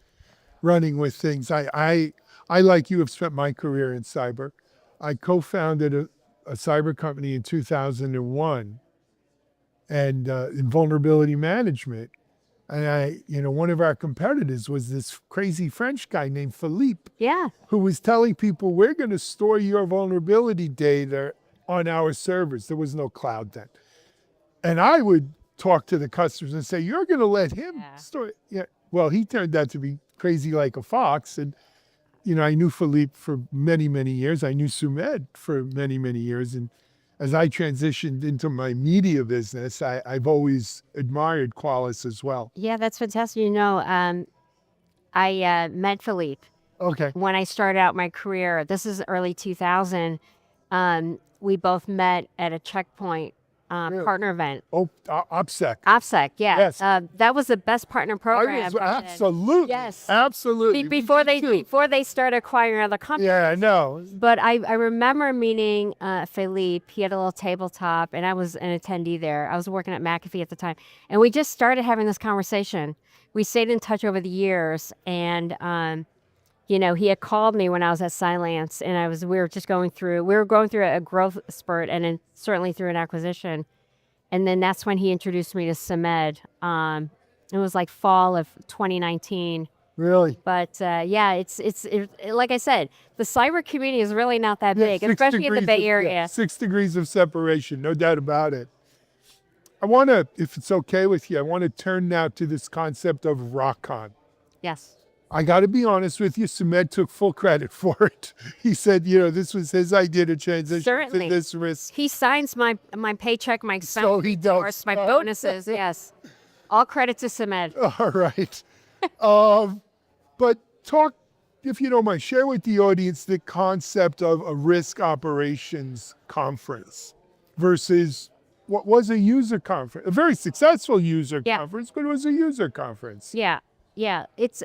running with things. I like you, have spent my career in cyber. I co-founded a cyber company in 2001 and in vulnerability management. And one of our competitors was this crazy French guy named Philippe. Yeah. Who was telling people, we're going to store your vulnerability data on our servers. There was no cloud then. And I would talk to the customers and say, you're going to let him Yeah. store. Yeah. Well, he turned out to be crazy like a fox. And, I knew Philippe for many, many years. I knew Sumed for many, many years. And as I transitioned into my media business, I've always admired Qualys as well. Yeah, that's fantastic. I met Philippe Okay. when I started out my career. This is early 2000. We both met at a checkpoint Really? partner event. Oh, OPSEC. OPSEC, yeah. Yes. That was the best partner program. Absolutely. Yes. Absolutely. Before they started acquiring other companies. Yeah, I know. But I remember meeting Philippe. He had a little tabletop, and I was an attendee there. I was working at McAfee at the time. And we just started having this conversation. We stayed in touch over the years. And, he had called me when I was at Cylance, and we were going through a growth spurt, and then certainly through an acquisition. And then that's when he introduced me to Sumed. It was like fall of 2019. Really? But it's like I said, the cyber community is really not that big, 6 especially in the degrees Bay of- Area. yeah, 6 degrees of separation, no doubt about it. I want to, if it's okay with you, I want to turn now to this concept of RockCon. Yes. I got to be honest with you, Sumed took full credit for it. He said, this was his idea to transition Certainly. to this risk. He signs my paycheck, my expenses, So he of does. course, my bonuses. Yes. All credit to Sumed. All right. But talk, if you don't mind, share with the audience the concept of a risk operations conference versus what was a user conference, a very successful user conference, but it was a user conference. Yeah. It's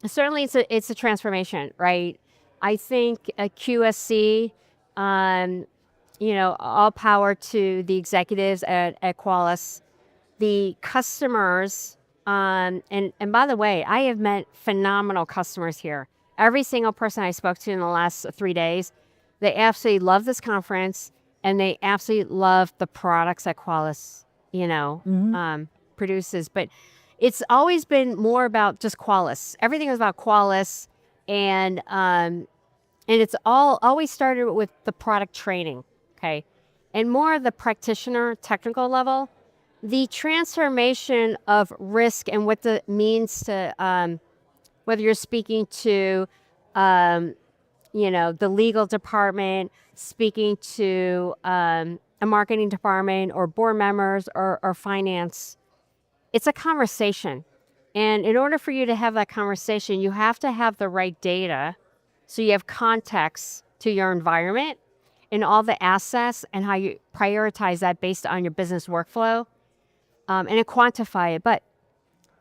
certainly it's a transformation, right? I think a QSC, all power to the executives at Qualys, the customers, and by the way, I have met phenomenal customers here. Every single person I spoke to in the last 3 days, they absolutely love this conference, and they absolutely love the products that Qualys, produces. But it's always been more about just Qualys. Everything is about Qualys, and it's always started with the product training, okay? And more of the practitioner technical level, the transformation of risk and what that means to, whether you're speaking to, the legal department, speaking to a marketing department or board members or finance, it's a conversation. And in order for you to have that conversation, you have to have the right data. So you have context to your environment and all the assets and how you prioritize that based on your business workflow, and then quantify it. But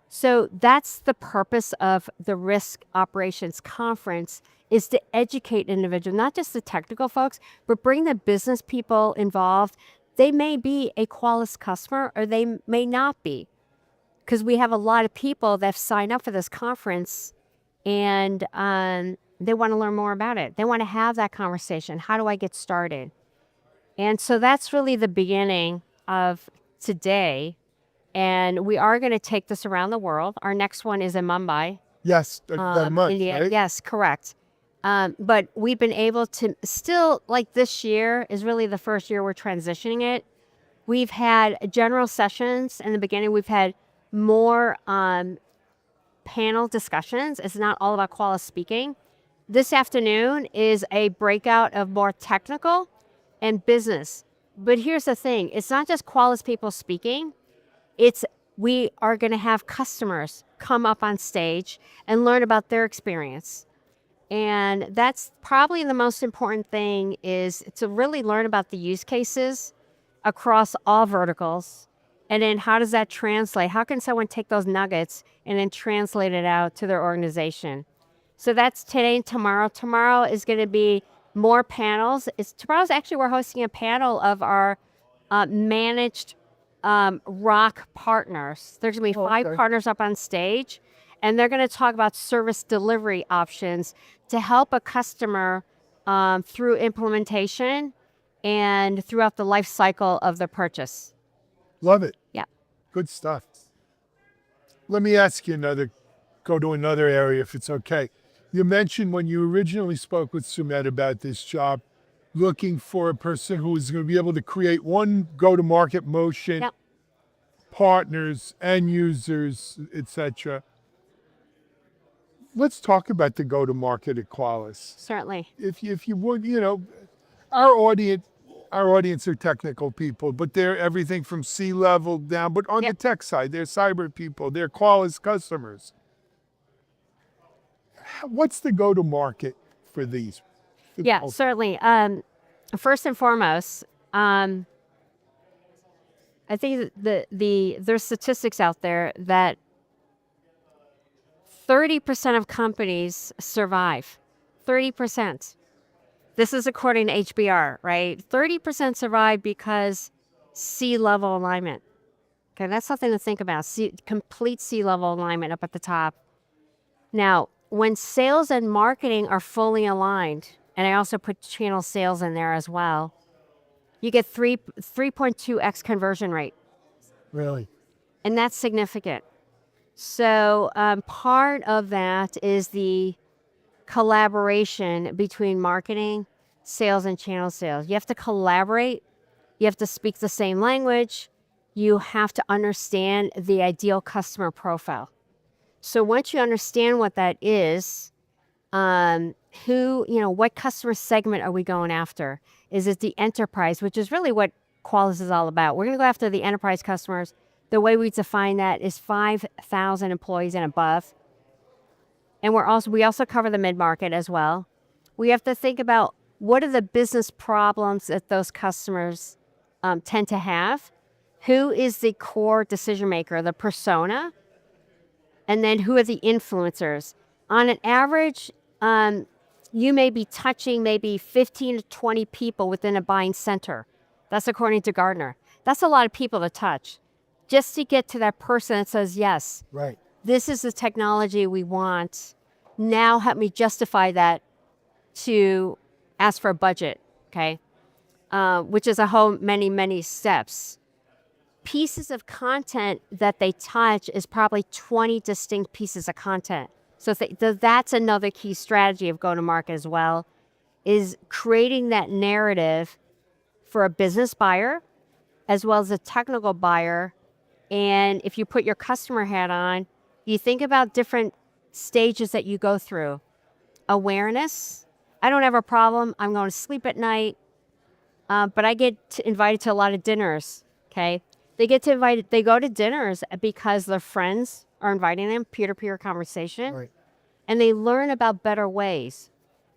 so that's the purpose of the Risk Operations Conference, is to educate individuals, not just the technical folks, but bring the business people involved. They may be a Qualys customer or they may not be, because we have a lot of people that have signed up for this conference, and they want to learn more about it. They want to have that conversation. How do I get started? And so that's really the beginning of today. And we are going to take this around the world. Our next one is in Mumbai. Yes, that month, India. right? Yes, correct. But we've been able to still, like this year is really the first year we're transitioning it. We've had general sessions in the beginning. We've had more panel discussions. It's not all about Qualys speaking. This afternoon is a breakout of more technical and business. But here's the thing. It's not just Qualys people speaking. We are going to have customers come up on stage and learn about their experience. And that's probably the most important thing, is to really learn about the use cases across all verticals. And then how does that translate? How can someone take those nuggets and then translate it out to their organization? So that's today and tomorrow. Tomorrow is going to be more panels. Tomorrow's actually, we're hosting a panel of our managed ROC partners. There's going to be 5 partners up on stage, and they're going to talk about service delivery options to help a customer through implementation and throughout the life cycle of the purchase. Love it. Yeah. Good stuff. Let me ask you go to another area if it's okay. You mentioned when you originally spoke with Sumed about this job, looking for a person who is going to be able to create one go-to-market motion. Yep. partners, end users, etc. Let's talk about the go-to-market at Qualys. Certainly. If you would, our audience are technical people, but they're everything from C-level down. But on the tech side, they're cyber people, they're Qualys customers. What's the go-to-market for these? Yeah, certainly. First and foremost, I think there's statistics out there that 30% of companies survive. 30%. This is according to HBR, right? 30% survive because C-level alignment. Okay, that's something to think about. Complete C-level alignment up at the top. Now, when sales and marketing are fully aligned, and I also put channel sales in there as well, you get 3.2x conversion rate. Really? And that's significant. So part of that is the collaboration between marketing, sales, and channel sales. You have to collaborate. You have to speak the same language. You have to understand the ideal customer profile. So once you understand what that is, what customer segment are we going after? Is it the enterprise, which is really what Qualys is all about? We're going to go after the enterprise customers. The way we define that is 5,000 employees and above. And we also cover the mid-market as well. We have to think about what are the business problems that those customers tend to have. Who is the core decision maker, the persona? And then who are the influencers? On an average, you may be touching maybe 15 to 20 people within a buying center. That's according to Gartner. That's a lot of people to touch just to get to that person that says, yes, right, this is the technology we want. Now help me justify that to ask for a budget, okay? Which is a whole many steps. Pieces of content that they touch is probably 20 distinct pieces of content. So that's another key strategy of go-to-market as well, is creating that narrative for a business buyer as well as a technical buyer. And if you put your customer hat on, you think about different stages that you go through. Awareness. I don't have a problem. I'm going to sleep at night. But I get invited to a lot of dinners, okay? They go to dinners because their friends are inviting them, peer-to-peer conversation. right. And they learn about better ways.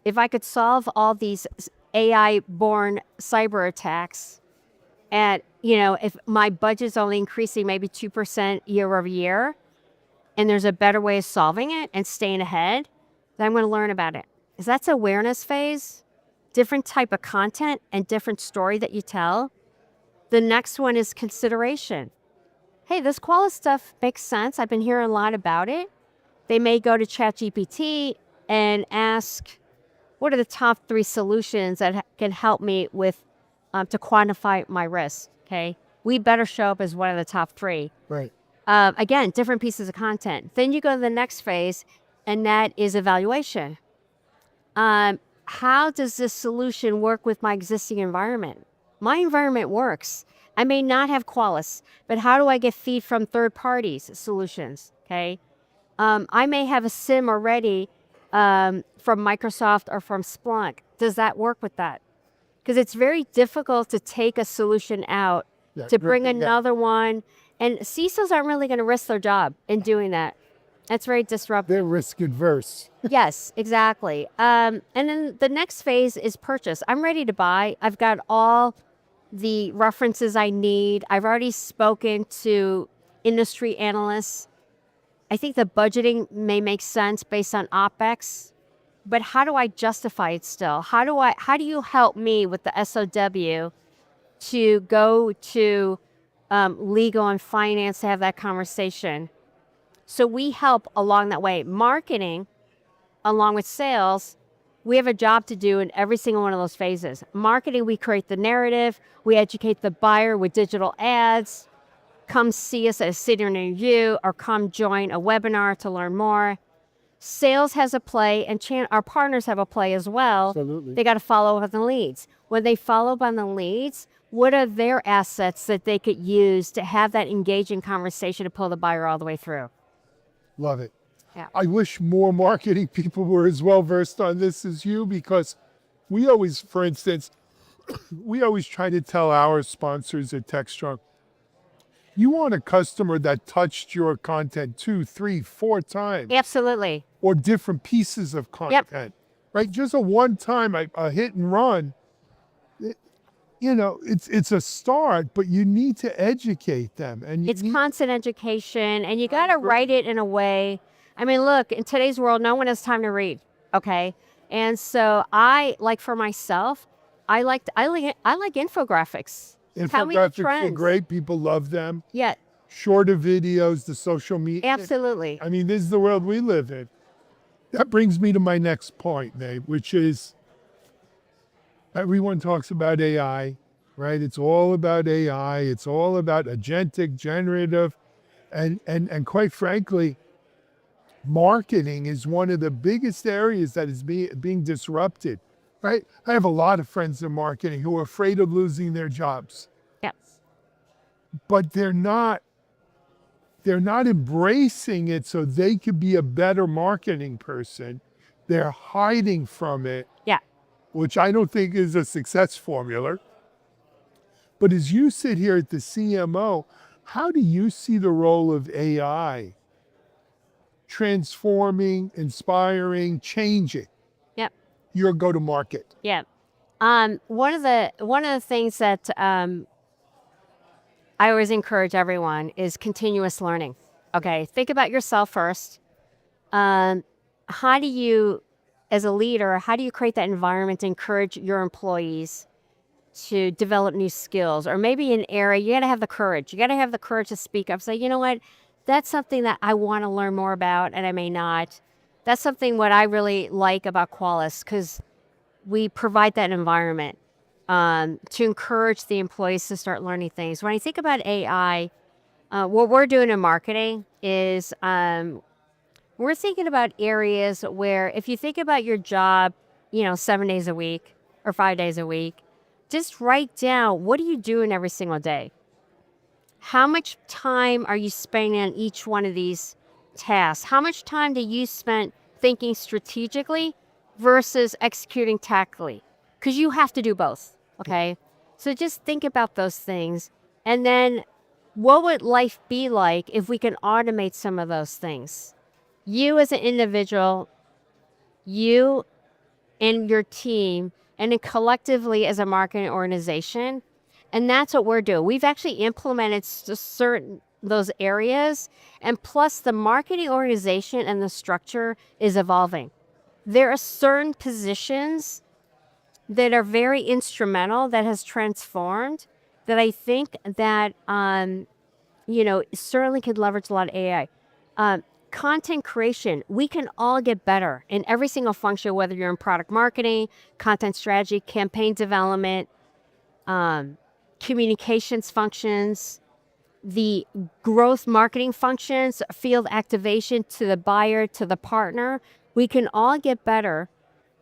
If I could solve all these AI-born cyber attacks, and if my budget's only increasing maybe 2% year over year, and there's a better way of solving it and staying ahead, then I'm going to learn about it. Because that's awareness phase, different type of content and different story that you tell. The next one is consideration. Hey, this Qualys stuff makes sense. I've been hearing a lot about it. They may go to ChatGPT and ask, what are the top 3 solutions that can help me with to quantify my risk? Okay, we better show up as one of the top 3. Right. Again, different pieces of content. Then you go to the next phase, and that is evaluation. How does this solution work with my existing environment? My environment works. I may not have Qualys, but how do I get feed from third parties solutions? Okay. I may have a SIM already from Microsoft or from Splunk. Does that work with that? Because it's very difficult to take a solution out, to bring another one. And CISOs aren't really going to risk their job in doing that. That's very disruptive. They're risk adverse. Yes, exactly. And then the next phase is purchase. I'm ready to buy. I've got all the references I need. I've already spoken to industry analysts. I think the budgeting may make sense based on OpEx, but how do I justify it still? How do you help me with the SOW to go to legal and finance to have that conversation? So we help along that way. Marketing, along with sales, we have a job to do in every single one of those phases. Marketing, we create the narrative. We educate the buyer with digital ads. Come see us at a city near you, or come join a webinar to learn more. Sales has a play, and our partners have a play as well. Absolutely. They got to follow up on the leads. When they follow up on the leads, what are their assets that they could use to have that engaging conversation to pull the buyer all the way through. Love it. Yeah. I wish more marketing people were as well versed on this as you, because we always, for instance, we always try to tell our sponsors at Techstrong, you want a customer that touched your content 2, 3, 4 times. Absolutely. Or different pieces of content, right? Just a one-time, a hit and run. It's a start, but you need to educate them. And it's constant education, and you got to write it in a way. I mean, look, in today's world, no one has time to read, okay? And so for myself, I like infographics. Infographics are great. People love them. Yeah. Shorter videos, the social media. Absolutely. I mean, this is the world we live in. That brings me to my next point, Nate, which is everyone talks about AI, right? It's all about AI. It's all about agentic, generative, and quite frankly, marketing is one of the biggest areas that is being disrupted, right? I have a lot of friends in marketing who are afraid of losing their jobs. Yes. But they're not embracing it so they could be a better marketing person. They're hiding from it. Yeah. Which I don't think is a success formula. But as you sit here at the CMO, how do you see the role of AI transforming, inspiring, changing your go-to-market? Yeah. One of the things that I always encourage everyone is continuous learning. Okay, think about yourself first. How do you, as a leader, how do you create that environment to encourage your employees to develop new skills? Or maybe an area, you got to have the courage. You got to have the courage to speak up. Say, you know what, that's something that I want to learn more about, and I may not. That's something what I really like about Qualys, because we provide that environment to encourage the employees to start learning things. When I think about AI, what we're doing in marketing is we're thinking about areas where if you think about your job, 7 days a week or 5 days a week, just write down, what are you doing every single day? How much time are you spending on each one of these tasks? How much time do you spend thinking strategically versus executing tactically? Because you have to do both, okay? So just think about those things. And then what would life be like if we can automate some of those things? You as an individual, you and your team, and then collectively as a marketing organization. And that's what we're doing. We've actually implemented certain those areas, and plus the marketing organization and the structure is evolving. There are certain positions that are very instrumental that has transformed that I think that certainly could leverage a lot of AI. Content creation, we can all get better in every single function, whether you're in product marketing, content strategy, campaign development, communications functions, the growth marketing functions, field activation to the buyer, to the partner. We can all get better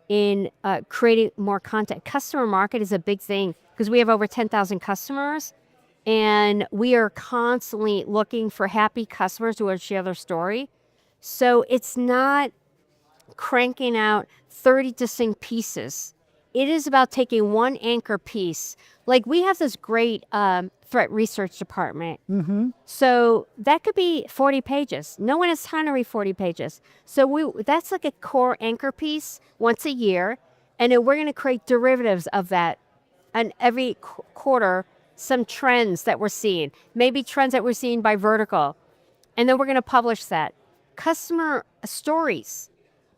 in creating more content. Customer market is a big thing because we have over 10,000 customers, and we are constantly looking for happy customers who will share their story. So it's not cranking out 30 distinct pieces. It is about taking one anchor piece. Like we have this great threat research department. Mm-hmm. So that could be 40 pages. No one has time to read 40 pages. So that's like a core anchor piece once a year. And then we're going to create derivatives of that. And every quarter, some trends that we're seeing. Maybe trends that we're seeing by vertical. And then we're going to publish that. Customer stories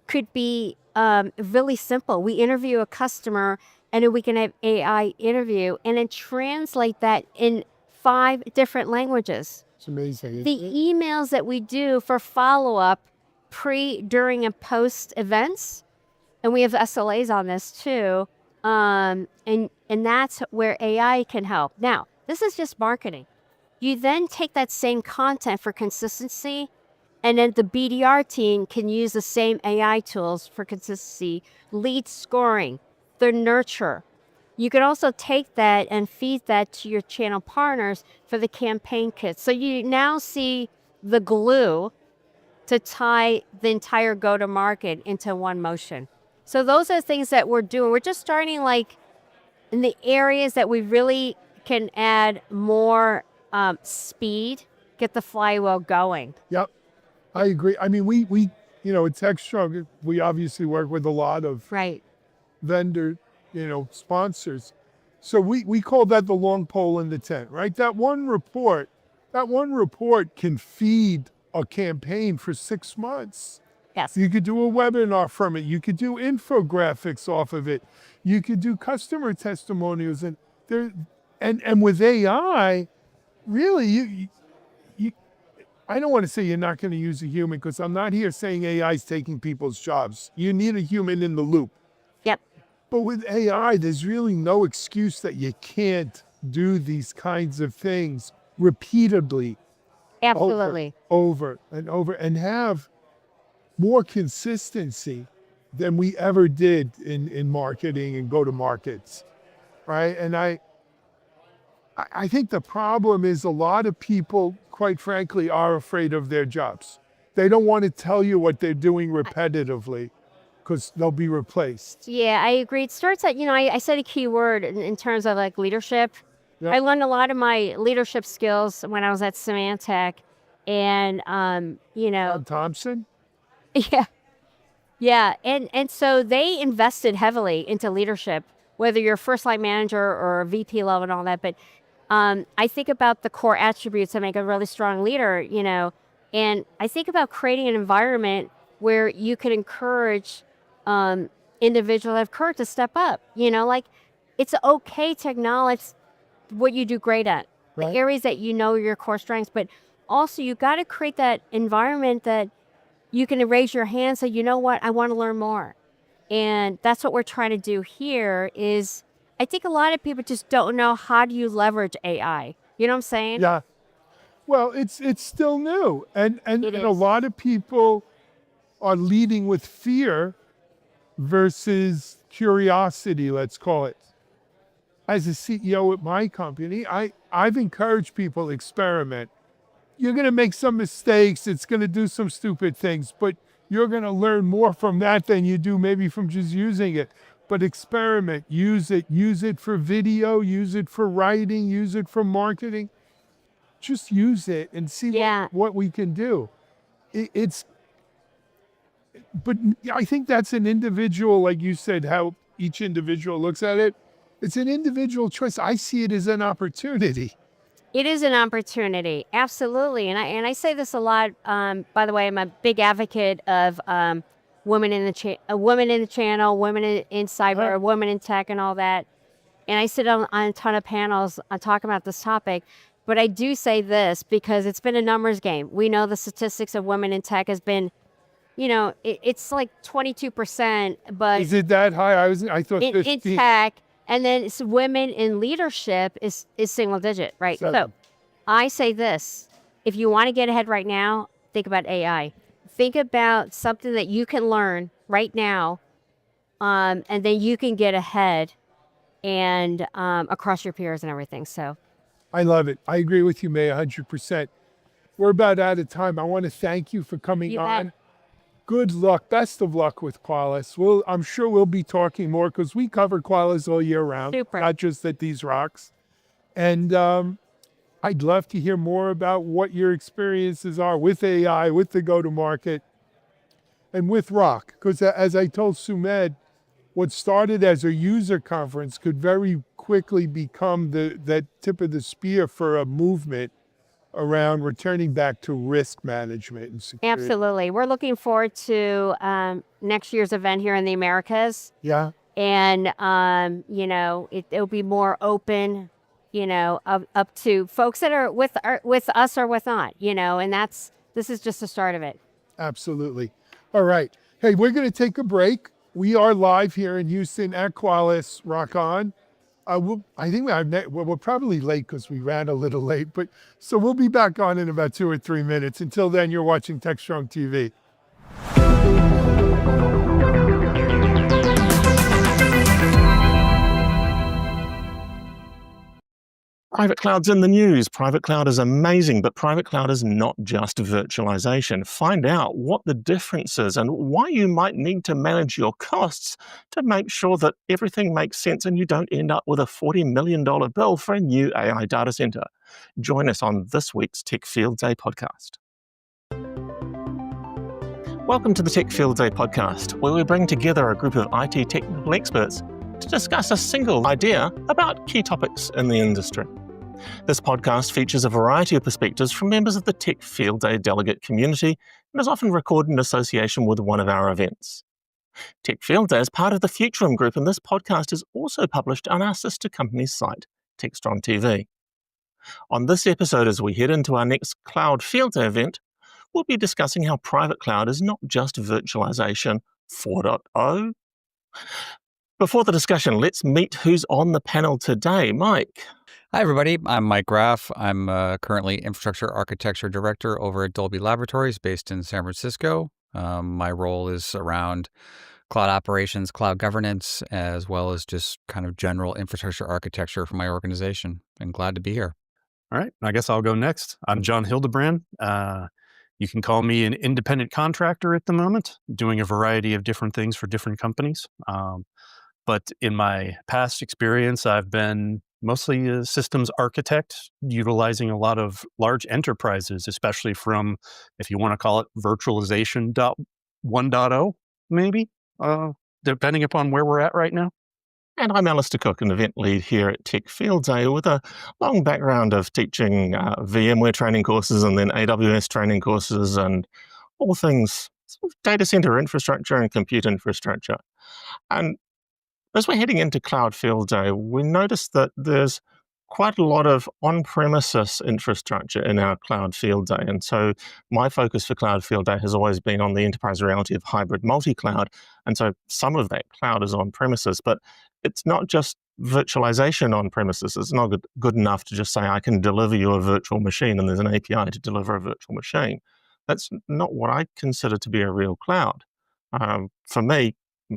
could be really simple. We interview a customer, and then we can have AI interview and then translate that in 5 different languages. It's amazing. The emails that we do for follow-up pre, during, and post events, and we have SLAs on this too, and that's where AI can help. Now, this is just marketing. You then take that same content for consistency, and then the BDR team can use the same AI tools for consistency, lead scoring, the nurture, You could also take that and feed that to your channel partners for the campaign kits. So you now see the glue to tie the entire go-to-market into one motion. So those are the things that we're doing. We're just starting like in the areas that we really can add more speed, get the flywheel going. Yep, I agree. I mean, we at Techstrong, we obviously work with a lot of Right. vendor, sponsors. So we call that the long pole in the tent, right? That one report can feed a campaign for 6 months. Yes. You could do a webinar from it. You could do infographics off of it. You could do customer testimonials, and with AI, really, you I don't want to say you're not going to use a human, because I'm not here saying AI is taking people's jobs. You need a human in the loop. Yep. But with AI, there's really no excuse that you can't do these kinds of things repeatedly. Absolutely. Over and over, and have more consistency than we ever did in marketing and go-to-markets, right? And I think the problem is a lot of people, quite frankly, are afraid of their jobs. They don't want to tell you what they're doing repetitively, because they'll be replaced. Yeah, I agree. It starts at, I said a key word in terms of like leadership. Yep. I learned a lot of my leadership skills when I was at Symantec, and John Thompson? yeah. Yeah, and so they invested heavily into leadership, whether you're a first line manager or a VP level and all that. But I think about the core attributes that make a really strong leader, and I think about creating an environment where you can encourage individuals that have courage to step up. Like it's okay to acknowledge what you do great at, Right. the areas that are your core strengths, but also you got to create that environment that you can raise your hand, say, you know what, I want to learn more. And that's what we're trying to do here is, I think a lot of people just don't know how do you leverage AI. You know what I'm saying? Yeah. Well, it's still new. And It a is. lot of people are leading with fear versus curiosity, let's call it. As a CEO at my company, I've encouraged people to experiment. You're going to make some mistakes. It's going to do some stupid things, but you're going to learn more from that than you do maybe from just using it. But experiment, use it for video, use it for writing, use it for marketing. Just use it and see Yeah. what we can do. But I think that's an individual, like you said, how each individual looks at it. It's an individual choice. I see it as an opportunity. It is an opportunity, absolutely. And I say this a lot. By the way, I'm a big advocate of women in the channel, women in cyber, women in tech, and all that. And I sit on a ton of panels talking about this topic. But I do say this because it's been a numbers game. We know the statistics of women in tech has been, it's like 22%. But Is it that high? I thought in 15. tech. And then it's women in leadership is single digit, right? 7. So I say this, if you want to get ahead right now, think about AI. Think about something that you can learn right now, and then you can get ahead and across your peers and everything. So I love it. I agree with you, May, 100%. We're about out of time. I want to thank you for coming You bet. on. Good luck. Best of luck with Qualys. I'm sure we'll be talking more because we cover Qualys all year round, Super. not just at these rocks. And I'd love to hear more about what your experiences are with AI, with the go-to-market, and with Rock. Because as I told Sumed, what started as a user conference could very quickly become that tip of the spear for a movement around returning back to risk management and security. absolutely. We're looking forward to next year's event here in the Americas. Yeah. And, it'll be more open, up to folks that are with us or with not, and this is just the start of it. Absolutely. All right. Hey, we're going to take a break. We are live here in Houston at Qualys. Rock on. I think we're probably late because we ran a little late, so we'll be back on in about 2 or 3 minutes. Until then, you're watching Techstrong TV. Private cloud's in the news. Private cloud is amazing, but private cloud is not just virtualization. Find out what the difference is and why you might need to manage your costs to make sure that everything makes sense and you don't end up with a $40 million bill for a new AI data center. Join us on this week's Tech Field Day podcast. Welcome to the Tech Field Day podcast, where we bring together a group of IT technical experts to discuss a single idea about key topics in the industry. This podcast features a variety of perspectives from members of the Tech Field Day delegate community and is often recorded in association with one of our events. Tech Field Day is part of the Futurum Group, and this podcast is also published on our sister company's site, Techstrong TV. On this episode, as we head into our next Cloud Field Day event, we'll be discussing how private cloud is not just virtualization 4.0. Before the discussion, let's meet who's on the panel today. Mike. Hi, everybody. I'm Mike Graff. I'm currently Infrastructure Architecture Director over at Dolby Laboratories based in San Francisco. My role is around cloud operations, cloud governance, as well as just kind of general infrastructure architecture for my organization. I'm glad to be here. All right. I guess I'll go next. I'm John Hildebrand. You can call me an independent contractor at the moment, doing a variety of different things for different companies. But in my past experience, I've been mostly a systems architect, utilizing a lot of large enterprises, especially from, if you want to call it virtualization 1.0, maybe, depending upon where we're at right now. And I'm Alistair Cook, an event lead here at Tech Field Day with a long background of teaching VMware training courses and then AWS training courses and all things sort of data center infrastructure and compute infrastructure. And as we're heading into Cloud Field Day, we noticed that there's quite a lot of on-premises infrastructure in our Cloud Field Day. And so my focus for Cloud Field Day has always been on the enterprise reality of hybrid multi-cloud. And so some of that cloud is on-premises, but it's not just virtualization on-premises. It's not good enough to just say, I can deliver you a virtual machine and there's an API to deliver a virtual machine. That's not what I consider to be a real cloud. For me,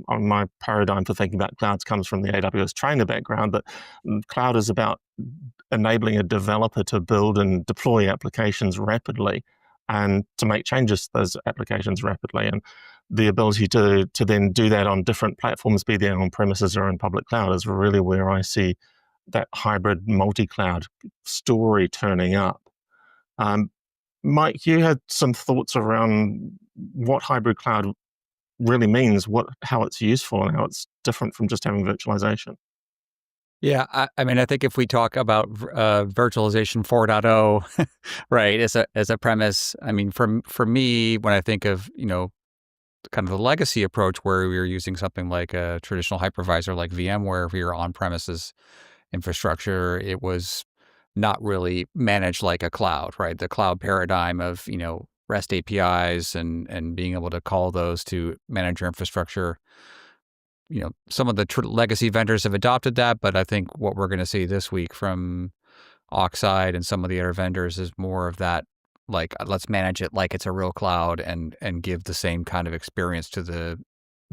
my paradigm for thinking about clouds comes from the AWS trainer background, that cloud is about enabling a developer to build and deploy applications rapidly and to make changes to those applications rapidly. And the ability to then do that on different platforms, be they on premises or in public cloud, is really where I see that hybrid multi-cloud story turning up. Mike, you had some thoughts around what hybrid cloud really means, how it's useful and how it's different from just having virtualization. Yeah, I mean, I think if we talk about virtualization 4.0, right, as a premise, I mean, for me, when I think of, kind of the legacy approach where we were using something like a traditional hypervisor like VMware for your on-premises infrastructure, it was not really managed like a cloud, right? The cloud paradigm of, REST APIs and being able to call those to manage your infrastructure. Some of the legacy vendors have adopted that, but I think what we're going to see this week from Oxide and some of the other vendors is more of that, like, let's manage it like it's a real cloud and give the same kind of experience to the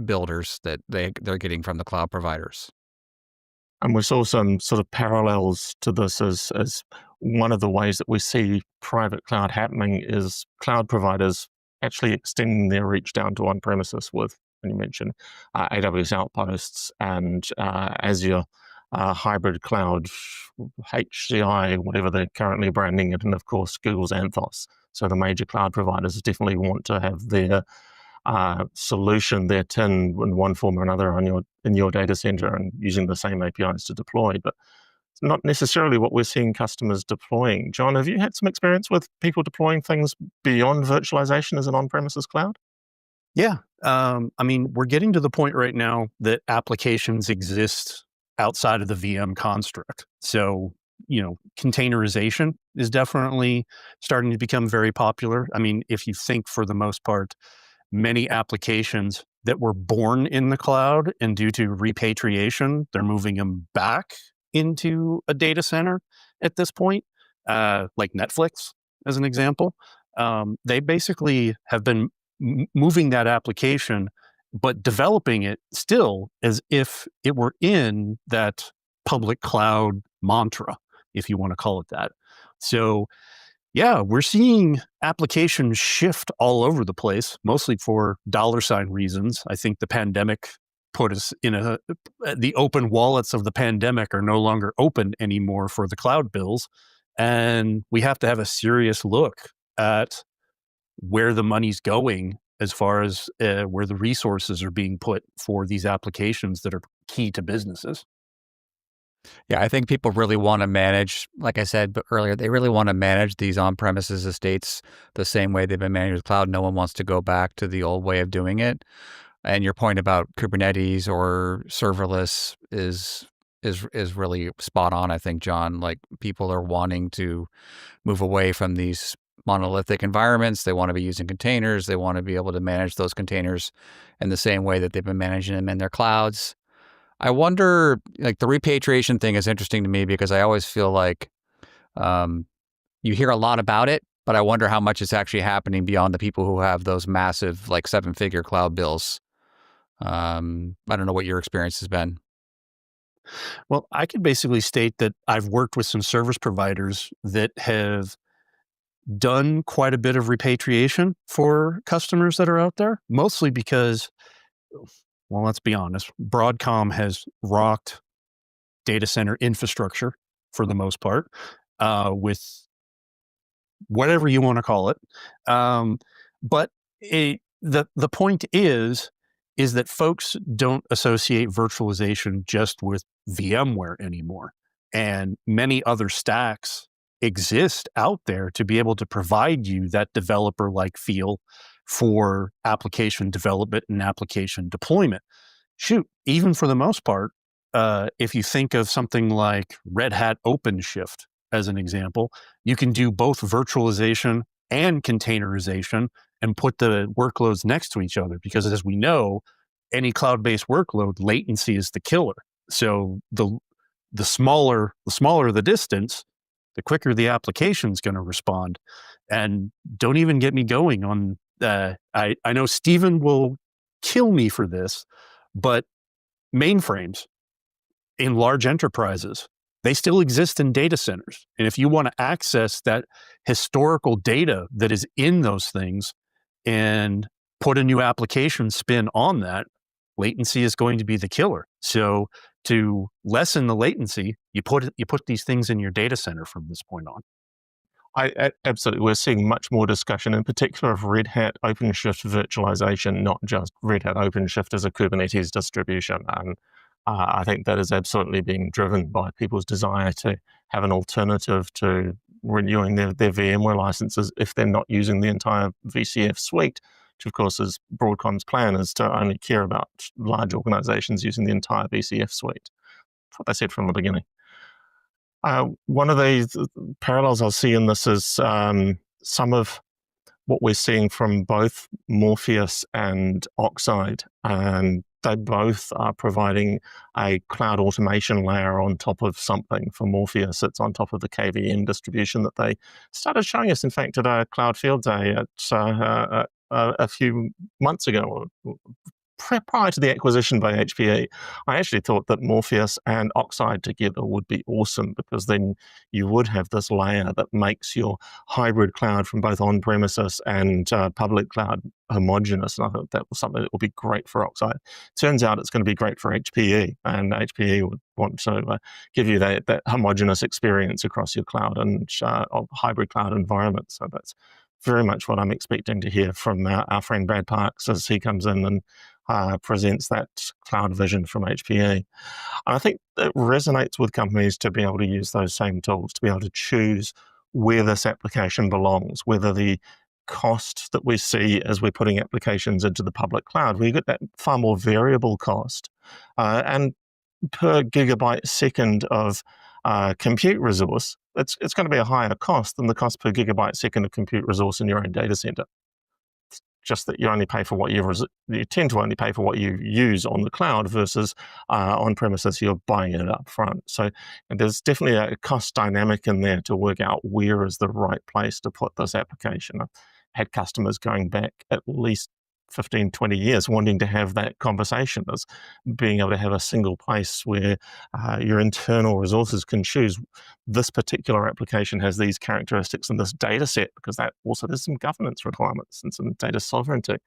builders that they're getting from the cloud providers. And we saw some sort of parallels to this as one of the ways that we see private cloud happening is cloud providers actually extending their reach down to on-premises with, and you mentioned, AWS Outposts and Azure Hybrid Cloud, HCI, whatever they're currently branding it, and of course Google's Anthos. So the major cloud providers definitely want to have their solution, their tin in one form or another in your data center and using the same APIs to deploy. But it's not necessarily what we're seeing customers deploying. John, have you had some experience with people deploying things beyond virtualization as an on-premises cloud? Yeah. I mean, we're getting to the point right now that applications exist outside of the VM construct. So, containerization is definitely starting to become very popular. I mean, if you think for the most part, many applications that were born in the cloud and due to repatriation, they're moving them back into a data center at this point, like Netflix, as an example. They basically have been moving that application, but developing it still as if it were in that public cloud mantra. if you want to call it that. So yeah, we're seeing applications shift all over the place, mostly for dollar sign reasons. I think the pandemic put us in the open wallets of the pandemic are no longer open anymore for the cloud bills. And we have to have a serious look at where the money's going as far as where the resources are being put for these applications that are key to businesses. Yeah, I think people really want to manage, like I said earlier, they really want to manage these on-premises estates the same way they've been managed with cloud. No one wants to go back to the old way of doing it. And your point about Kubernetes or serverless is really spot on, I think, John. Like, people are wanting to move away from these monolithic environments. They want to be using containers. They want to be able to manage those containers in the same way that they've been managing them in their clouds. I wonder, like, the repatriation thing is interesting to me because I always feel like you hear a lot about it, but I wonder how much is actually happening beyond the people who have those massive, like, 7-figure cloud bills. I don't know what your experience has been. Well, I can basically state that I've worked with some service providers that have done quite a bit of repatriation for customers that are out there, mostly because, well, let's be honest, Broadcom has rocked data center infrastructure for the most part, with whatever you want to call it. But the point is that folks don't associate virtualization just with VMware anymore. And many other stacks exist out there to be able to provide you that developer-like feel for application development and application deployment. Shoot, even for the most part, if you think of something like Red Hat OpenShift as an example, you can do both virtualization and containerization and put the workloads next to each other, because as we know, any cloud-based workload, latency is the killer. So the smaller the distance, the quicker the application's going to respond. And don't even get me going on, I know Stephen will kill me for this, but mainframes in large enterprises, they still exist in data centers. And if you want to access that historical data that is in those things and put a new application spin on that, latency is going to be the killer. So to lessen the latency, you put these things in your data center from this point on. Absolutely. We're seeing much more discussion, in particular of Red Hat OpenShift virtualization, not just Red Hat OpenShift as a Kubernetes distribution. And I think that is absolutely being driven by people's desire to have an alternative to renewing their VMware licenses if they're not using the entire VCF suite, which of course is Broadcom's plan, is to only care about large organizations using the entire VCF suite. That's what they said from the beginning. One of the parallels I'll see in this is some of what we're seeing from both Morpheus and Oxide, and they both are providing a cloud automation layer on top of something. For Morpheus, it's on top of the KVM distribution that they started showing us, in fact, at a Cloud Field Day a few months ago, prior to the acquisition by HPE. I actually thought that Morpheus and Oxide together would be awesome, because then you would have this layer that makes your hybrid cloud from both on-premises and public cloud homogeneous. And I thought that was something that would be great for Oxide. Turns out it's going to be great for HPE, and HPE would want to give you that homogeneous experience across your cloud and hybrid cloud environment. So that's very much what I'm expecting to hear from our friend Brad Parks as he comes in and presents that cloud vision from HPE. And I think it resonates with companies to be able to use those same tools, to be able to choose where this application belongs, whether the cost that we see as we're putting applications into the public cloud, we get that far more variable cost. And per gigabyte second of compute resource, it's going to be a higher cost than the cost per gigabyte second of compute resource in your own data center. It's just that you only pay for what you tend to only pay for what you use on the cloud versus on premises, you're buying it up front. So there's definitely a cost dynamic in there to work out where is the right place to put this application. I've had customers going back at least 15, 20 years wanting to have that conversation, is being able to have a single place where your internal resources can choose this particular application has these characteristics in this data set, because that also there's some governance requirements and some data sovereignty.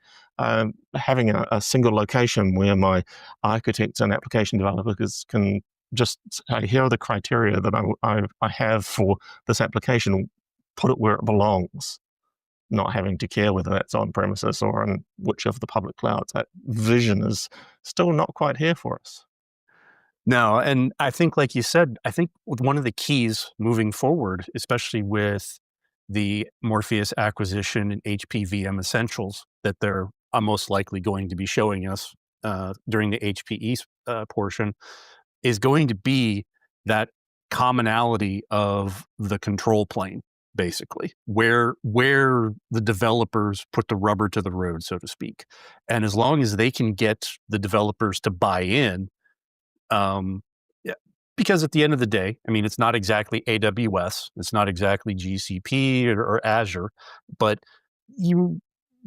Having a single location where my architects and application developers can just say, here are the criteria that I have for this application, put it where it belongs, not having to care whether that's on premises or on which of the public clouds. That vision is still not quite here for us. No, and I think, like you said, I think one of the keys moving forward, especially with the Morpheus acquisition and HP VM Essentials that they're most likely going to be showing us during the HPE portion, is going to be that commonality of the control plane, basically, where the developers put the rubber to the road, so to speak. And as long as they can get the developers to buy in, yeah, because at the end of the day, I mean, it's not exactly AWS, it's not exactly GCP or Azure, but you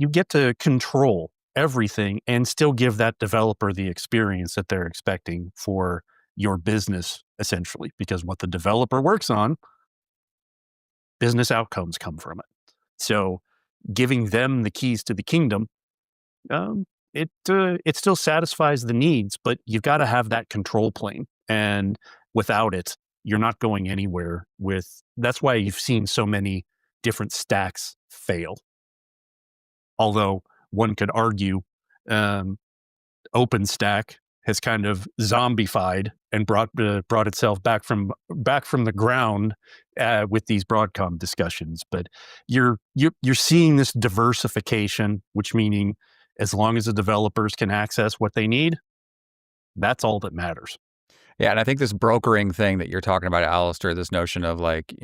get to control everything and still give that developer the experience that they're expecting for your business, essentially, because what the developer works on, business outcomes come from it. So giving them the keys to the kingdom, it still satisfies the needs, but you've got to have that control plane. And without it, you're not going anywhere that's why you've seen so many different stacks fail. Although one could argue OpenStack has kind of zombified and brought itself back from the ground with these Broadcom discussions. But you're seeing this diversification, which meaning as long as the developers can access what they need, that's all that matters. Yeah, and I think this brokering thing that you're talking about, Alistair, this notion of like,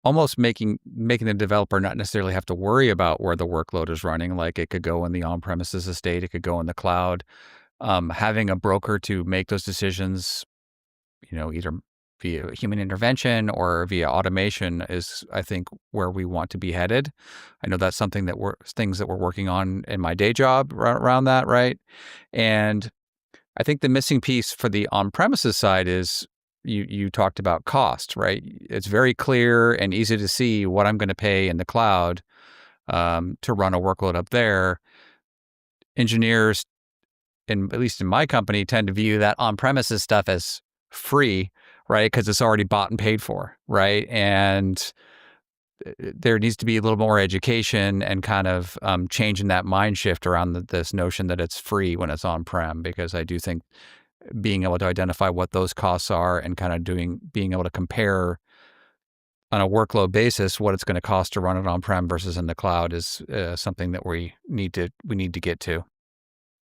almost making the developer not necessarily have to worry about where the workload is running. Like it could go in the on-premises estate, it could go in the cloud. Having a broker to make those decisions, either via human intervention or via automation is, I think, where we want to be headed. I know that's something things that we're working on in my day job around that, right? And I think the missing piece for the on-premises side is you talked about cost, right? It's very clear and easy to see what I'm going to pay in the cloud to run a workload up there. Engineers, at least in my company, tend to view that on-premises stuff as free, right? Because it's already bought and paid for, right? And there needs to be a little more education and kind of changing that mind shift around this notion that it's free when it's on-prem, because I do think being able to identify what those costs are and kind of being able to compare on a workload basis what it's going to cost to run it on-prem versus in the cloud is something that we need to get to.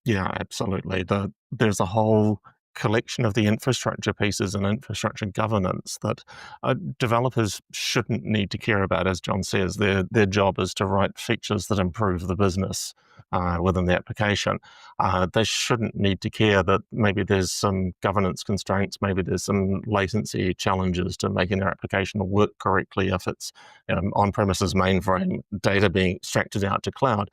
Yeah, absolutely. There's a whole collection of the infrastructure pieces and infrastructure governance that developers shouldn't need to care about. As John says, their job is to write features that improve the business within the application. They shouldn't need to care that maybe there's some governance constraints, maybe there's some latency challenges to making their application work correctly if it's on-premises mainframe data being extracted out to cloud.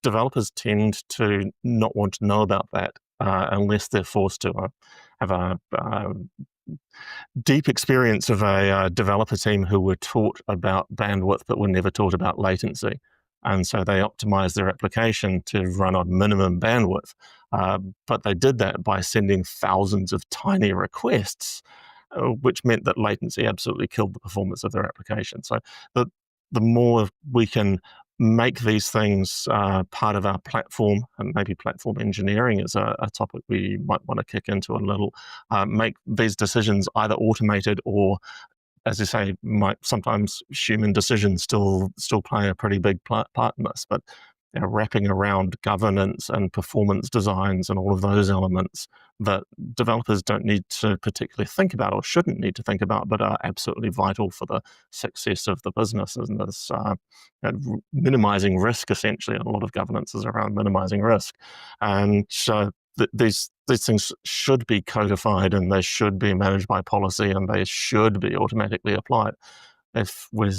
Developers tend to not want to know about that unless they're forced to have a deep experience of a developer team who were taught about bandwidth but were never taught about latency. And so they optimized their application to run on minimum bandwidth. But they did that by sending thousands of tiny requests, which meant that latency absolutely killed the performance of their application. So the more we can make these things part of our platform, and maybe platform engineering is a topic we might want to kick into a little, make these decisions either automated or, as you say, sometimes human decisions still play a pretty big part in this, but wrapping around governance and performance designs and all of those elements that developers don't need to particularly think about or shouldn't need to think about, but are absolutely vital for the success of the business. And this minimizing risk, essentially, and a lot of governance is around minimizing risk. And so these things should be codified and they should be managed by policy and they should be automatically applied. If we're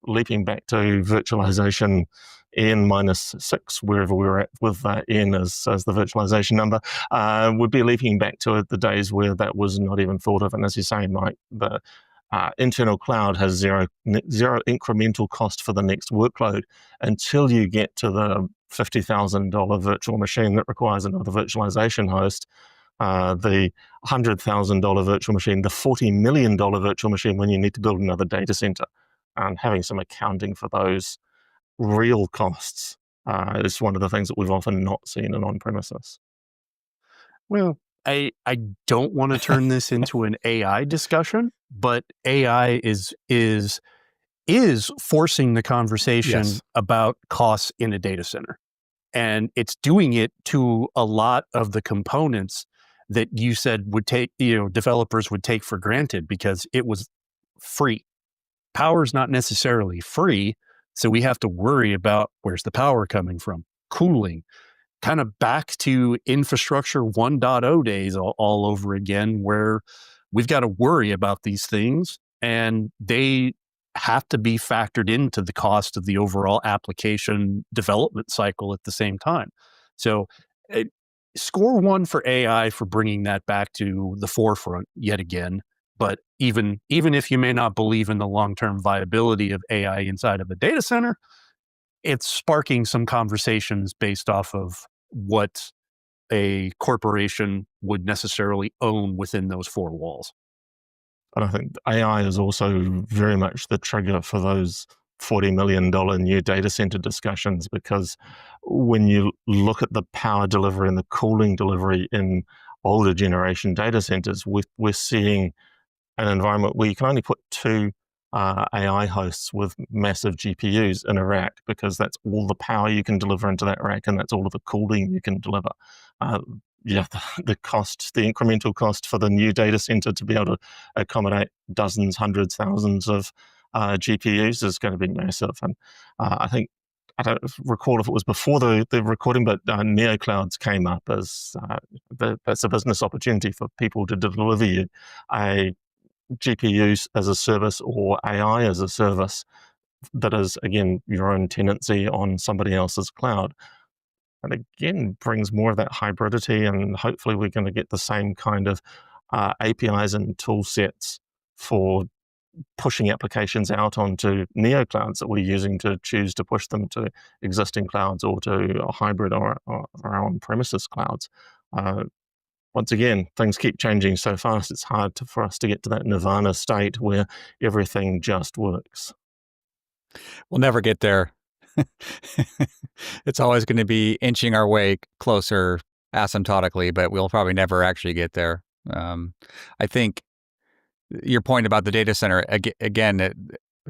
leaping back to virtualization n minus 6, wherever we were at with n as the virtualization number, would be leaping back to the days where that was not even thought of. And as you say, Mike, the internal cloud has zero incremental cost for the next workload until you get to the $50,000 virtual machine that requires another virtualization host, the $100,000 virtual machine, the $40 million virtual machine when you need to build another data center. And having some accounting for those real costs is one of the things that we've often not seen in on-premises. Well, I don't want to turn this into an AI discussion, but AI is forcing the conversation about costs in a data center. And it's doing it to a lot of the components that you said would take, developers would take for granted because it was free. Power is not necessarily free, so we have to worry about where's the power coming from, cooling, kind of back to infrastructure 1.0 days all over again, where we've got to worry about these things and they have to be factored into the cost of the overall application development cycle at the same time. So score one for AI for bringing that back to the forefront yet again. But even if you may not believe in the long-term viability of AI inside of a data center, it's sparking some conversations based off of what a corporation would necessarily own within those four walls. And I think AI is also very much the trigger for those $40 million new data center discussions, because when you look at the power delivery and the cooling delivery in older generation data centers, we're seeing an environment where you can only put two AI hosts with massive GPUs in a rack, because that's all the power you can deliver into that rack and that's all of the cooling you can deliver. The cost, the incremental cost for the new data center to be able to accommodate dozens, hundreds, thousands of GPUs is going to be massive. And I think, I don't recall if it was before the recording, but neoclouds came up as that's a business opportunity for people to deliver you a GPUs as a service or AI as a service that is, again, your own tenancy on somebody else's cloud. And again, brings more of that hybridity, and hopefully we're going to get the same kind of APIs and tool sets for pushing applications out onto neoclouds that we're using to choose to push them to existing clouds or to a hybrid or our on-premises clouds. Once again, things keep changing so fast, it's hard for us to get to that nirvana state where everything just works. We'll never get there. It's always going to be inching our way closer asymptotically, but we'll probably never actually get there. I think your point about the data center, again, it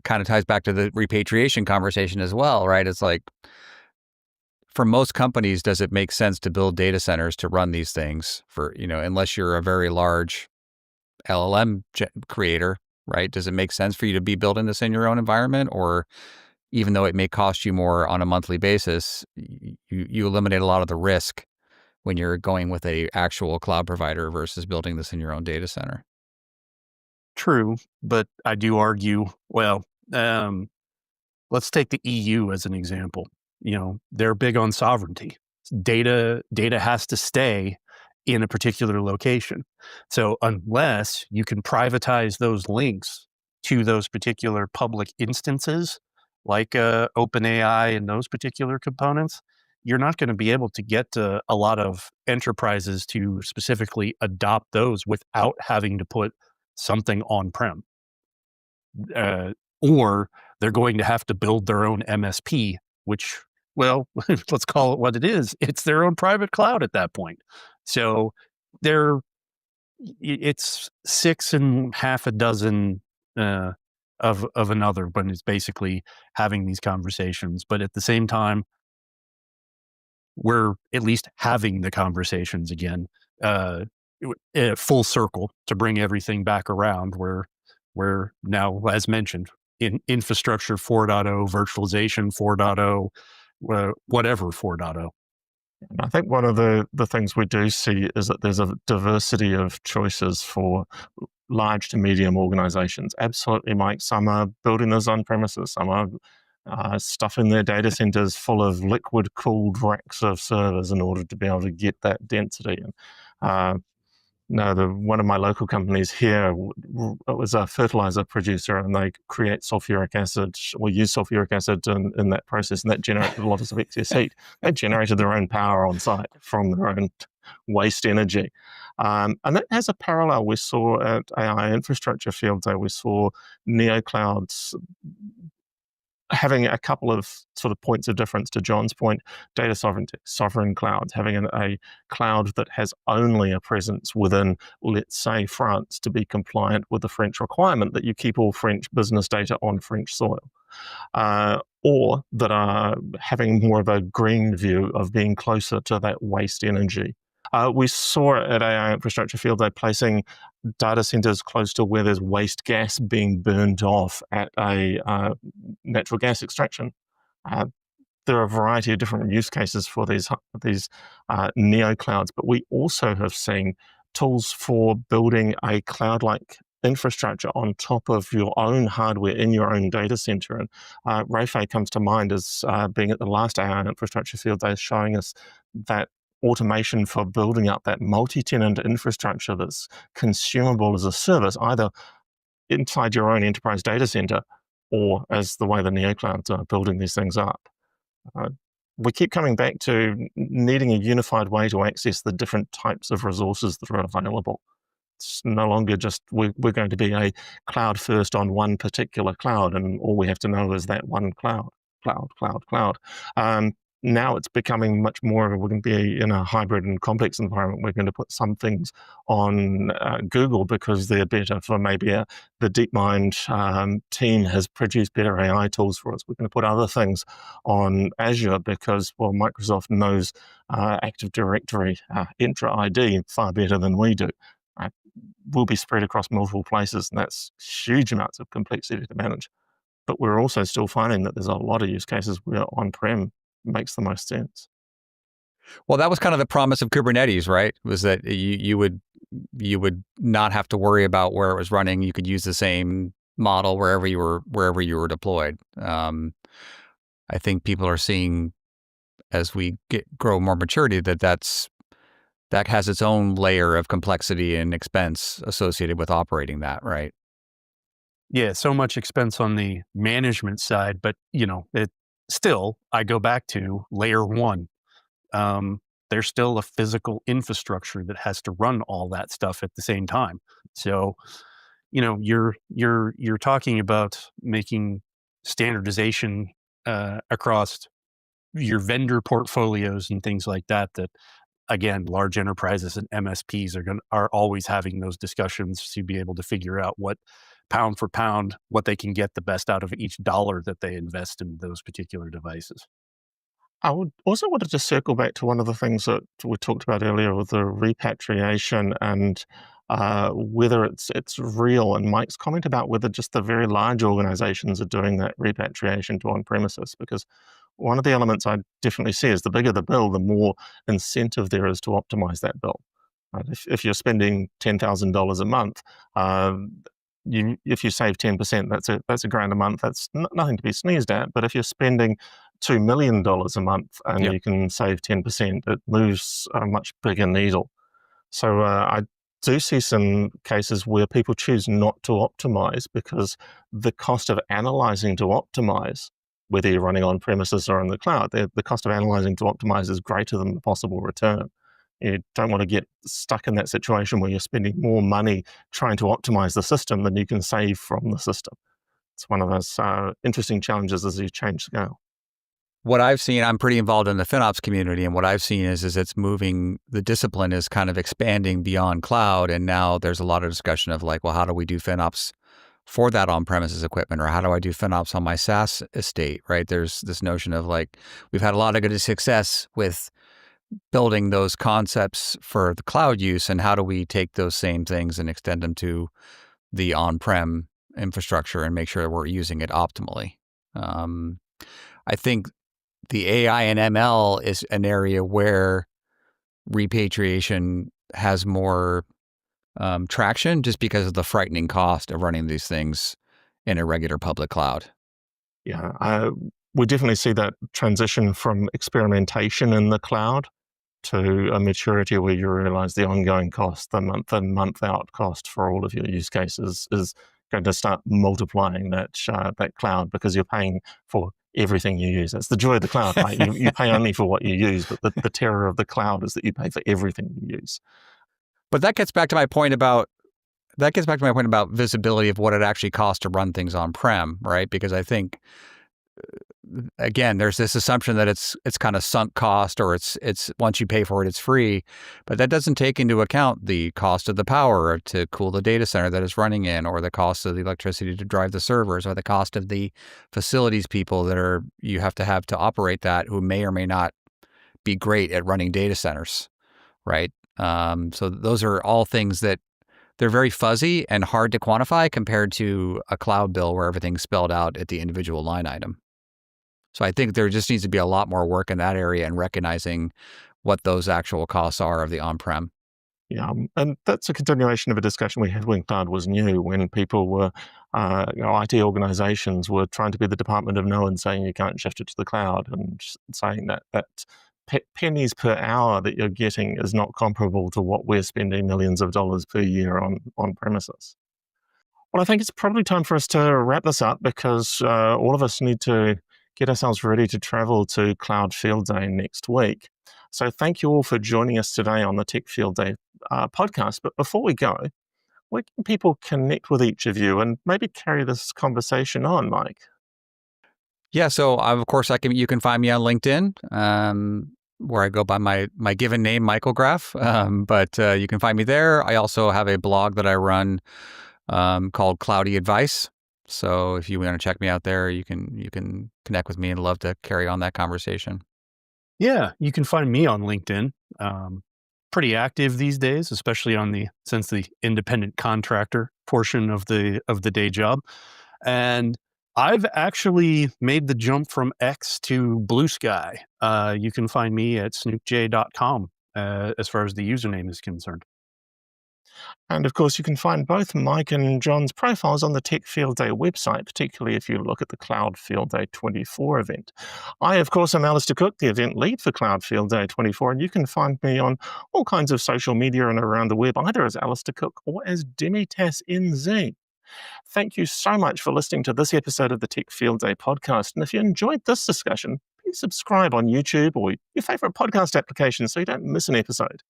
kind of ties back to the repatriation conversation as well, right? It's like, for most companies, does it make sense to build data centers to run these things for, unless you're a very large LLM creator, right? Does it make sense for you to be building this in your own environment? Or even though it may cost you more on a monthly basis, you eliminate a lot of the risk when you're going with a actual cloud provider versus building this in your own data center. True, but I do argue, let's take the EU as an example. They're big on sovereignty. Data has to stay in a particular location. So unless you can privatize those links to those particular public instances, like OpenAI and those particular components, you're not going to be able to get a lot of enterprises to specifically adopt those without having to put something on-prem. Or they're going to have to build their own MSP, which, let's call it what it is. It's their own private cloud at that point. So it's 6 and half a dozen of another, when it's basically having these conversations. But at the same time, we're at least having the conversations again, full circle, to bring everything back around where we're now, as mentioned, in infrastructure 4.0, virtualization 4.0, whatever 4.0. And I think one of the things we do see is that there's a diversity of choices for large to medium organizations. Absolutely, Mike. Some are building this on premises. Some are stuffing their data centers full of liquid-cooled racks of servers in order to be able to get that density. And one of my local companies here was a fertilizer producer, and they create sulfuric acid or use sulfuric acid in that process, and that generated a lot of excess heat. They generated their own power on site from their own waste energy. And that has a parallel we saw at AI Infrastructure Field Day. We saw neoclouds having a couple of sort of points of difference to John's point. Data sovereignty, sovereign clouds, having a cloud that has only a presence within, let's say, France, to be compliant with the French requirement that you keep all French business data on French soil. Or that are having more of a green view of being closer to that waste energy. We saw at AI Infrastructure Field Day placing data centers close to where there's waste gas being burned off at a natural gas extraction. There are a variety of different use cases for these neoclouds, but we also have seen tools for building a cloud-like infrastructure on top of your own hardware in your own data center. And Rayfei comes to mind as being at the last AI Infrastructure Field Day, showing us that automation for building up that multi-tenant infrastructure that's consumable as a service, either inside your own enterprise data center or as the way the neoclouds are building these things up. We keep coming back to needing a unified way to access the different types of resources that are available. It's no longer just we're going to be a cloud first on one particular cloud, and all we have to know is that one cloud. Now it's becoming much more of we're going to be in a hybrid and complex environment. We're going to put some things on Google because they're better for maybe the DeepMind team has produced better AI tools for us. We're going to put other things on Azure because, well, Microsoft knows Active Directory, Entra ID far better than we do. Will be spread across multiple places, and that's huge amounts of complexity to manage. But we're also still finding that there's a lot of use cases where on-prem makes the most sense. Well, that was kind of the promise of Kubernetes, right? Was that you would not have to worry about where it was running. You could use the same model wherever you were deployed. I think people are seeing, as we grow more maturity, that has its own layer of complexity and expense associated with operating that, right? Yeah, so much expense on the management side, but I go back to layer one. There's still a physical infrastructure that has to run all that stuff at the same time. So, you're talking about making standardization across your vendor portfolios and things like that. That again, large enterprises and MSPs are always having those discussions to be able to figure out what pound for pound, what they can get the best out of each dollar that they invest in those particular devices. I would also wanted to circle back to one of the things that we talked about earlier with the repatriation and whether it's real, and Mike's comment about whether just the very large organizations are doing that repatriation to on-premises, because one of the elements I definitely see is the bigger the bill, the more incentive there is to optimize that bill. If you're spending $10,000 a month, if you save 10%, that's a grand a month. That's nothing to be sneezed at. But if you're spending $2 million a month and you can save 10%, it moves a much bigger needle. So I do see some cases where people choose not to optimize because the cost of analyzing to optimize, whether you're running on premises or in the cloud, the cost of analyzing to optimize is greater than the possible return. You don't want to get stuck in that situation where you're spending more money trying to optimize the system than you can save from the system. It's one of those interesting challenges as you change scale. What I've seen, I'm pretty involved in the FinOps community, and what I've seen is it's moving, the discipline is kind of expanding beyond cloud, and now there's a lot of discussion of like, well, how do we do FinOps for that on-premises equipment, or how do I do FinOps on my SaaS estate, right? There's this notion of like, we've had a lot of good success with building those concepts for the cloud use, and how do we take those same things and extend them to the on-prem infrastructure and make sure we're using it optimally? I think the AI and ML is an area where repatriation has more traction just because of the frightening cost of running these things in a regular public cloud. Yeah, we definitely see that transition from experimentation in the cloud to a maturity where you realize the ongoing cost, the month in, month out cost for all of your use cases is going to start multiplying that cloud, because you're paying for everything you use. That's the joy of the cloud, right? You pay only for what you use, but the terror of the cloud is that you pay for everything you use. But that gets back to my point about visibility of what it actually costs to run things on-prem, right? Because I think, again, there's this assumption that it's kind of sunk cost, or it's once you pay for it, it's free. But that doesn't take into account the cost of the power to cool the data center that it's running in, or the cost of the electricity to drive the servers, or the cost of the facilities people that you have to operate that, who may or may not be great at running data centers, right? So those are all things that they're very fuzzy and hard to quantify compared to a cloud bill where everything's spelled out at the individual line item. So I think there just needs to be a lot more work in that area and recognizing what those actual costs are of the on-prem. Yeah, and that's a continuation of a discussion we had when cloud was new, when people were, IT organizations were trying to be the department of no and saying you can't shift it to the cloud, and saying that pennies per hour that you're getting is not comparable to what we're spending millions of dollars per year on premises. Well, I think it's probably time for us to wrap this up, because all of us need to get ourselves ready to travel to Cloud Field Day next week. So thank you all for joining us today on the Tech Field Day podcast. But before we go, where can people connect with each of you and maybe carry this conversation on, Mike? Yeah, so of course you can find me on LinkedIn, where I go by my given name, Michael Graff. But you can find me there. I also have a blog that I run called Cloudy Advice. So if you want to check me out there, you can connect with me, and love to carry on that conversation. Yeah, you can find me on LinkedIn. Pretty active these days, especially since the independent contractor portion of the day job. And I've actually made the jump from X to Blue Sky. You can find me at snoopj.com as far as the username is concerned. And of course, you can find both Mike and John's profiles on the Tech Field Day website, particularly if you look at the Cloud Field Day 24 event. I, of course, am Alistair Cook, the event lead for Cloud Field Day 24, and you can find me on all kinds of social media and around the web, either as Alistair Cook or as Demitas NZ. Thank you so much for listening to this episode of the Tech Field Day podcast. And if you enjoyed this discussion, please subscribe on YouTube or your favorite podcast application so you don't miss an episode.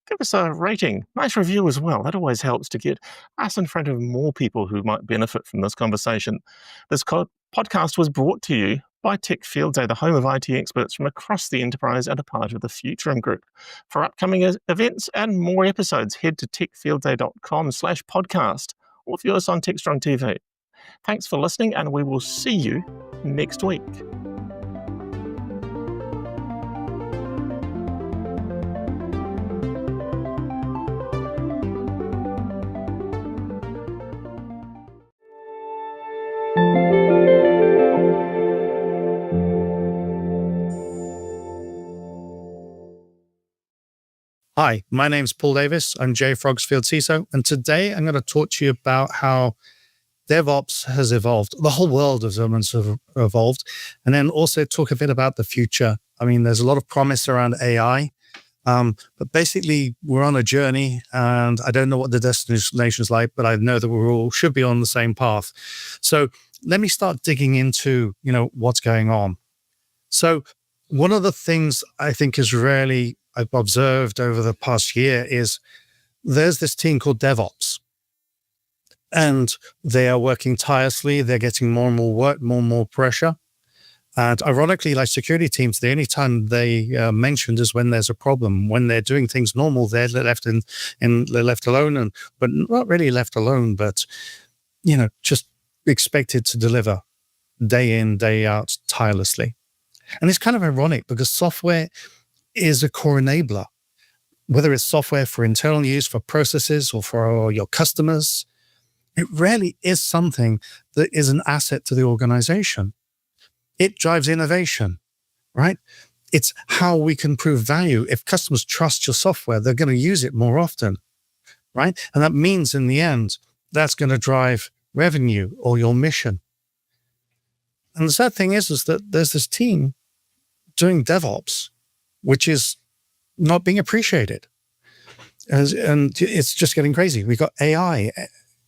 Give us a rating, nice review as well. That always helps to get us in front of more people who might benefit from this conversation. This podcast was brought to you by Tech Field Day, the home of IT experts from across the enterprise and a part of the Futurum Group. For upcoming events and more episodes, head to techfieldday.com/podcast or view us on Techstrong TV. Thanks for listening, and we will see you next week. Hi, my name's Paul Davis. I'm JFrog's Field CISO, and today I'm going to talk to you about how DevOps has evolved. The whole world of elements have evolved, and then also talk a bit about the future. I mean, there's a lot of promise around AI, but basically we're on a journey, and I don't know what the destination is like, but I know that we all should be on the same path. So let me start digging into, what's going on. So one of the things I think is really I've observed over the past year is there's this team called DevOps, and they are working tirelessly. They're getting more and more work, more and more pressure. And ironically, like security teams, the only time they mentioned is when there's a problem. When they're doing things normal, they're left they're left alone, but not really left alone, but just expected to deliver day in, day out, tirelessly. And it's kind of ironic because software is a core enabler, whether it's software for internal use, for processes, or for your customers. It really is something that is an asset to the organization. It drives innovation, right? It's how we can prove value. If customers trust your software, they're going to use it more often, right? And that means in the end, that's going to drive revenue or your mission. And the sad thing is that there's this team doing DevOps, which is not being appreciated. And it's just getting crazy. We got AI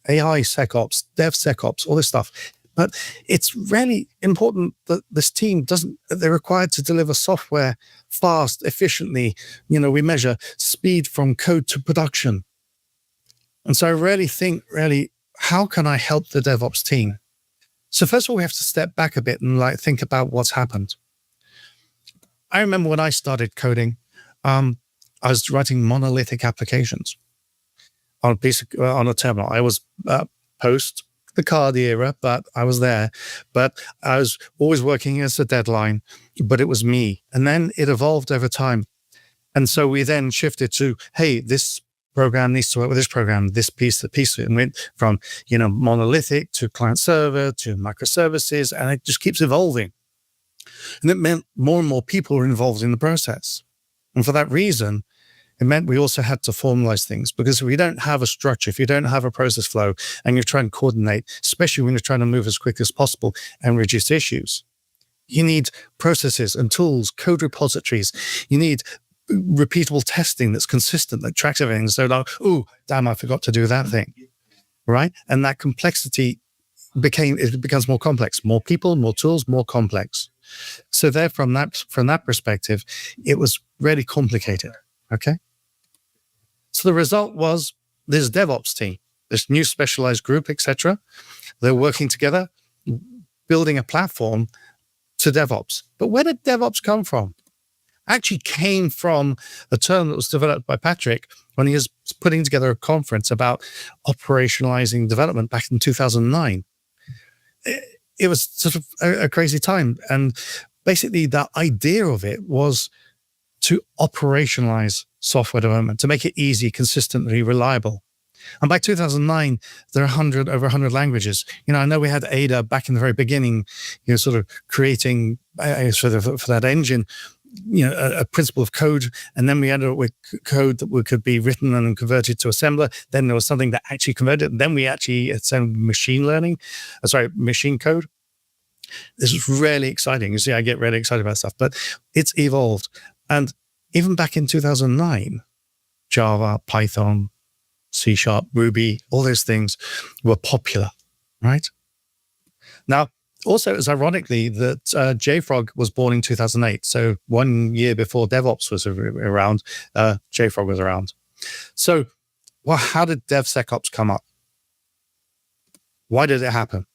SecOps, DevSecOps, all this stuff. But it's really important that this team they're required to deliver software fast, efficiently. We measure speed from code to production. And so I really think, how can I help the DevOps team? So first of all, we have to step back a bit and think about what's happened. I remember when I started coding, I was writing monolithic applications on a terminal. I was post the card era, but I was there. But I was always working as a deadline, but it was me. And then it evolved over time. And so we then shifted to, hey, this program needs to work with this program, this piece, and went from, monolithic to client server to microservices, and it just keeps evolving. And it meant more and more people were involved in the process. And for that reason, it meant we also had to formalize things, because if you don't have a structure, if you don't have a process flow, and you're trying to coordinate, especially when you're trying to move as quick as possible and reduce issues, you need processes and tools, code repositories. You need repeatable testing that's consistent, that tracks everything. So oh, damn, I forgot to do that thing, right? And that complexity becomes more complex. More people, more tools, more complex. So there, from that perspective, it was really complicated. Okay. So the result was this DevOps team, this new specialized group, etc. They're working together, building a platform to DevOps. But where did DevOps come from? Actually came from a term that was developed by Patrick when he was putting together a conference about operationalizing development back in 2009. It was sort of a crazy time. And basically the idea of it was to operationalize software development, to make it easy, consistently reliable. And by 2009, there are over 100 languages. I know we had Ada back in the very beginning, sort of creating for that engine, a principle of code. And then we ended up with code that could be written and converted to assembler. Then there was something that actually converted. And then we actually assembled machine code. This is really exciting. You see, I get really excited about stuff, but it's evolved. And even back in 2009, Java, Python, C#, Ruby, all those things were popular, right? Now, also, it's ironically that JFrog was born in 2008. So 1 year before DevOps was around, JFrog was around. So, how did DevSecOps come up? Why did it happen?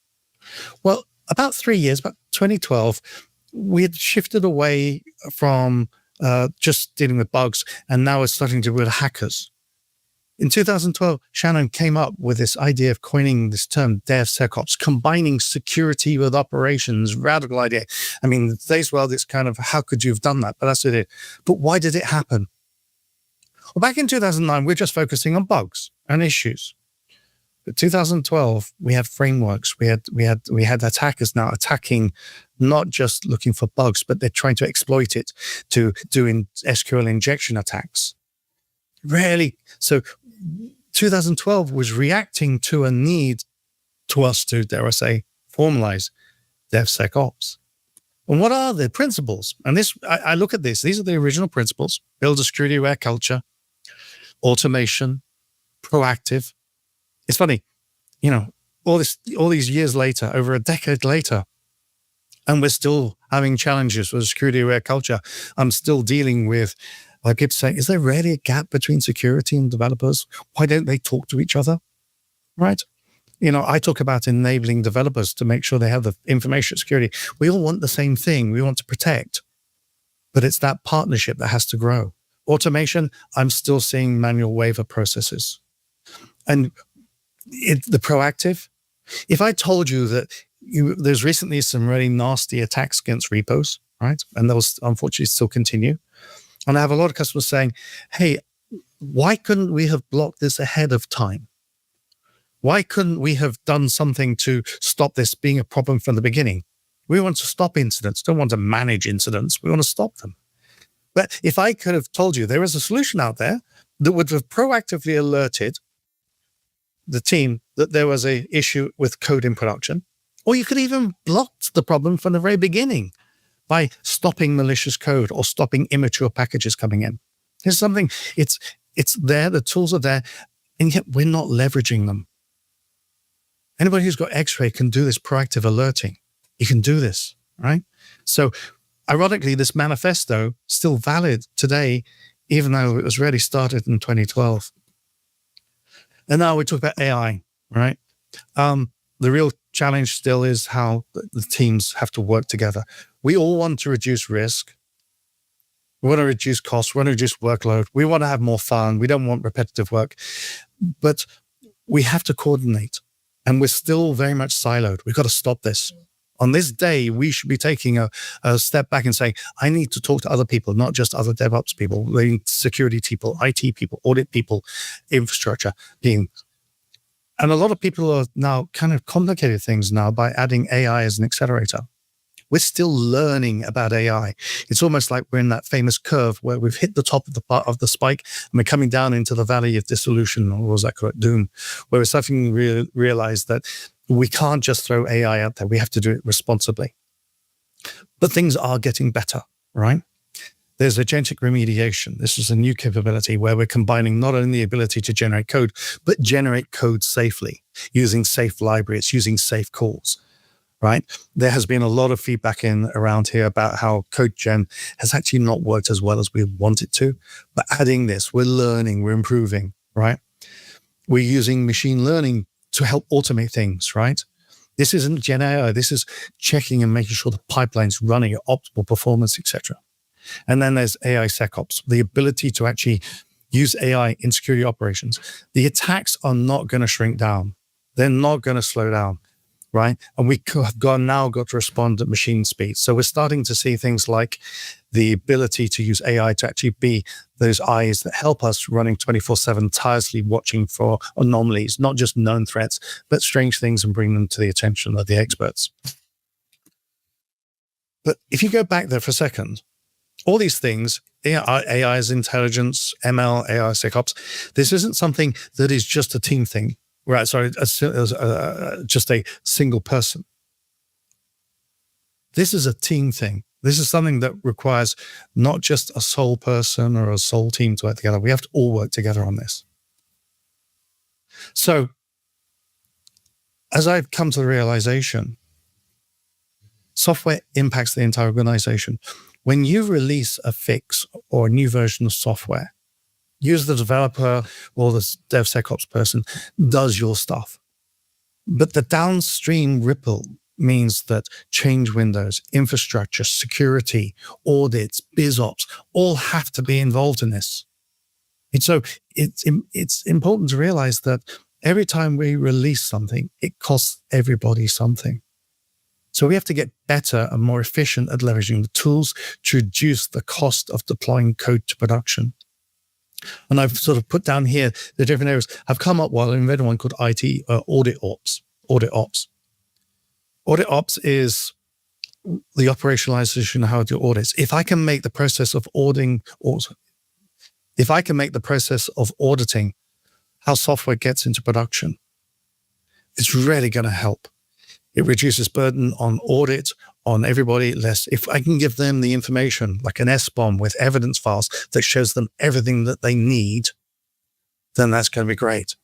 Well, about 3 years, about 2012, we had shifted away from just dealing with bugs, and now we're starting to deal with hackers. In 2012, Shannon came up with this idea of coining this term DevSecOps, combining security with operations. Radical idea. I mean, in today's world, it's kind of, how could you have done that? But that's what it is. But why did it happen? Well, back in 2009, we're just focusing on bugs and issues. But 2012, we had frameworks. We had attackers now attacking, not just looking for bugs, but they're trying to exploit it to do SQL injection attacks. Really, so 2012 was reacting to a need to us to, dare I say, formalize DevSecOps. And what are the principles? And this, I look at this. These are the original principles: build a security-aware culture, automation, proactive. It's funny, all these years later, over a decade later, and we're still having challenges with a security-aware culture. I'm still dealing with, like people say, is there really a gap between security and developers? Why don't they talk to each other? Right? I talk about enabling developers to make sure they have the information security. We all want the same thing. We want to protect, but it's that partnership that has to grow. Automation, I'm still seeing manual waiver processes. And the proactive, if I told you that there's recently some really nasty attacks against repos, right? And those unfortunately still continue. And I have a lot of customers saying, hey, why couldn't we have blocked this ahead of time? Why couldn't we have done something to stop this being a problem from the beginning? We want to stop incidents, don't want to manage incidents. We want to stop them. But if I could have told you there is a solution out there that would have proactively alerted the team that there was an issue with code in production, Or you could even block the problem from the very beginning by stopping malicious code or stopping immature packages coming in. Here's something, it's there, the tools are there, and yet we're not leveraging them. Anybody who's got X-Ray can do this proactive alerting. You can do this, right? So ironically, this manifesto still valid today, even though it was really started in 2012. And now we talk about AI, right? The real challenge still is how the teams have to work together. We all want to reduce risk. We want to reduce costs. We want to reduce workload. We want to have more fun. We don't want repetitive work. But we have to coordinate. And we're still very much siloed. We've got to stop this. On this day, we should be taking a step back and saying, I need to talk to other people, not just other DevOps people, security people, IT people, audit people, infrastructure team. And a lot of people are now kind of complicated things now by adding AI as an accelerator. We're still learning about AI. It's almost like we're in that famous curve where we've hit the top of the spike and we're coming down into the valley of dissolution, or what was that called, doom, where we're starting to realize that we can't just throw AI out there. We have to do it responsibly. But things are getting better, right? There's agentic remediation. This is a new capability where we're combining not only the ability to generate code, but generate code safely using safe libraries, using safe calls, right? There has been a lot of feedback around here about how code gen has actually not worked as well as we want it to. But adding this, we're learning, we're improving, right? We're using machine learning to help automate things, right? This isn't Gen AI. This is checking and making sure the pipeline's running at optimal performance, etc. And then there's AI SecOps, the ability to actually use AI in security operations. The attacks are not going to shrink down. They're not going to slow down, right? And we have now got to respond at machine speed. So we're starting to see things like the ability to use AI to actually be those eyes that help us running 24/7, tirelessly watching for anomalies, not just known threats, but strange things, and bring them to the attention of the experts. But if you go back there for a second, all these things, AI's intelligence, ML, AI, SecOps, this isn't something that is just a team thing, right? Sorry, just a single person. This is a team thing. This is something that requires not just a sole person or a sole team to work together. We have to all work together on this. So as I've come to the realization, software impacts the entire organization. When you release a fix or a new version of software, use the developer or the DevSecOps person does your stuff. But the downstream ripple means that change windows, infrastructure, security, audits, BizOps, all have to be involved in this. And so it's important to realize that every time we release something, it costs everybody something. So we have to get better and more efficient at leveraging the tools to reduce the cost of deploying code to production. And I've sort of put down here the different areas. I've come up with invented one called Audit Ops. Audit Ops. Audit Ops is the operationalization of how to do audits. If I can make the process of auditing how software gets into production, it's really going to help. It reduces burden on audit, on everybody less. If I can give them the information, like an SBOM with evidence files that shows them everything that they need, then that's going to be great,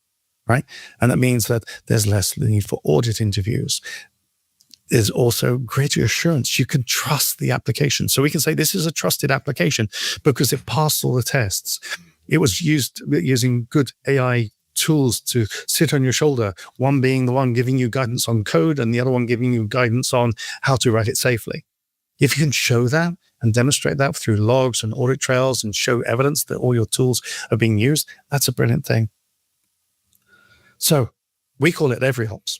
right? And that means that there's less need for audit interviews. There's also greater assurance. You can trust the application. So we can say this is a trusted application because it passed all the tests. It was used using good AI tools to sit on your shoulder, one being the one giving you guidance on code and the other one giving you guidance on how to write it safely. If you can show that and demonstrate that through logs and audit trails and show evidence that all your tools are being used, that's a brilliant thing. So we call it every ops.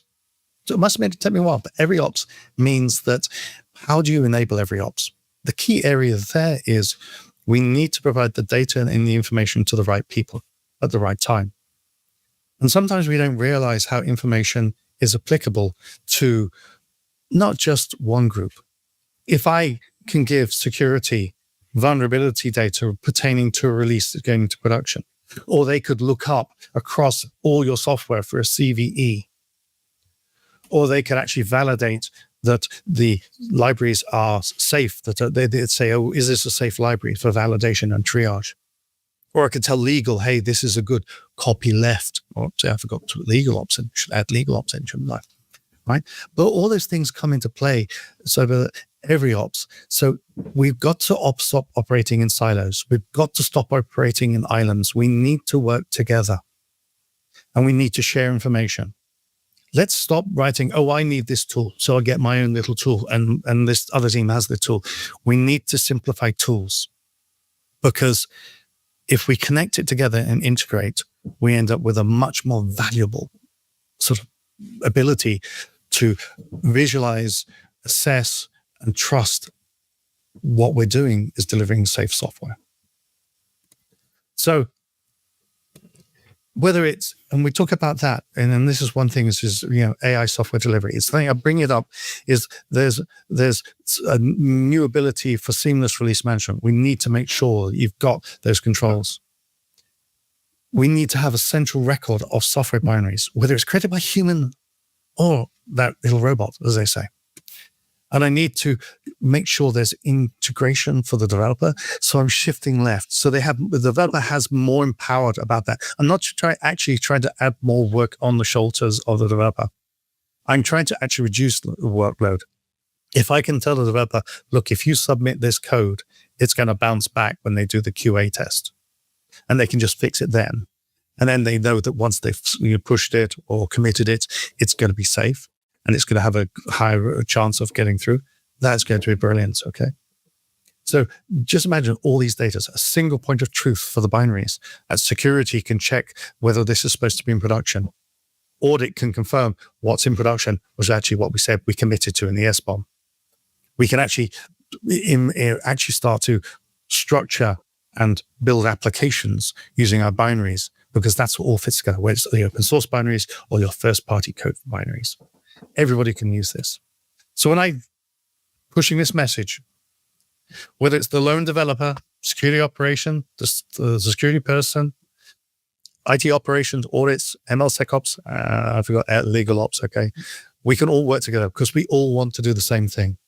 So it must have taken me a while, but every ops means that how do you enable every ops? The key area there is we need to provide the data and the information to the right people at the right time. And sometimes we don't realize how information is applicable to not just one group. If I can give security vulnerability data pertaining to a release that's going into production, or they could look up across all your software for a CVE, or they could actually validate that the libraries are safe, that they'd say, oh, is this a safe library for validation and triage? Or I could tell legal, hey, this is a good copy left. Or say I forgot to legal ops and should add legal ops in, shouldn't I? Right? But all those things come into play. So that every ops. So we've got to stop operating in silos. We've got to stop operating in islands. We need to work together and we need to share information. Let's stop writing, oh, I need this tool, so I get my own little tool, and this other team has the tool. We need to simplify tools, because if we connect it together and integrate, we end up with a much more valuable sort of ability to visualize, assess, and trust what we're doing is delivering safe software. So whether it's, and we talk about that, and then this is one thing, is AI software delivery. It's the thing I bring it up is there's a new ability for seamless release management. We need to make sure you've got those controls. We need to have a central record of software binaries, whether it's created by human or that little robot, as they say. And I need to make sure there's integration for the developer. So I'm shifting left. So the developer has more empowered about that. I'm not trying to add more work on the shoulders of the developer. I'm trying to actually reduce the workload. If I can tell the developer, look, if you submit this code, it's going to bounce back when they do the QA test. And they can just fix it then. And then they know that once they've pushed it or committed it, it's going to be safe. And it's going to have a higher chance of getting through. That's going to be brilliant, okay? So just imagine all these data, a single point of truth for the binaries. Security can check whether this is supposed to be in production. Audit can confirm what's in production was actually what we said we committed to in the SBOM. We can actually start to structure and build applications using our binaries, because that's what all fits together, whether it's the open source binaries or your first-party code binaries. Everybody can use this. So when I'm pushing this message, whether it's the lone developer, security operation, the security person, IT operations, audits, MLSecOps, I forgot legal ops, okay? We can all work together because we all want to do the same thing.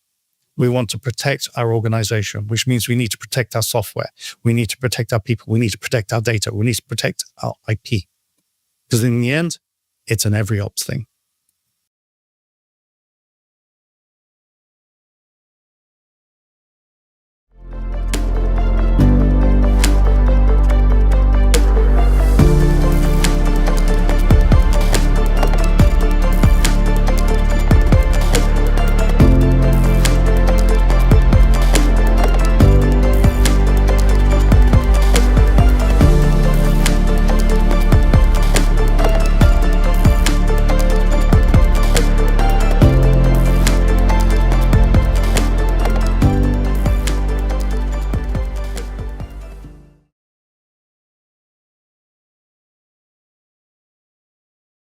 We want to protect our organization, which means we need to protect our software. We need to protect our people. We need to protect our data. We need to protect our IP. Because in the end, it's an every ops thing.